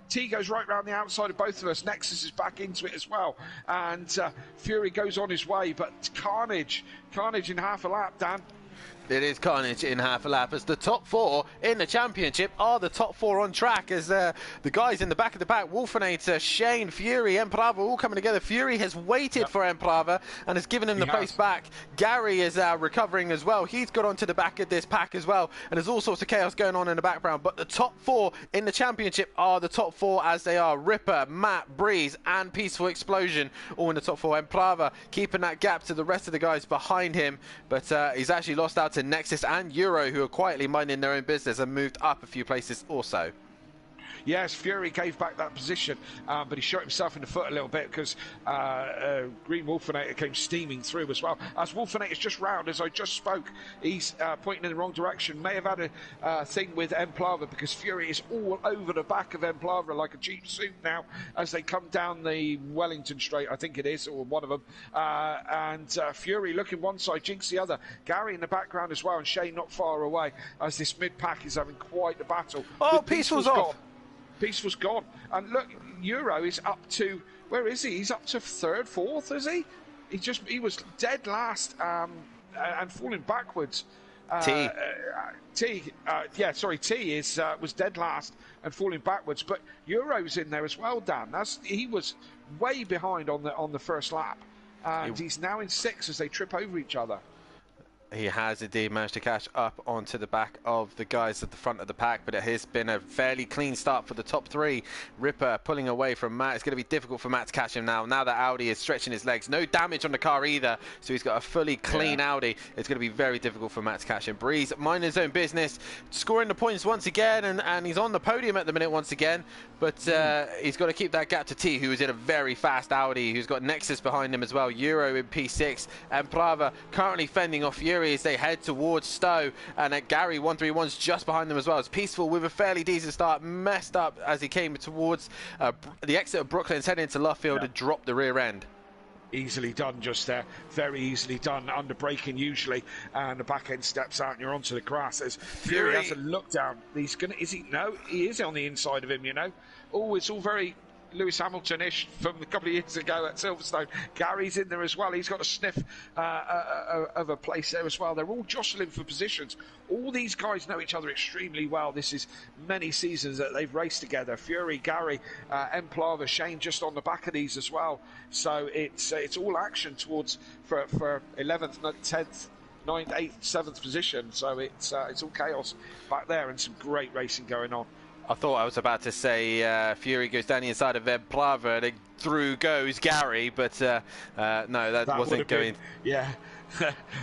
T goes right round the outside of both of us. Nexus is back into it as well. And Fury goes on his way, but Carnage in half a lap, Dan.
It is carnage in half a lap as the top four in the championship are the top four on track as the guys in the back of the pack, Wolfinator, Shane, Fury, Emplava all coming together. Fury has waited for Emplava and has given him the place back. Gary is recovering as well. He's got onto the back of this pack as well, and there's all sorts of chaos going on in the background, but the top four in the championship are the top four as they are Ripper, Matt, Breeze and Peaceful Explosion all in the top four. Emplava keeping that gap to the rest of the guys behind him, but he's actually lost out to Nexus and Euro, who are quietly minding their own business and moved up a few places also.
Yes, Fury gave back that position, but he shot himself in the foot a little bit because Green Wolfinator came steaming through as well. As Wolfinator's just round, as I just spoke, he's pointing in the wrong direction. May have had a thing with Emplava because Fury is all over the back of Emplava like a cheap suit now as they come down the Wellington Straight, I think it is, or one of them. And Fury looking one side, Jinx the other. Gary in the background as well, and Shane not far away as this mid-pack is having quite the battle.
Oh, Peaceful's off.
Peaceful's gone. And look, Euro is up to, where is he? He's up to third, fourth, is he? He was dead last and falling backwards.
T
was dead last and falling backwards. But Euro's in there as well, Dan. He was way behind on the first lap. And he's now in sixth as they trip over each other.
He has indeed managed to catch up onto the back of the guys at the front of the pack, but it has been a fairly clean start for the top three. Ripper pulling away from Matt. It's going to be difficult for Matt to catch him now. Now that Audi is stretching his legs. No damage on the car either, so he's got a fully clean Audi. It's going to be very difficult for Matt to catch him. Breeze minding his own business, scoring the points once again, and he's on the podium at the minute once again, but he's got to keep that gap to T, who is in a very fast Audi, who's got Nexus behind him as well. Euro in P6, and Prava currently fending off Fury as they head towards Stowe, and Gary 131's just behind them as well. It's Peaceful with a fairly decent start, messed up as he came towards the exit of Brooklyn's heading into Luffield and dropped the rear end.
Easily done just there, very easily done, under braking usually, and the back end steps out and you're onto the grass. As Fury has a look down, he is on the inside of him, you know. Oh, it's all very Lewis Hamilton-ish from a couple of years ago at Silverstone. Gary's in there as well. He's got a sniff of a place there as well. They're all jostling for positions. All these guys know each other extremely well. This is many seasons that they've raced together. Fury, Gary, Emplava, Shane just on the back of these as well. So it's all action towards for 11th, 10th, 9th, 8th, 7th position. So it's all chaos back there and some great racing going on.
I thought I was about to say Fury goes down the inside of Emplava and through goes Gary, but no, that wasn't going.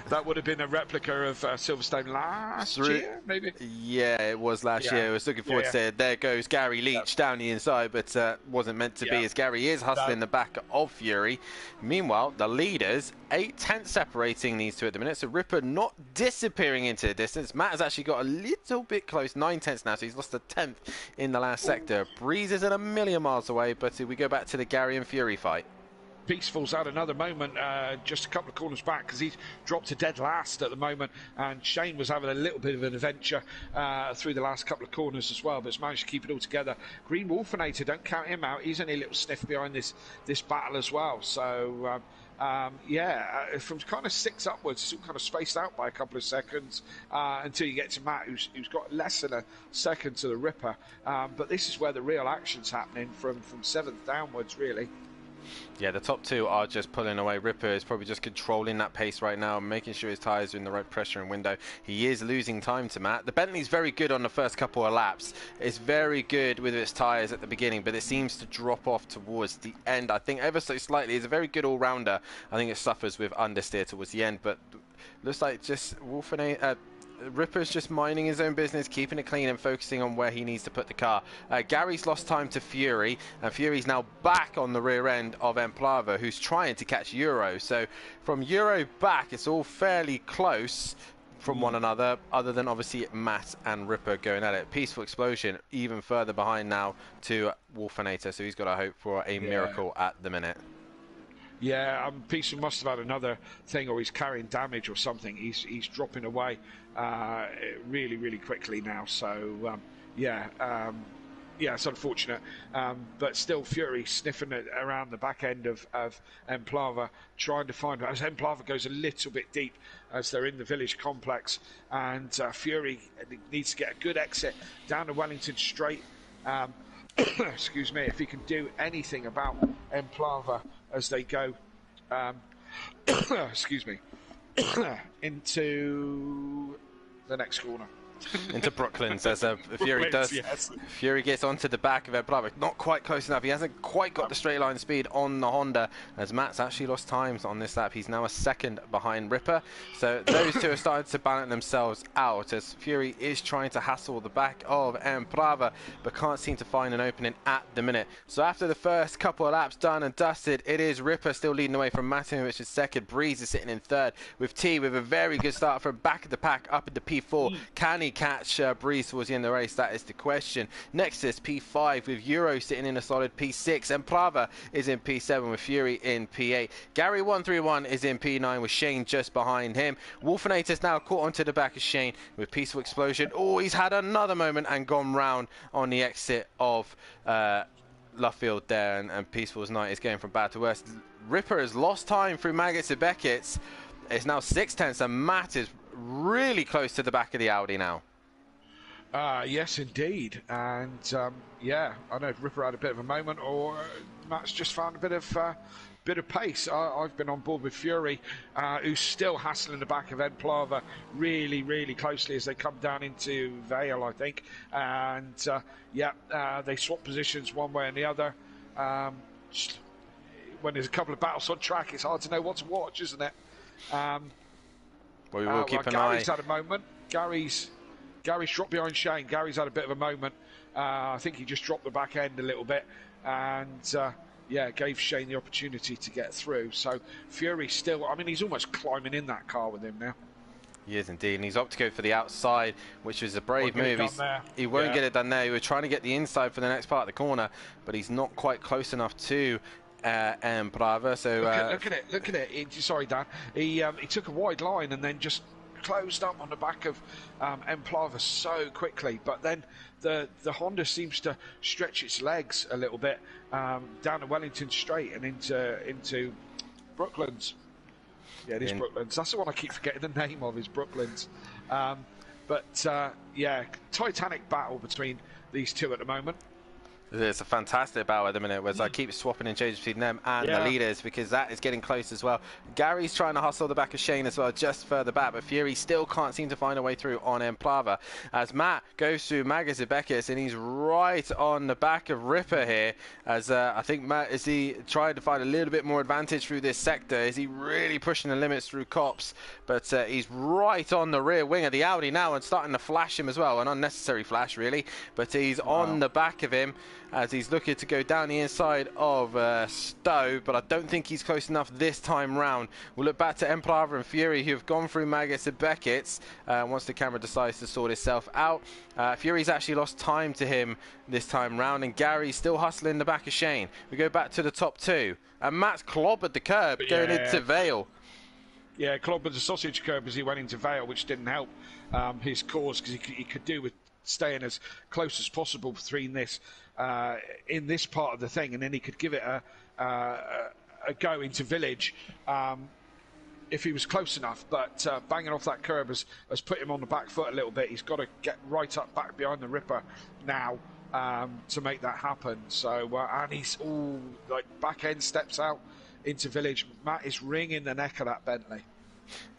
That would have been a replica of Silverstone last year, maybe?
Yeah, it was last year. I was looking forward to it. There goes Gary Leach down the inside, but wasn't meant to be, as Gary is hustling the back of Fury. Meanwhile, the leaders, 8 tenths separating these two at the minute, so Ripper not disappearing into the distance. Matt has actually got a little bit close, 9 tenths now, so he's lost a tenth in the last sector. Breeze is at a million miles away, but we go back to the Gary and Fury fight.
Peaceful's had another moment just a couple of corners back because he's dropped to dead last at the moment, and Shane was having a little bit of an adventure through the last couple of corners as well, but has managed to keep it all together. Green Wolfinator, don't count him out. He's only a little sniff behind this battle as well. So from kind of 6 upwards, it's all kind of spaced out by a couple of seconds until you get to Matt, who's got less than a second to the Ripper. But this is where the real action's happening from 7th downwards, really.
Yeah, the top two are just pulling away. Ripper is probably just controlling that pace right now, making sure his tyres are in the right pressure and window. He is losing time to Matt. The Bentley's very good on the first couple of laps. It's very good with its tyres at the beginning, but it seems to drop off towards the end. I think ever so slightly. It's a very good all-rounder. I think it suffers with understeer towards the end, but looks like just Ripper's just minding his own business, keeping it clean and focusing on where he needs to put the car. Gary's lost time to Fury, and Fury's now back on the rear end of Emplava, who's trying to catch Euro. So from Euro back, it's all fairly close from one another, other than obviously Matt and Ripper going at it. Peaceful Explosion even further behind now to Wolfinator, so he's got to hope for a miracle at the minute.
Yeah, Peaceful must have had another thing, or he's carrying damage or something. He's dropping away really, really quickly now. So, it's unfortunate. But still, Fury sniffing around the back end of Emplava, trying to find, as Emplava goes a little bit deep as they're in the village complex. And Fury needs to get a good exit down to Wellington Straight. Excuse me, if he can do anything about Emplava as they go, excuse me, into the next corner.
Into Brooklands as Fury does.
Yes.
Fury gets onto the back of Emplava. Not quite close enough. He hasn't quite got the straight line speed on the Honda, as Matt's actually lost times on this lap. He's now a second behind Ripper. So those two are starting to balance themselves out as Fury is trying to hassle the back of Emplava, but can't seem to find an opening at the minute. So after the first couple of laps done and dusted, it is Ripper still leading away from Matimovic is second. Breeze is sitting in third, with T with a very good start from back of the pack up into P4. Can he catch Breeze towards the end of the race? That is the question. Next is P5 with Euro sitting in a solid P6, and Plava is in P7 with Fury in P8. Gary 131 is in P9 with Shane just behind him. Wolfinator's now caught onto the back of Shane with Peaceful Explosion. Oh, he's had another moment and gone round on the exit of Luffield there, and Peaceful's night is going from bad to worse. Ripper has lost time through Maggots and Beckett's. It's now 6/10, and Matt is really close to the back of the Audi now.
Yes, indeed. And, I know if Ripper had a bit of a moment, or Matt's just found a bit of pace. I've been on board with Fury, who's still hassling the back of Emplava really, really closely as they come down into Vale, I think. And, they swap positions one way and the other. When there's a couple of battles on track, it's hard to know what to watch, isn't it?
We will keep an
Gary's
eye.
had a moment. Gary's dropped behind Shane. Gary's had a bit of a moment. I think he just dropped the back end a little bit and gave Shane the opportunity to get through. So Fury still, he's almost climbing in that car with him now.
He is indeed, and he's opted to go for the outside, which is a brave move. He won't get it done there. He was trying to get the inside for the next part of the corner, but he's not quite close enough to Emplava. So
look at it. Sorry, Dan. He took a wide line and then just closed up on the back of Emplava so quickly, but then the Honda seems to stretch its legs a little bit down to Wellington Straight and into Brooklands. Yeah, it is Brooklands. That's the one I keep forgetting the name of, is Brooklands. Titanic battle between these two at the moment.
It's a fantastic battle at the minute, whereas I keep swapping and changing between them and the leaders, because that is getting close as well. Gary's trying to hustle the back of Shane as well, just further back, but Fury still can't seem to find a way through on Emplava as Matt goes through Maggots and Beckett's, and he's right on the back of Ripper here, as I think Matt, is he trying to find a little bit more advantage through this sector? Is he really pushing the limits through Cops? But he's right on the rear wing of the Audi now and starting to flash him as well, an unnecessary flash really, but he's on the back of him as he's looking to go down the inside of Stowe, but I don't think he's close enough this time round. We'll look back to Emplava and Fury, who have gone through Maggots and Beckett's once the camera decides to sort itself out. Fury's actually lost time to him this time round, and Gary's still hustling the back of Shane. We go back to the top two, and Matt's clobbered the curb going into Vale.
Yeah, clobbered the sausage curb as he went into Vale, which didn't help his cause, because he could do with staying as close as possible between this in this part of the thing, and then he could give it a go into Village if he was close enough. But banging off that curb has put him on the back foot a little bit. He's got to get right up back behind the Ripper now to make that happen. So and he's all like back end steps out into Village. Matt is wringing the neck of that Bentley.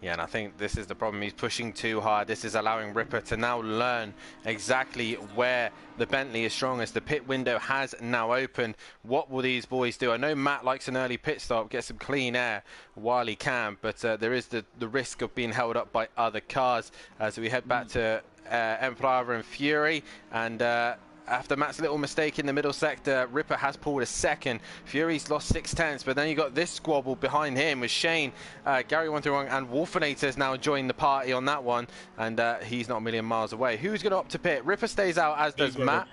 Yeah, and I think this is the problem. He's pushing too hard. This is allowing Ripper to now learn exactly where the Bentley is strongest. The pit window has now opened. What will these boys do? I know Matt likes an early pit stop, get some clean air while he can, but there is the risk of being held up by other cars. So we head back to Emperor and Fury, and after Matt's little mistake in the middle sector, Ripper has pulled a second. Fury's lost 6/10, but then you got this squabble behind him with Shane, Gary 131, and Wolfinator's now joined the party on that one, and he's not a million miles away. Who's going to opt to pit? Ripper stays out, as does Matt.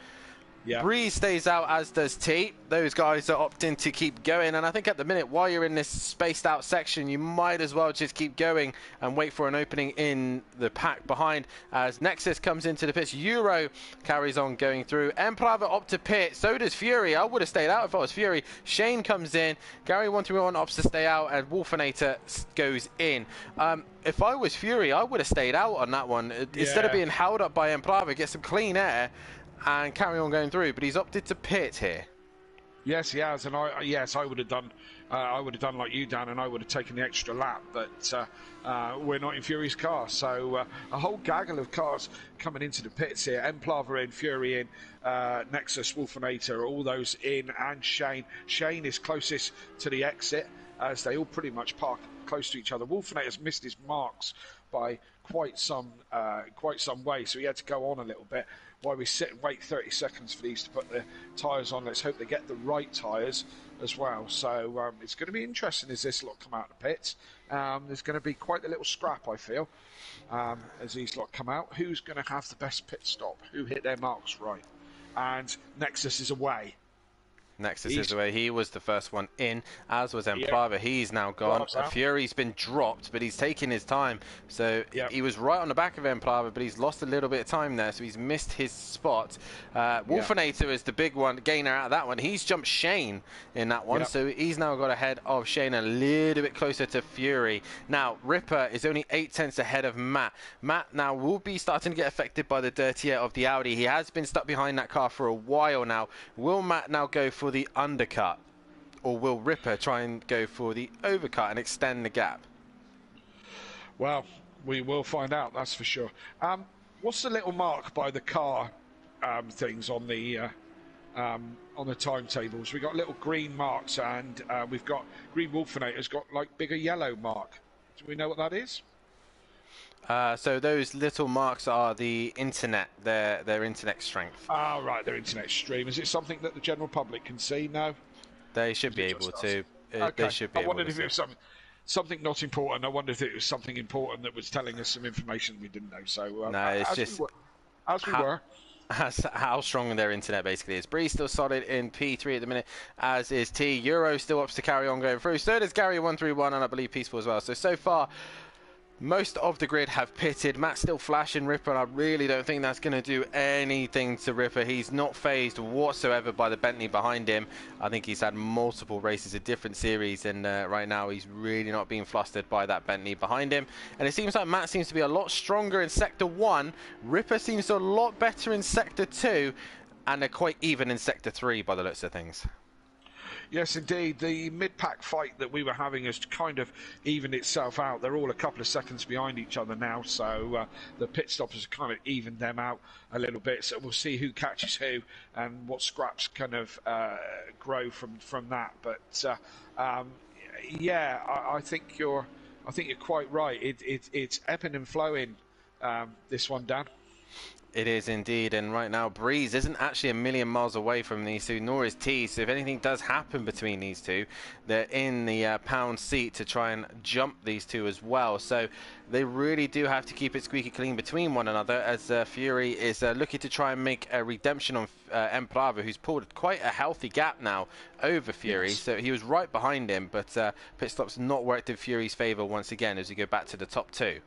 Yeah.
Breeze stays out, as does T. Those guys are opting to keep going, and I think at the minute, while you're in this spaced out section, you might as well just keep going and wait for an opening in the pack behind as Nexus comes into the pits. Euro carries on going through. Emperor opt to pit, so does Fury. I would have stayed out if I was Fury. Shane comes in, Gary 131 opts to stay out, and Wolfinator goes in. If I was Fury, I would have stayed out on that one. Instead of being held up by Emperor, get some clean air and carry on going through, but he's opted to pit here.
Yes, he has, and I would have done like you, Dan, and I would have taken the extra lap. But we're not in Fury's car, so a whole gaggle of cars coming into the pits here. Emplava in, Fury in, Nexus, Wolfinator, all those in, and Shane. Shane is closest to the exit as they all pretty much park close to each other. Wolfinator's missed his marks by quite some way, so he had to go on a little bit while we sit and wait 30 seconds for these to put the tyres on. Let's hope they get the right tyres as well. So it's going to be interesting as this lot come out of the pits. There's going to be quite a little scrap, I feel, as these lot come out. Who's going to have the best pit stop? Who hit their marks right? And Nexus is away.
Nexus is away. He was the first one in, as was Emperor. He's now gone. Fury's been dropped, but he's taking his time. So he was right on the back of Emperor, but he's lost a little bit of time there, so he's missed his spot. Wolfinator is the big one, gainer out of that one. He's jumped Shane in that one, so he's now got ahead of Shane, a little bit closer to Fury. Now, Ripper is only 8/10 ahead of Matt. Matt now will be starting to get affected by the dirty air of the Audi. He has been stuck behind that car for a while now. Will Matt now go for the undercut, or will Ripper try and go for the overcut and extend the gap?
Well, we will find out, that's for sure. What's the little mark by the car things on the timetables? We've got little green marks, and we've got Green Wolfinator's got like bigger yellow mark. Do we know what that is?
So those little marks are the internet, their internet strength.
Ah, right, their internet stream. Is it something that the general public can see? No?
They should be able to.
Okay.
They should be
I wondered
able to.
if it was something not important. I wondered if it was something important that was telling us some information we didn't know. So
no, it's just how strong their internet basically is. Breeze still solid in P3 at the minute, as is T. Euro still opts to carry on going through. So does Gary 131, and I believe Peaceful as well. So far, most of the grid have pitted. Matt's still flashing Ripper, and I really don't think that's going to do anything to Ripper. He's not phased whatsoever by the Bentley behind him. I think he's had multiple races of different series, and right now he's really not being flustered by that Bentley behind him. And it seems like Matt seems to be a lot stronger in Sector 1. Ripper seems a lot better in Sector 2, and they're quite even in Sector 3 by the looks of things.
Yes, indeed. The mid-pack fight that we were having has kind of evened itself out. They're all a couple of seconds behind each other now, so the pit stoppers have kind of evened them out a little bit. So we'll see who catches who and what scraps kind of grow from that. But yeah, I think you're quite right. It's ebbing and flowing, this one, Dan.
It is indeed, and right now Breeze isn't actually a million miles away from these two, nor is T, so if anything does happen between these two, they're in the pound seat to try and jump these two as well. So they really do have to keep it squeaky clean between one another, as Fury is looking to try and make a redemption on Emperor, who's pulled quite a healthy gap now over Fury. Yes. So he was right behind him, but pit stop's not worked in Fury's favour once again as we go back to the top two.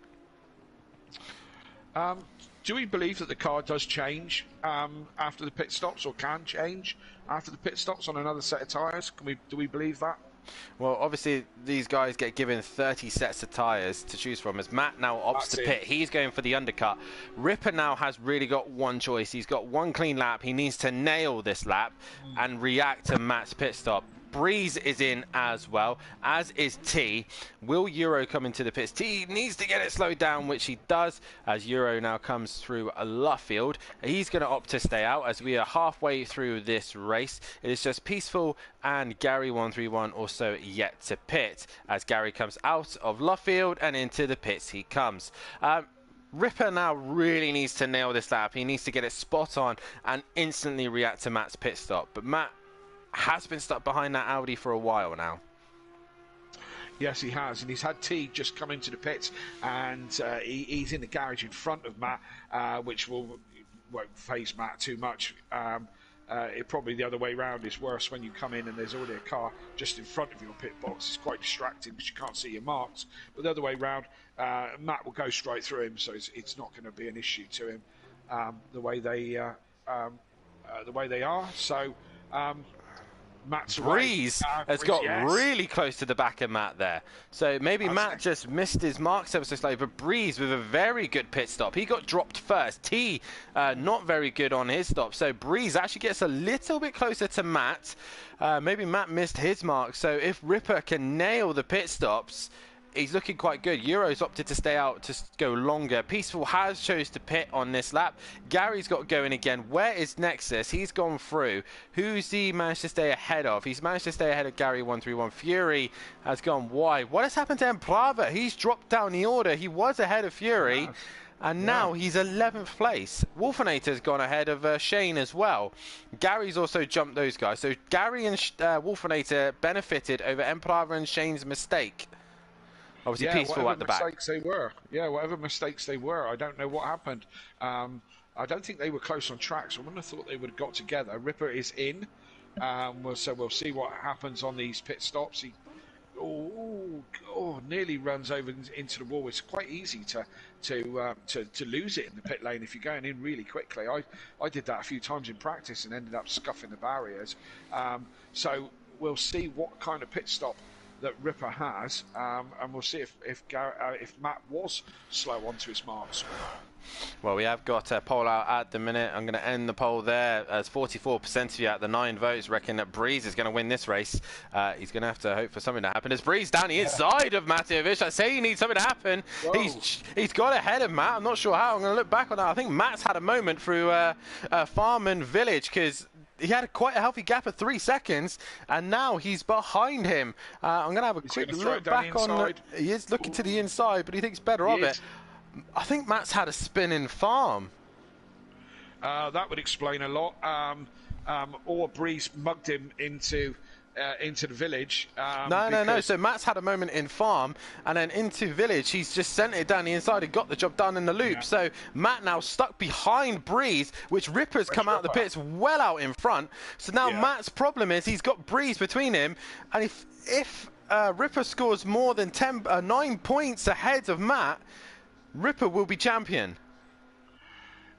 Do we believe that the car does change after the pit stops, or can change after the pit stops on another set of tyres? Do we believe that?
Well, obviously, these guys get given 30 sets of tyres to choose from. As Matt now opts to pit, he's going for the undercut. Ripper now has really got one choice. He's got one clean lap. He needs to nail this lap and react to Matt's pit stop. Breeze is in as well, as is T. Will Euro come into the pits? T needs to get it slowed down, which he does, as Euro now comes through a Luffield. He's going to opt to stay out as we are halfway through this race. It is just Peaceful and Gary131 also yet to pit, as Gary comes out of Luffield and into the pits he comes. Ripper now really needs to nail this lap. He needs to get it spot on and instantly react to Matt's pit stop. But Matt has been stuck behind that Audi for a while now.
Yes, he has, and he's had T just come into the pits, and he's in the garage in front of Matt, which won't faze Matt too much. It probably the other way round is worse when you come in and there's already a car just in front of your pit box. It's quite distracting because you can't see your marks. But the other way round, Matt will go straight through him, so it's not going to be an issue to him the way they are. So. Matt's
Breeze has got really close to the back of Matt there. So maybe Matt just missed his marks ever so slightly, but Breeze with a very good pit stop. He got dropped first. T not very good on his stop. So Breeze actually gets a little bit closer to Matt. Maybe Matt missed his mark. So if Ripper can nail the pit stops, he's looking quite good. Euro's opted to stay out to go longer. Peaceful has chose to pit on this lap. Gary's got going again. Where is Nexus? He's gone through. Who's he managed to stay ahead of? He's managed to stay ahead of Gary131. Fury has gone wide. What has happened to Emplava? He's dropped down the order. He was ahead of Fury. And now he's 11th place. Wolfinator's gone ahead of Shane as well. Gary's also jumped those guys. So Gary and Wolfinator benefited over Emplava and Shane's mistake. Obviously, Peaceful at the back.
Whatever mistakes they were, I don't know what happened. I don't think they were close on track, so I wouldn't have thought they would have got together. Ripper is in, so we'll see what happens on these pit stops. He nearly runs over into the wall. It's quite easy to lose it in the pit lane if you're going in really quickly. I did that a few times in practice and ended up scuffing the barriers. So we'll see what kind of pit stop that Ripper has, and we'll see if Matt was slow onto his marks.
Well, we have got a poll out at the minute. I'm going to end the poll there, as 44% of you at the 9 votes reckon that Breeze is going to win this race. He's going to have to hope for something to happen. As Breeze down the inside of Matevich, I say you need something to happen. He's got ahead of Matt. I'm not sure how. I'm going to look back on that. I think Matt's had a moment through Farm and Village, because he had quite a healthy gap of 3 seconds, and now he's behind him. I'm going to have a quick look back on. He is looking to the inside, but he thinks better of it. I think Matt's had a spin in Farm.
That would explain a lot. Or Breeze mugged him into the Village.
No. So Matt's had a moment in Farm, and then into Village. He's just sent it down the inside and got the job done in the loop. Yeah. So Matt now stuck behind Breeze, which Ripper's come out of the pits well out in front. So now Matt's problem is he's got Breeze between him, and if Ripper scores more than 9 points ahead of Matt, Ripper will be champion.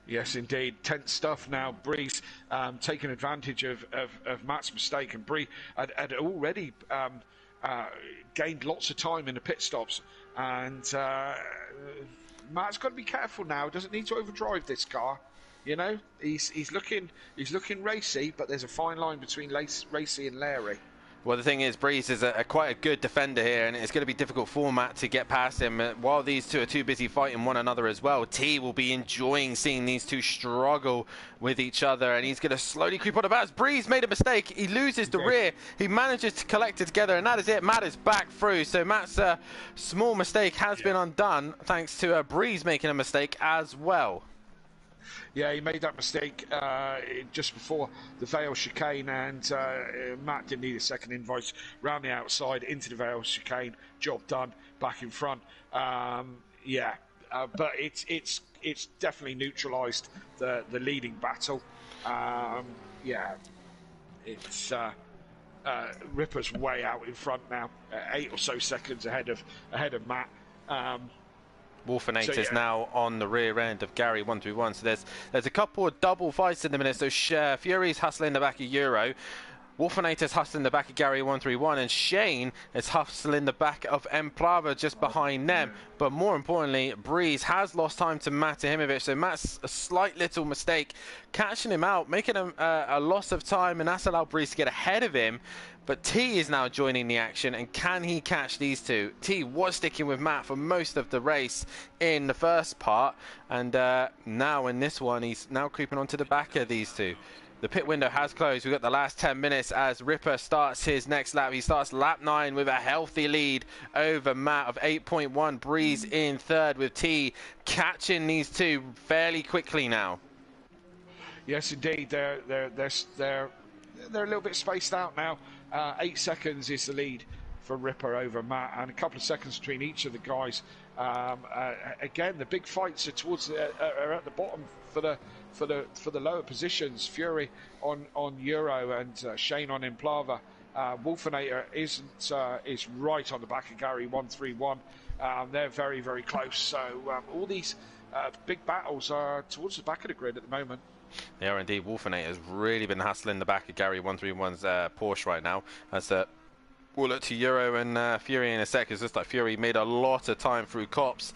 Yes, indeed. Tense stuff now. Breeze taking advantage of Matt's mistake, and Breeze had already gained lots of time in the pit stops. And Matt's got to be careful now. Doesn't need to overdrive this car. You know, he's looking racy, but there's a fine line between racy and Larry.
Well, the thing is, Breeze is quite a good defender here, and it's going to be difficult for Matt to get past him. While these two are too busy fighting one another as well, T will be enjoying seeing these two struggle with each other, and he's going to slowly creep on the back. Breeze made a mistake. He loses the rear. He manages to collect it together, and that is it. Matt is back through. So Matt's small mistake has been undone, thanks to Breeze making a mistake as well.
Yeah, he made that mistake just before the Vale chicane, and Matt didn't need a second invoice. Round the outside into the Vale chicane, job done. Back in front, but it's definitely neutralised the leading battle. It's Ripper's way out in front now, 8 or so seconds ahead of Matt.
Wolfinator's now on the rear end of Gary131. So there's a couple of double fights in the minute. So Fury's hustling the back of Euro. Wolfinator's hustling the back of Gary 131, and Shane is hustling the back of Emplava just behind them. But more importantly, Breeze has lost time to Matt Ahimovic, so Matt's a slight little mistake catching him out, making a loss of time, and that's allowed Breeze to get ahead of him. But T is now joining the action, and can he catch these two? T was sticking with Matt for most of the race in the first part, and now in this one, he's now creeping onto the back of these two. The pit window has closed. We've got the last 10 minutes as Ripper starts his next lap. He starts lap 9 with a healthy lead over Matt of 8.1. Breeze in third with T catching these two fairly quickly now.
Yes, indeed. They're a little bit spaced out now. 8 seconds is the lead for Ripper over Matt, and a couple of seconds between each of the guys. Again, the big fights are are at the bottom for the lower positions. Fury on Euro and Shane on Implava. Wolfinator is right on the back of Gary 131. They're very, very close. So all these big battles are towards the back of the grid at the moment.
They are indeed. Wolfinator has really been hassling the back of Gary 131's Porsche right now. As we'll look to Euro and Fury in a sec. It's just like Fury made a lot of time through Cops.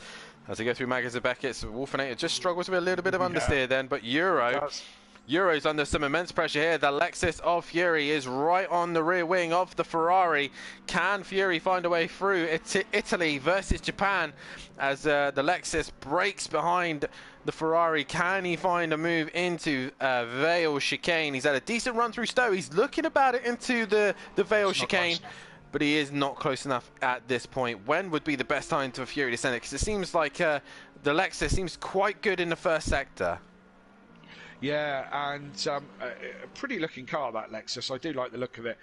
As they go through Maggots and Beckett's, Wolfinator just struggles with a little bit of understeer then, but Euro's under some immense pressure here. The Lexus of Fury is right on the rear wing of the Ferrari. Can Fury find a way through? Italy versus Japan as the Lexus breaks behind the Ferrari. Can he find a move into Vale chicane? He's had a decent run through Stowe. He's looking about it into the Vale chicane, but he is not close enough at this point. When would be the best time for Fury to send it? Because it seems like the Lexus seems quite good in the first sector.
Yeah, and a pretty looking car, that Lexus. I do like the look of it.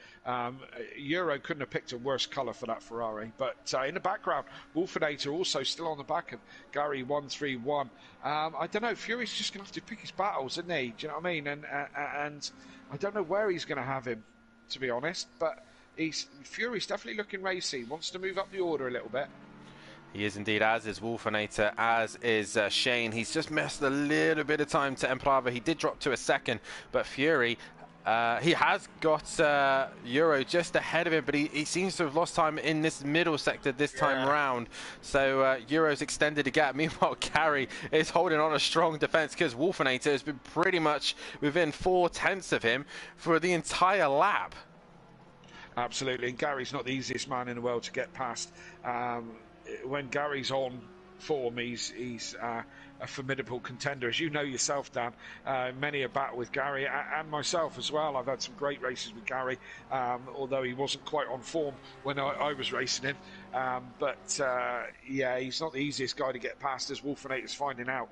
Euro couldn't have picked a worse colour for that Ferrari. But in the background, Wolfinator also still on the back of Gary 131. I don't know, Fury's just going to have to pick his battles, isn't he? Do you know what I mean? And I don't know where he's going to have him, to be honest. But Fury's definitely looking racy. Wants to move up the order a little bit.
He is indeed, as is Wolfinator, as is Shane. He's just missed a little bit of time to Emplava. He did drop to a second, but Fury, he has got Euro just ahead of him, but he seems to have lost time in this middle sector this time round. So Euro's extended the gap. Meanwhile, Gary is holding on a strong defense because Wolfinator has been pretty much within 4/10 of him for the entire lap.
Absolutely, and Gary's not the easiest man in the world to get past. When Gary's on form, he's a formidable contender, as you know yourself, Dan. Many a battle with Gary and myself as well. I've had some great races with Gary, although he wasn't quite on form when I was racing him. But yeah, he's not the easiest guy to get past, as Wolfinator's finding out.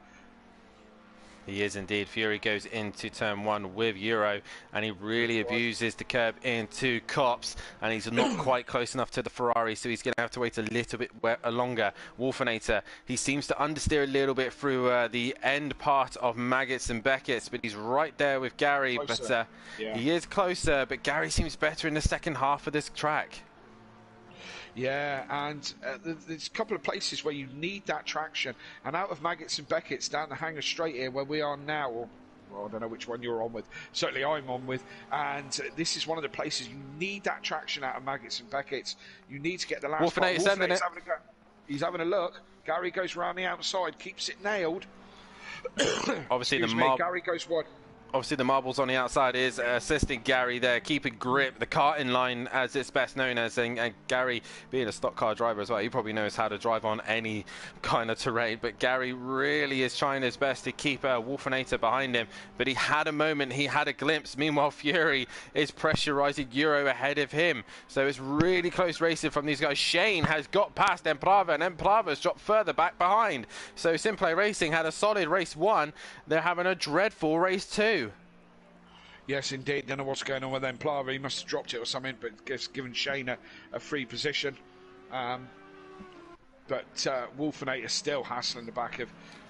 He is indeed. Fury goes into turn 1 with Euro, and he really abuses the curb into Cops, and he's not quite close enough to the Ferrari, so he's going to have to wait a little bit longer. Wolfinator, he seems to understeer a little bit through the end part of Maggots and Beckett's, but he's right there with Gary. Closer. But he is closer, but Gary seems better in the second half of this track.
Yeah, and there's a couple of places where you need that traction. And out of Maggots and Beckett's down the Hangar Straight here, where we are now, or I don't know which one you're on with. Certainly I'm on with. And this is one of the places you need that traction out of Maggots and Beckett's. You need to get the last part.
Wolfinator's having a go.
He's having a look. Gary goes round the outside, keeps it nailed.
Obviously,
Gary goes wide.
Obviously, the marbles on the outside is assisting Gary there, keeping grip, the karting line as it's best known as, and Gary being a stock car driver as well, he probably knows how to drive on any kind of terrain, but Gary really is trying his best to keep Wolfinator behind him, but he had a moment, he had a glimpse. Meanwhile, Fury is pressurizing Euro ahead of him, so it's really close racing from these guys. Shane has got past Emplava, and Emplava's dropped further back behind, so SimPlay Racing had a solid race 1, they're having a dreadful race 2.
Yes, indeed. Don't know what's going on with Emplava. He must have dropped it or something, but just given Shane a free position. But Wolfinator still hassling the back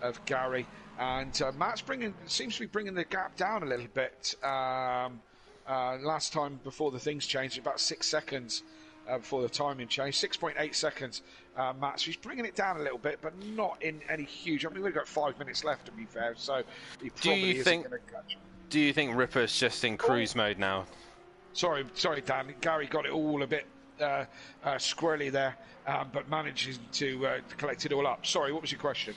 of Gary. And Matt's seems to be bringing the gap down a little bit. Last time before the things changed, about 6 seconds before the timing changed. 6.8 seconds, Matt. So he's bringing it down a little bit, but not in any huge... I mean, we've got 5 minutes left, to be fair, so he probably isn't going to catch him.
Do you think Ripper's just in cruise mode now?
Sorry, Dan. Gary got it all a bit squirrely there, but managing to collect it all up. Sorry, what was your question?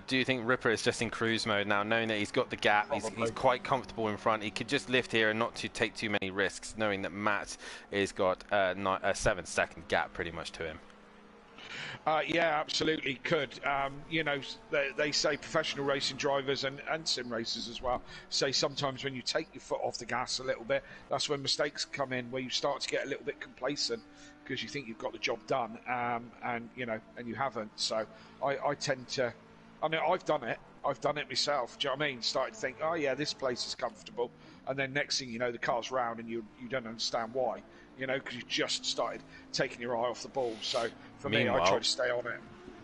Do you think Ripper is just in cruise mode now, knowing that he's got the gap, he's quite comfortable in front, he could just lift here and not to take too many risks, knowing that Matt has got a 7-second gap pretty much to him?
Yeah, absolutely could. You know, they say professional racing drivers and sim racers as well say sometimes when you take your foot off the gas a little bit, that's when mistakes come in, where you start to get a little bit complacent because you think you've got the job done, and you know, and you haven't. So I tend to. I mean, I've done it myself. Do you know what I mean? Started to think, oh yeah, this place is comfortable, and then next thing you know, the car's round, and you don't understand why. You know, because you just started taking your eye off the ball. So for me, I try to stay on it.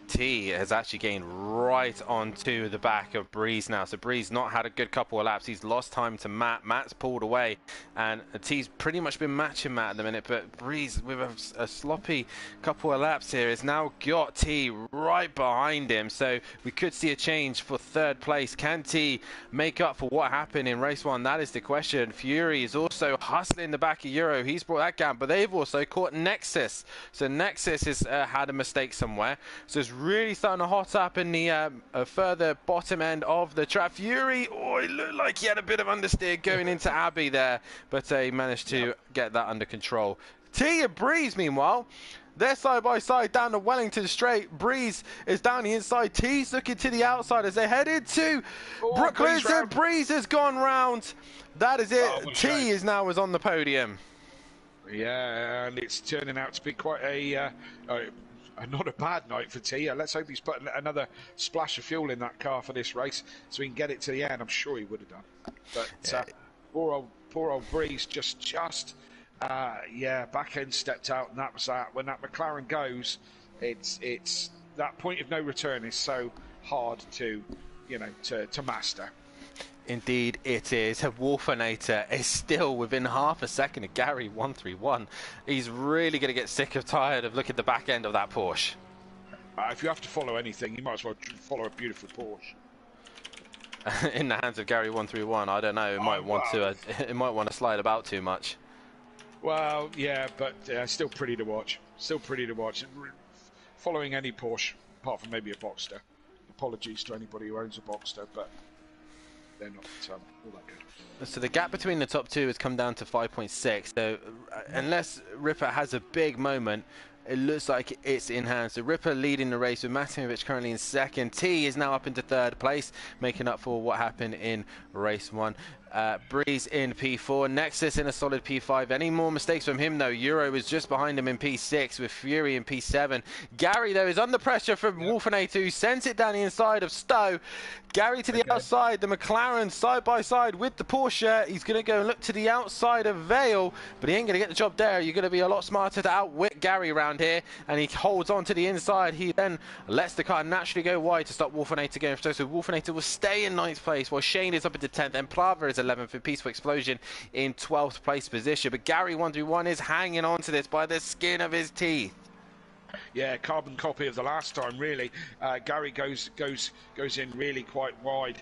T has actually gained right onto the back of Breeze now. So Breeze not had a good couple of laps. He's lost time to Matt. Matt's pulled away, and T's pretty much been matching Matt at the minute. But Breeze, with a sloppy couple of laps here, has now got T right behind him. So we could see a change for third place. Can T make up for what happened in race 1? That is the question. Fury is also hustling the back of Euro. He's brought that gap, but they've also caught Nexus. So Nexus has had a mistake somewhere. So it's really starting to hot up in the further bottom end of the track. Fury, oh, it looked like he had a bit of understeer going into Abbey there, but he managed to get that under control. T and Breeze, meanwhile, they're side by side down the Wellington straight. Breeze is down the inside. T's looking to the outside as they head into Brooklyn. And Breeze has gone round. That is it. T is now on the podium.
Yeah, and it's turning out to be quite not a bad night for T. Let's hope he's put another splash of fuel in that car for this race so we can get it to the end. I'm sure he would have done. But poor old Breeze just back end stepped out, and that was that. When that McLaren goes, it's that point of no return is so hard to master.
Indeed it is. Wolfinator is still within half a second of Gary 131. He's really going to get sick of tired of looking at the back end of that Porsche.
If you have to follow anything, you might as well follow a beautiful Porsche.
In the hands of Gary 131, I don't know. It might want to slide about too much.
Well, yeah, but still pretty to watch. Still pretty to watch. Following any Porsche, apart from maybe a Boxster. Apologies to anybody who owns a Boxster, but they're not all that good.
So the gap between the top two has come down to 5.6. So unless Ripper has a big moment, it looks like it's in hand. So Ripper leading the race with Matimovic currently in second. T is now up into third place, making up for what happened in race 1. Breeze in P4, Nexus in a solid P5. Any more mistakes from him though? Euro is just behind him in P6 with Fury in P7. Gary though is under pressure from Wolfinator, who sends it down the inside of Stowe. Gary to the outside, the McLaren side by side with the Porsche. He's going to go and look to the outside of Vale, but he ain't going to get the job there. You're going to be a lot smarter to outwit Gary around here, and he holds on to the inside. He then lets the car naturally go wide to stop Wolfinator going for so Wolfinator will stay in 9th place, while Shane is up into 10th, and Plava is 11th, with Peaceful Explosion in 12th place position. But Gary 131 is hanging on to this by the skin of his teeth.
Yeah, carbon copy of the last time, really. Gary goes in really quite wide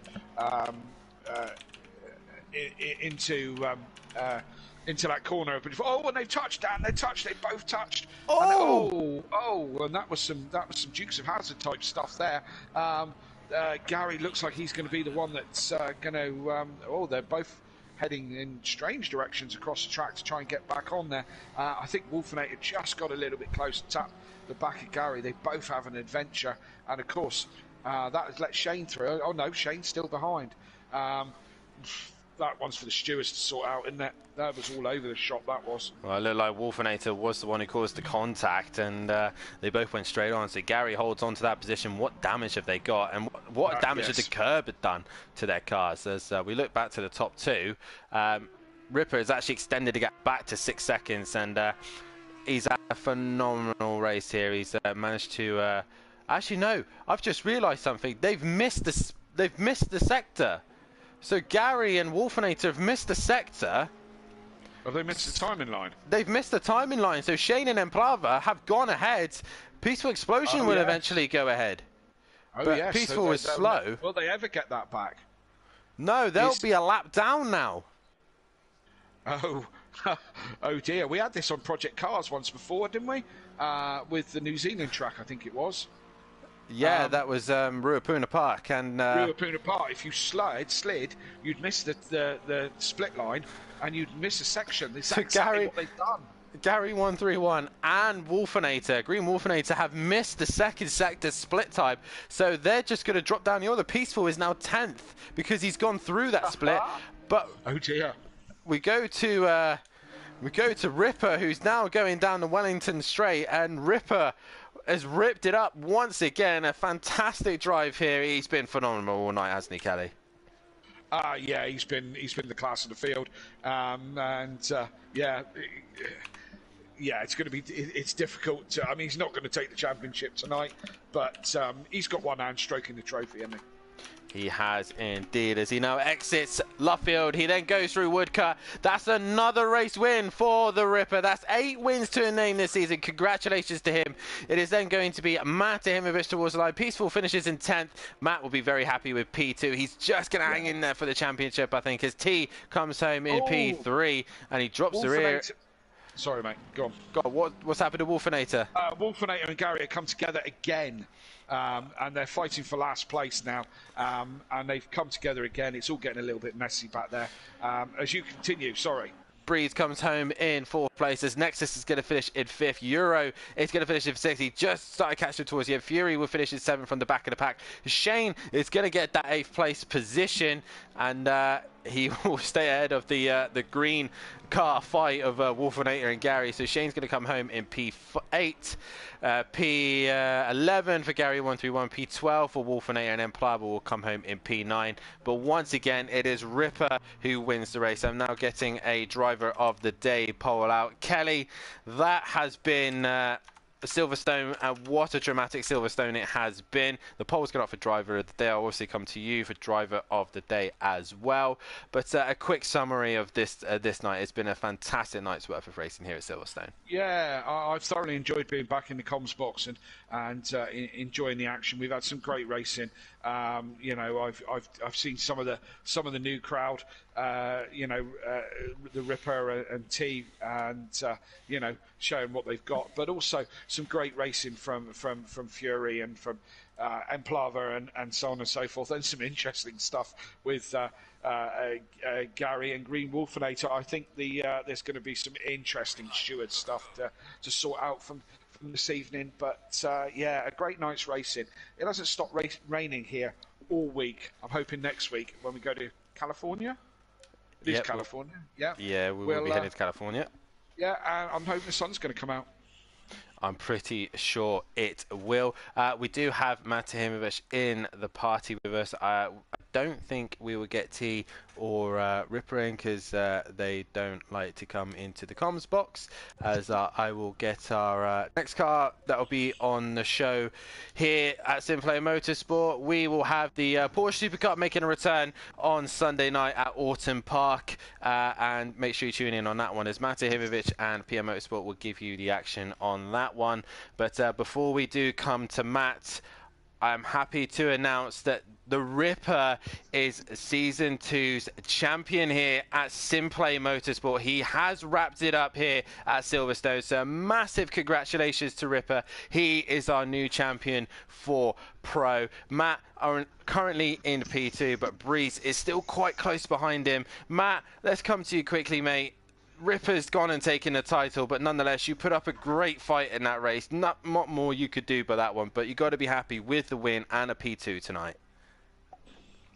into that corner. Oh, and they've touched, Dan. They both touched. And that was some Dukes of Hazzard type stuff there. Gary looks like he's going to be the one that's going to. They're both heading in strange directions across the track to try and get back on there. I think Wolfinator just got a little bit close to tap the back of Gary. They both have an adventure, and of course that has let Shane through. Oh no, Shane's still behind. That one's for the stewards to sort out, isn't it? That was all over the shop, that was.
Well, it looked like Wolfinator was the one who caused the contact, and they both went straight on. So Gary holds on to that position. What damage have they got? And what damage has the curb had done to their cars? As we look back to the top two, Ripper has actually extended the gap back to 6 seconds, and he's had a phenomenal race here. He's managed to... actually, no, I've just realised something. They've missed the sector. So Gary and Wolfinator have missed the sector.
Have they missed the timing line?
They've missed the timing line. So Shane and Emplava have gone ahead. Peaceful Explosion will eventually go ahead. But Peaceful was slow.
Will they ever get that back?
No, they'll be a lap down now.
Oh, Oh dear, we had this on Project Cars once before, didn't we? With the New Zealand track, I think it was.
Yeah, that was Ruapuna Park, and
Ruapuna Park. If you slid, you'd miss the split line, and you'd miss a section. That's exactly what they've done.
Gary 131 and Wolfinator, Green Wolfinator, have missed the second sector split type, so they're just going to drop down the order. Peaceful is now 10th because he's gone through that split. But
oh dear,
we go to Ripper, who's now going down the Wellington Straight, and Ripper has ripped it up once again. A fantastic drive here. He's been phenomenal all night, hasn't he, Kelly?
Yeah, he's been the class of the field, yeah, it's going to be. It's difficult. I mean, he's not going to take the championship tonight, but he's got one hand stroking the trophy, hasn't he?
He has indeed, as he now exits Luffield. He then goes through Woodcut. That's another race win for the Ripper. That's 8 wins to a name this season. Congratulations to him. It is then going to be Matt Ahimovic towards the line. Peaceful finishes in 10th. Matt will be very happy with P2. He's just going to hang in there for the championship, I think, as T comes home in P3 and he drops the rear.
Sorry, mate. Go on.
What's happened to Wolfinator?
Wolfinator and Gary have come together again. And they're fighting for last place now, and they've come together again. It's all getting a little bit messy back there. As you continue, sorry.
Breeze comes home in 4th place as Nexus is going to finish in 5th. Euro is going to finish in 6th. He just started catching towards the end. Fury will finish in 7th from the back of the pack. Shane is going to get that 8th place position, and he will stay ahead of the green car fight of Wolfinator and Gary. So Shane's going to come home in P8, P11 for Gary 131, P12 for Wolfinator, and then Pliable will come home in P9. But once again, it is Ripper who wins the race. I'm now getting a driver of the day poll out. Kelly, that has been Silverstone, and what a dramatic Silverstone it has been. The poll's gone up for driver of the day. I'll also come to you for driver of the day as well. But a quick summary of this night. It's been a fantastic night's worth of racing here at Silverstone.
Yeah, I've thoroughly enjoyed being back in the comms box and enjoying the action. We've had some great racing. You know, I've seen some of the new crowd. You know, the Ripper and T, and you know, showing what they've got, but also some great racing from Fury and from Emplava and so on and so forth, and some interesting stuff with Gary and Green Wolfinator. I think there's going to be some interesting steward stuff to sort out from this evening. But yeah, a great night's racing. It hasn't stopped raining here all week. I'm hoping next week when we go to California. It is California.
Yeah, we will be heading to California.
Yeah, I'm hoping the sun's going to come out.
I'm pretty sure it will. We do have Matt Ahimovic in the party with us. I don't think we will get T or Ripper in because they don't like to come into the comms box, as I will get our next car that will be on the show here at SimPlay Motorsport. We will have the Porsche Supercar making a return on Sunday night at Autumn Park, and make sure you tune in on that one, as Matt Ahimovic and PM Motorsport will give you the action on that one. But before we do come to Matt, I'm happy to announce that the Ripper is Season 2's champion here at SimPlay Motorsport. He has wrapped it up here at Silverstone, so massive congratulations to Ripper. He is our new champion for Pro. Matt are currently in P2, but Breeze is still quite close behind him. Matt, let's come to you quickly, mate. Ripper's gone and taken the title, but nonetheless, you put up a great fight in that race. Not more you could do by that one, but you got to be happy with the win and a P2 tonight.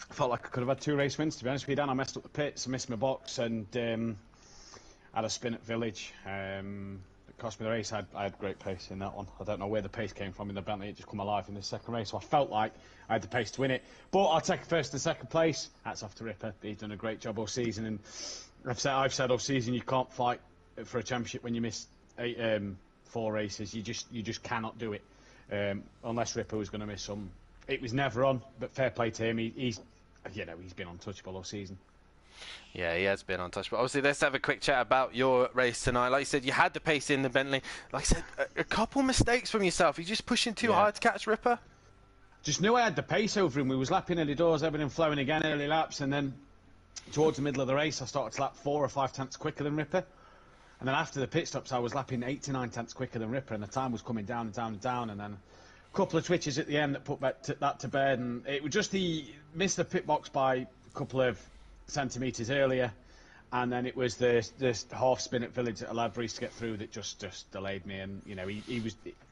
I felt like I could have had 2 race wins, to be honest with you, Dan. I messed up the pits, I missed my box, and had a spin at Village. It cost me the race. I had great pace in that one. I don't know where the pace came from in the Bentley. It just come alive in the second race, so I felt like I had the pace to win it. But I'll take first and second place. Hats off to Ripper. He's done a great job all season, and I've said all season you can't fight for a championship when you miss 4 races. You just cannot do it unless Ripper was going to miss some. It was never on, but fair play to him. He's been untouchable all season.
Yeah, he has been untouchable. Obviously, let's have a quick chat about your race tonight. Like you said, you had the pace in the Bentley. Like I said, a couple mistakes from yourself. You're just pushing too hard to catch Ripper.
Just knew I had the pace over him. We was lapping early doors, everything flowing again, early laps, and then towards the middle of the race, I started to lap 4 or 5 tenths quicker than Ripper. And then after the pit stops, I was lapping 8 to 9 tenths quicker than Ripper, and the time was coming down and down and down. And then a couple of twitches at the end that put that to bed. And it was just he missed the pit box by a couple of centimetres earlier. And then it was the half spin at Village that allowed Breeze to get through that just delayed me. And, you know, he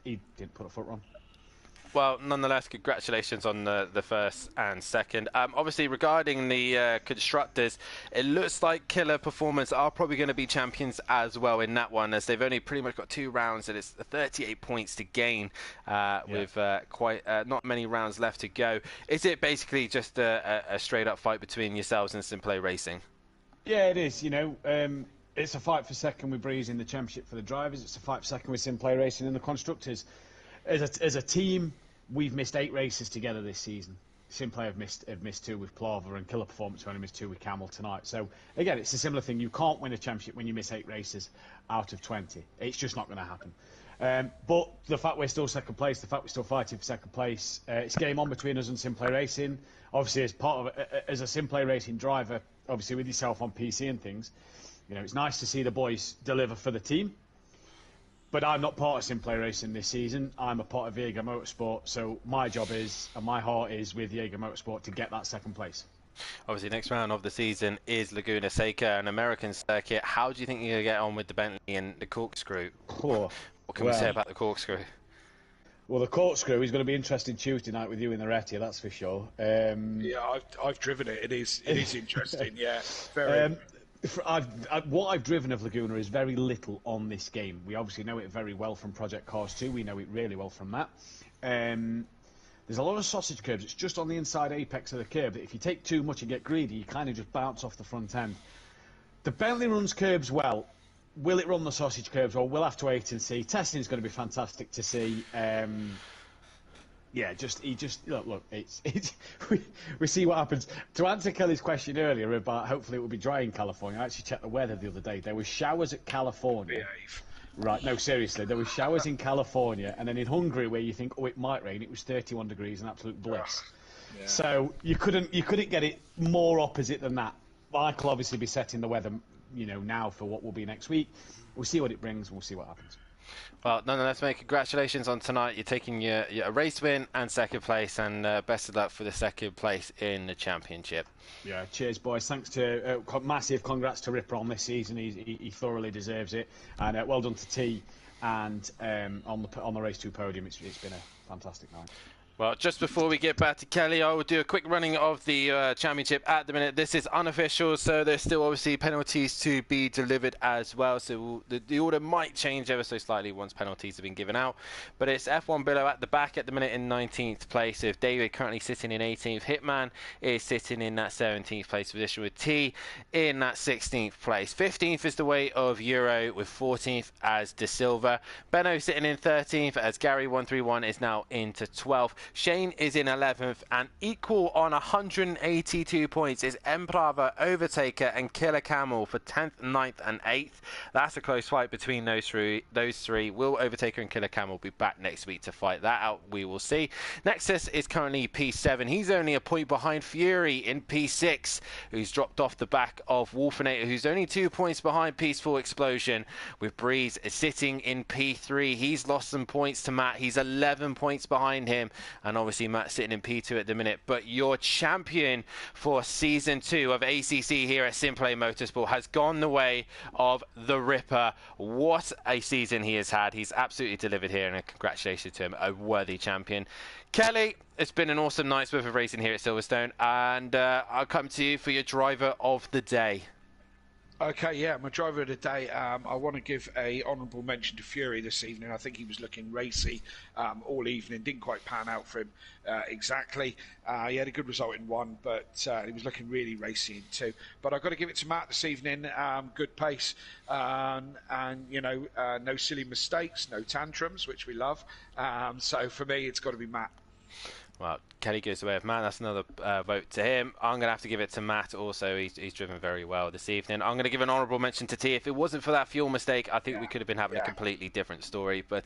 didn't put a foot wrong.
Well, nonetheless, congratulations on the first and second. Obviously, regarding the constructors, it looks like Killer Performance are probably going to be champions as well in that one, as they've only pretty much got 2 rounds, and it's 38 points to gain with quite not many rounds left to go. Is it basically just a straight-up fight between yourselves and SimPlay Racing?
Yeah, it is. You know, it's a fight for second with Breeze in the championship for the drivers. It's a fight for second with SimPlay Racing in the constructors. As a team, we've missed 8 races together this season. SimPlay have missed 2 with Plava, and Killer Performance have only missed 2 with Camel tonight. So again, it's a similar thing. You can't win a championship when you miss 8 races out of 20. It's just not going to happen. But the fact we're still second place, the fact we're still fighting for second place, it's game on between us and SimPlay Racing. Obviously, as part of as a SimPlay Racing driver, obviously with yourself on PC and things, you know, it's nice to see the boys deliver for the team. But I'm not part of SimPlay Racing this season. I'm a part of Jaeger Motorsport. So my job is, and my heart is with Jaeger Motorsport to get that second place.
Obviously, next round of the season is Laguna Seca, an American circuit. How do you think you're going to get on with the Bentley and the Corkscrew? What can we say about the Corkscrew?
Well, the Corkscrew is going to be interesting Tuesday night with you in the Retia, that's for sure.
Yeah, I've driven it. It is interesting. Yeah, very.
What I've driven of Laguna is very little on this game. We obviously know it very well from Project Cars 2. We know it really well from that. There's a lot of sausage curbs. It's just on the inside apex of the curb that if you take too much and get greedy, you kind of just bounce off the front end. The Bentley runs curbs well. Will it run the sausage curbs? Well, we'll have to wait and see. Testing is going to be fantastic to see. Yeah, look. We see what happens. To answer Kelly's question earlier about hopefully it will be dry in California, I actually checked the weather the other day. There were showers at California.
Behave.
Right, no, seriously, there were showers in California, and then in Hungary, where you think, oh, it might rain, it was 31 degrees and absolute bliss.
Yeah.
So you couldn't get it more opposite than that. Michael obviously be setting the weather, you know, now for what will be next week. We'll see what it brings. And we'll see what happens.
Well, nonetheless, mate, congratulations on tonight. You're taking your race win and second place, and best of luck for the second place in the championship.
Yeah, cheers, boys. Thanks to massive congrats to Ripper on this season. He thoroughly deserves it, and well done to T. And on the race 2 podium, it's been a fantastic night.
Well, just before we get back to Kelly, I will do a quick running of the championship at the minute. This is unofficial, so there's still obviously penalties to be delivered as well. So the order might change ever so slightly once penalties have been given out. But it's F1 Billow at the back at the minute in 19th place. With David currently sitting in 18th. Hitman is sitting in that 17th place position with T in that 16th place. 15th is the way of Euro with 14th as De Silva. Benno sitting in 13th as Gary131 is now into 12th. Shane is in 11th, and equal on 182 points is Emprava, Overtaker and Killer Camel for 10th, 9th and 8th. That's a close fight between those three. Will Overtaker and Killer Camel be back next week to fight that out? We will see. Nexus is currently P7. He's only a point behind Fury in P6, who's dropped off the back of Wolfinator, who's only 2 points behind Peaceful Explosion, with Breeze sitting in P3. He's lost some points to Matt. He's 11 points behind him. And obviously Matt sitting in P2 at the minute. But your champion for Season 2 of ACC here at SimPlay Motorsport has gone the way of the Ripper. What a season he has had. He's absolutely delivered here, and congratulations to him, a worthy champion. Kelly, it's been an awesome night's worth of racing here at Silverstone, and I'll come to you for your driver of the day.
Okay, yeah, my driver of the day, I want to give a honourable mention to Fury this evening. I think he was looking racy all evening, didn't quite pan out for him exactly. He had a good result in 1, but he was looking really racy in 2. But I've got to give it to Matt this evening, good pace, and you know, no silly mistakes, no tantrums, which we love. So for me, it's got to be Matt.
Well, Kelly goes away with Matt. That's another vote to him. I'm going to have to give it to Matt also. He's driven very well this evening. I'm going to give an honourable mention to T. If it wasn't for that fuel mistake, I think we could have been having a completely different story. But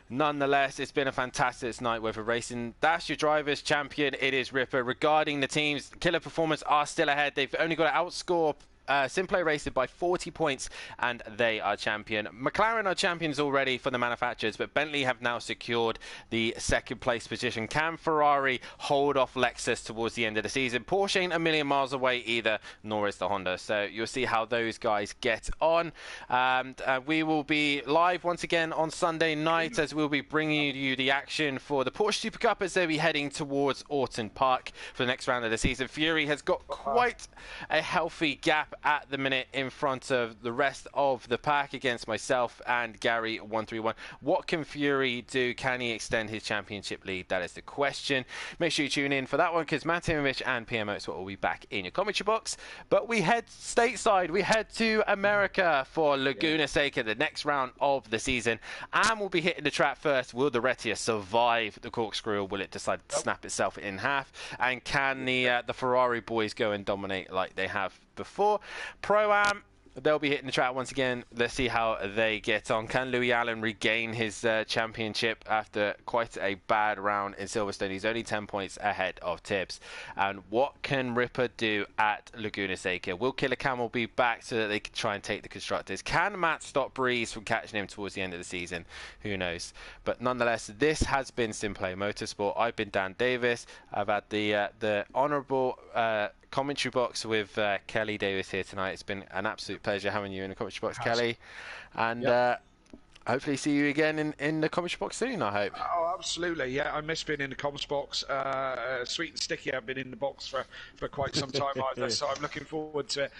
nonetheless, it's been a fantastic night with racing. That's your driver's champion. It is Ripper. Regarding the teams, Killer Performance are still ahead. They've only got to outscore SimPlay Racing by 40 points, and they are champion. McLaren are champions already for the manufacturers, but Bentley have now secured the second place position. Can Ferrari hold off Lexus towards the end of the season? Porsche ain't a million miles away either, nor is the Honda. So you'll see how those guys get on. We will be live once again on Sunday night, as we'll be bringing you the action for the Porsche Super Cup as they'll be heading towards Orton Park for the next round of the season. Fury has got quite a healthy gap at the minute in front of the rest of the pack against myself and Gary 131. What can Fury do? Can he extend his championship lead? That is the question. Make sure you tune in for that one, because Matt Timovic and PM Motorsport will be back in your commentary box. But we head stateside. We head to America for Laguna Seca, the next round of the season, and we'll be hitting the track first. Will the Retia survive the corkscrew, or will it decide to snap itself in half? And can the Ferrari boys go and dominate like they have before? Pro-Am, they'll be hitting the track once again. Let's see how they get on. Can Louis Allen regain his championship after quite a bad round in Silverstone? He's only 10 points ahead of Tibbs. And what can Ripper do at Laguna Seca? Will Killer Camel be back so that they can try and take the constructors? Can Matt stop Breeze from catching him towards the end of the season? Who knows? But nonetheless, this has been SimPlay Motorsport. I've been Dan Davis. I've had the honourable commentary box with Kelly Davis here tonight. It's been an absolute pleasure having you in the commentary box, Kelly, and hopefully see you again in the commentary box soon, I hope.
Oh, absolutely. Yeah, I miss being in the comms box. Sweet and Sticky, I've been in the box for quite some time either, so I'm looking forward to it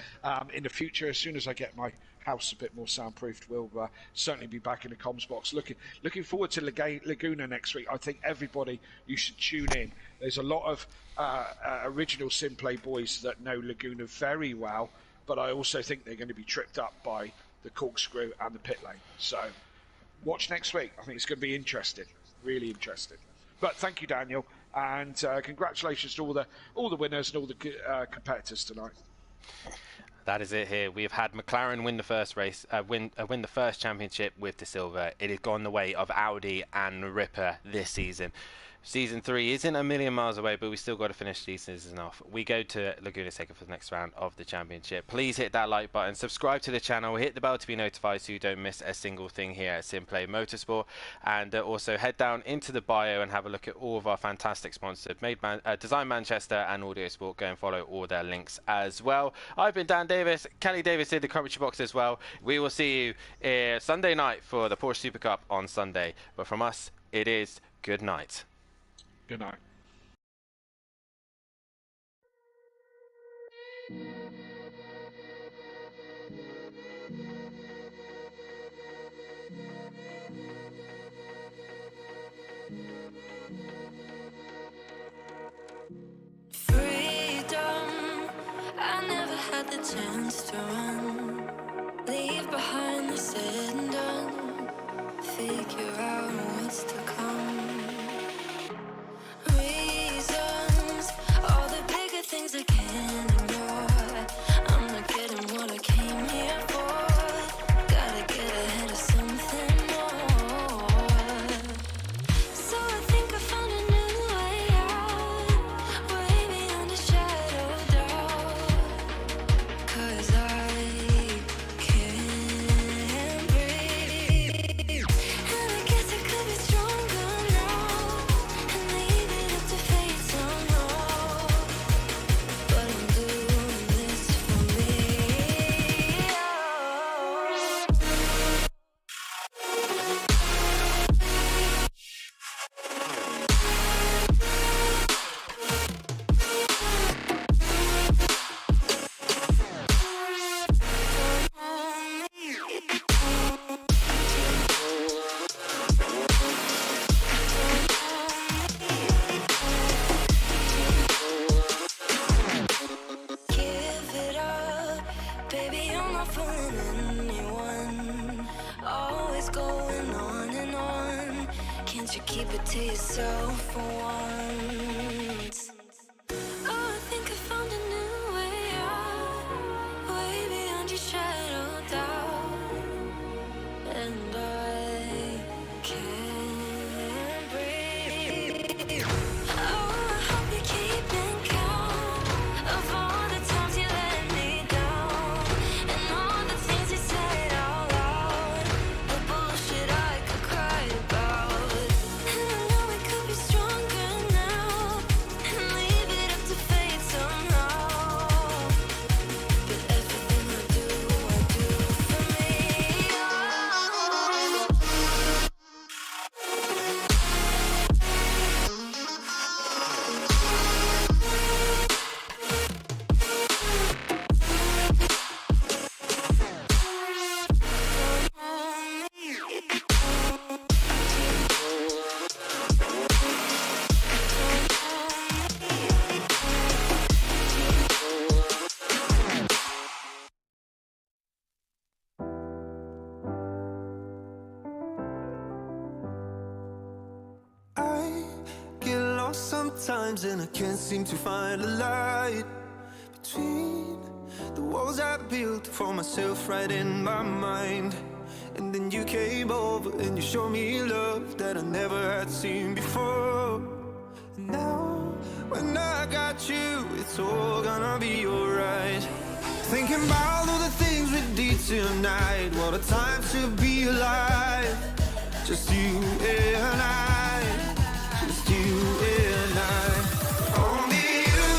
in the future. As soon as I get my house a bit more soundproofed, we'll certainly be back in the comms box. Looking forward to Laguna next week. I think everybody, you should tune in. There's a lot of original SimPlay boys that know Laguna very well, but I also think they're going to be tripped up by the corkscrew and the pit lane. So watch next week. I think it's going to be interesting, really interesting. But thank you, Daniel, and congratulations to all the winners and all the competitors tonight.
That is it here. We have had McLaren win the first race, win the first championship with De Silva. It has gone the way of Audi and Ripper this season. Season 3 isn't a million miles away, but we still got to finish these seasons off. We go to Laguna Seca for the next round of the championship. Please hit that like button, subscribe to the channel, hit the bell to be notified so you don't miss a single thing here at SimPlay Motorsport, and also head down into the bio and have a look at all of our fantastic sponsors, Design Manchester and Audio Sport. Go and follow all their links as well. I've been Dan Davis, Kelly Davis in the commentary box as well. We will see you Sunday night for the Porsche Super Cup on Sunday, but from us it is good night.
Good night.
Freedom, I never had the chance to run. Leave behind the said and done. Figure out what's to come. Reasons, all the bigger things I can't ignore. I'm not getting what I came here for. Gotta get ahead of something more. So I think I found a new way out, way beyond a shadow of doubt. 'Cause I can't breathe, and I guess I could be stronger now, and leave it up to fate somehow. But I'm doing this for me. Give it up, baby, I'm not fooling anyone. Always going on and on. Can't you keep it to yourself for once? Oh, I think I found a new way out, way beyond your shadow of doubt. And I can't breathe. Oh, I hope you're keeping count of all the times you let me down.
times and I can't seem to find a light between the walls I built for myself right in my mind. And then you came over and you showed me love that I never had seen before. And now, when I got you, it's all gonna be alright. Thinking about all the things we did tonight. What a time to be alive. Just you and I. Just you and I. Only you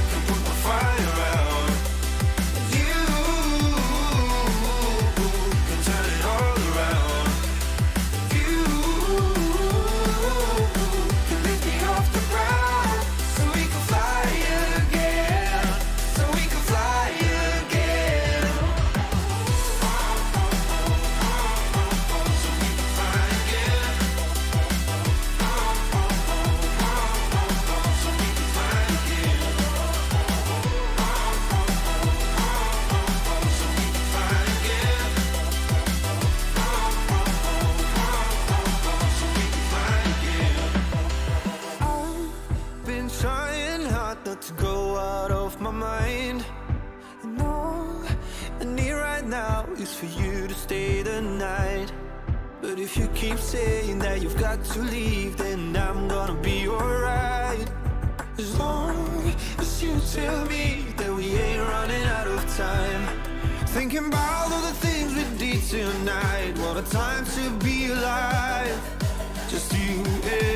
can put the fire out. You can turn it all around. You can lift me off the ground so we can fly again. So we can fly again. I've been trying hard not to go out of my mind. And all I need right now is for you to stay the night. But if you keep saying that you've got to leave, then I'm gonna be alright. As long as you tell me that we ain't running out of time. Thinking about all the things we did tonight. What a time to be alive. Just you and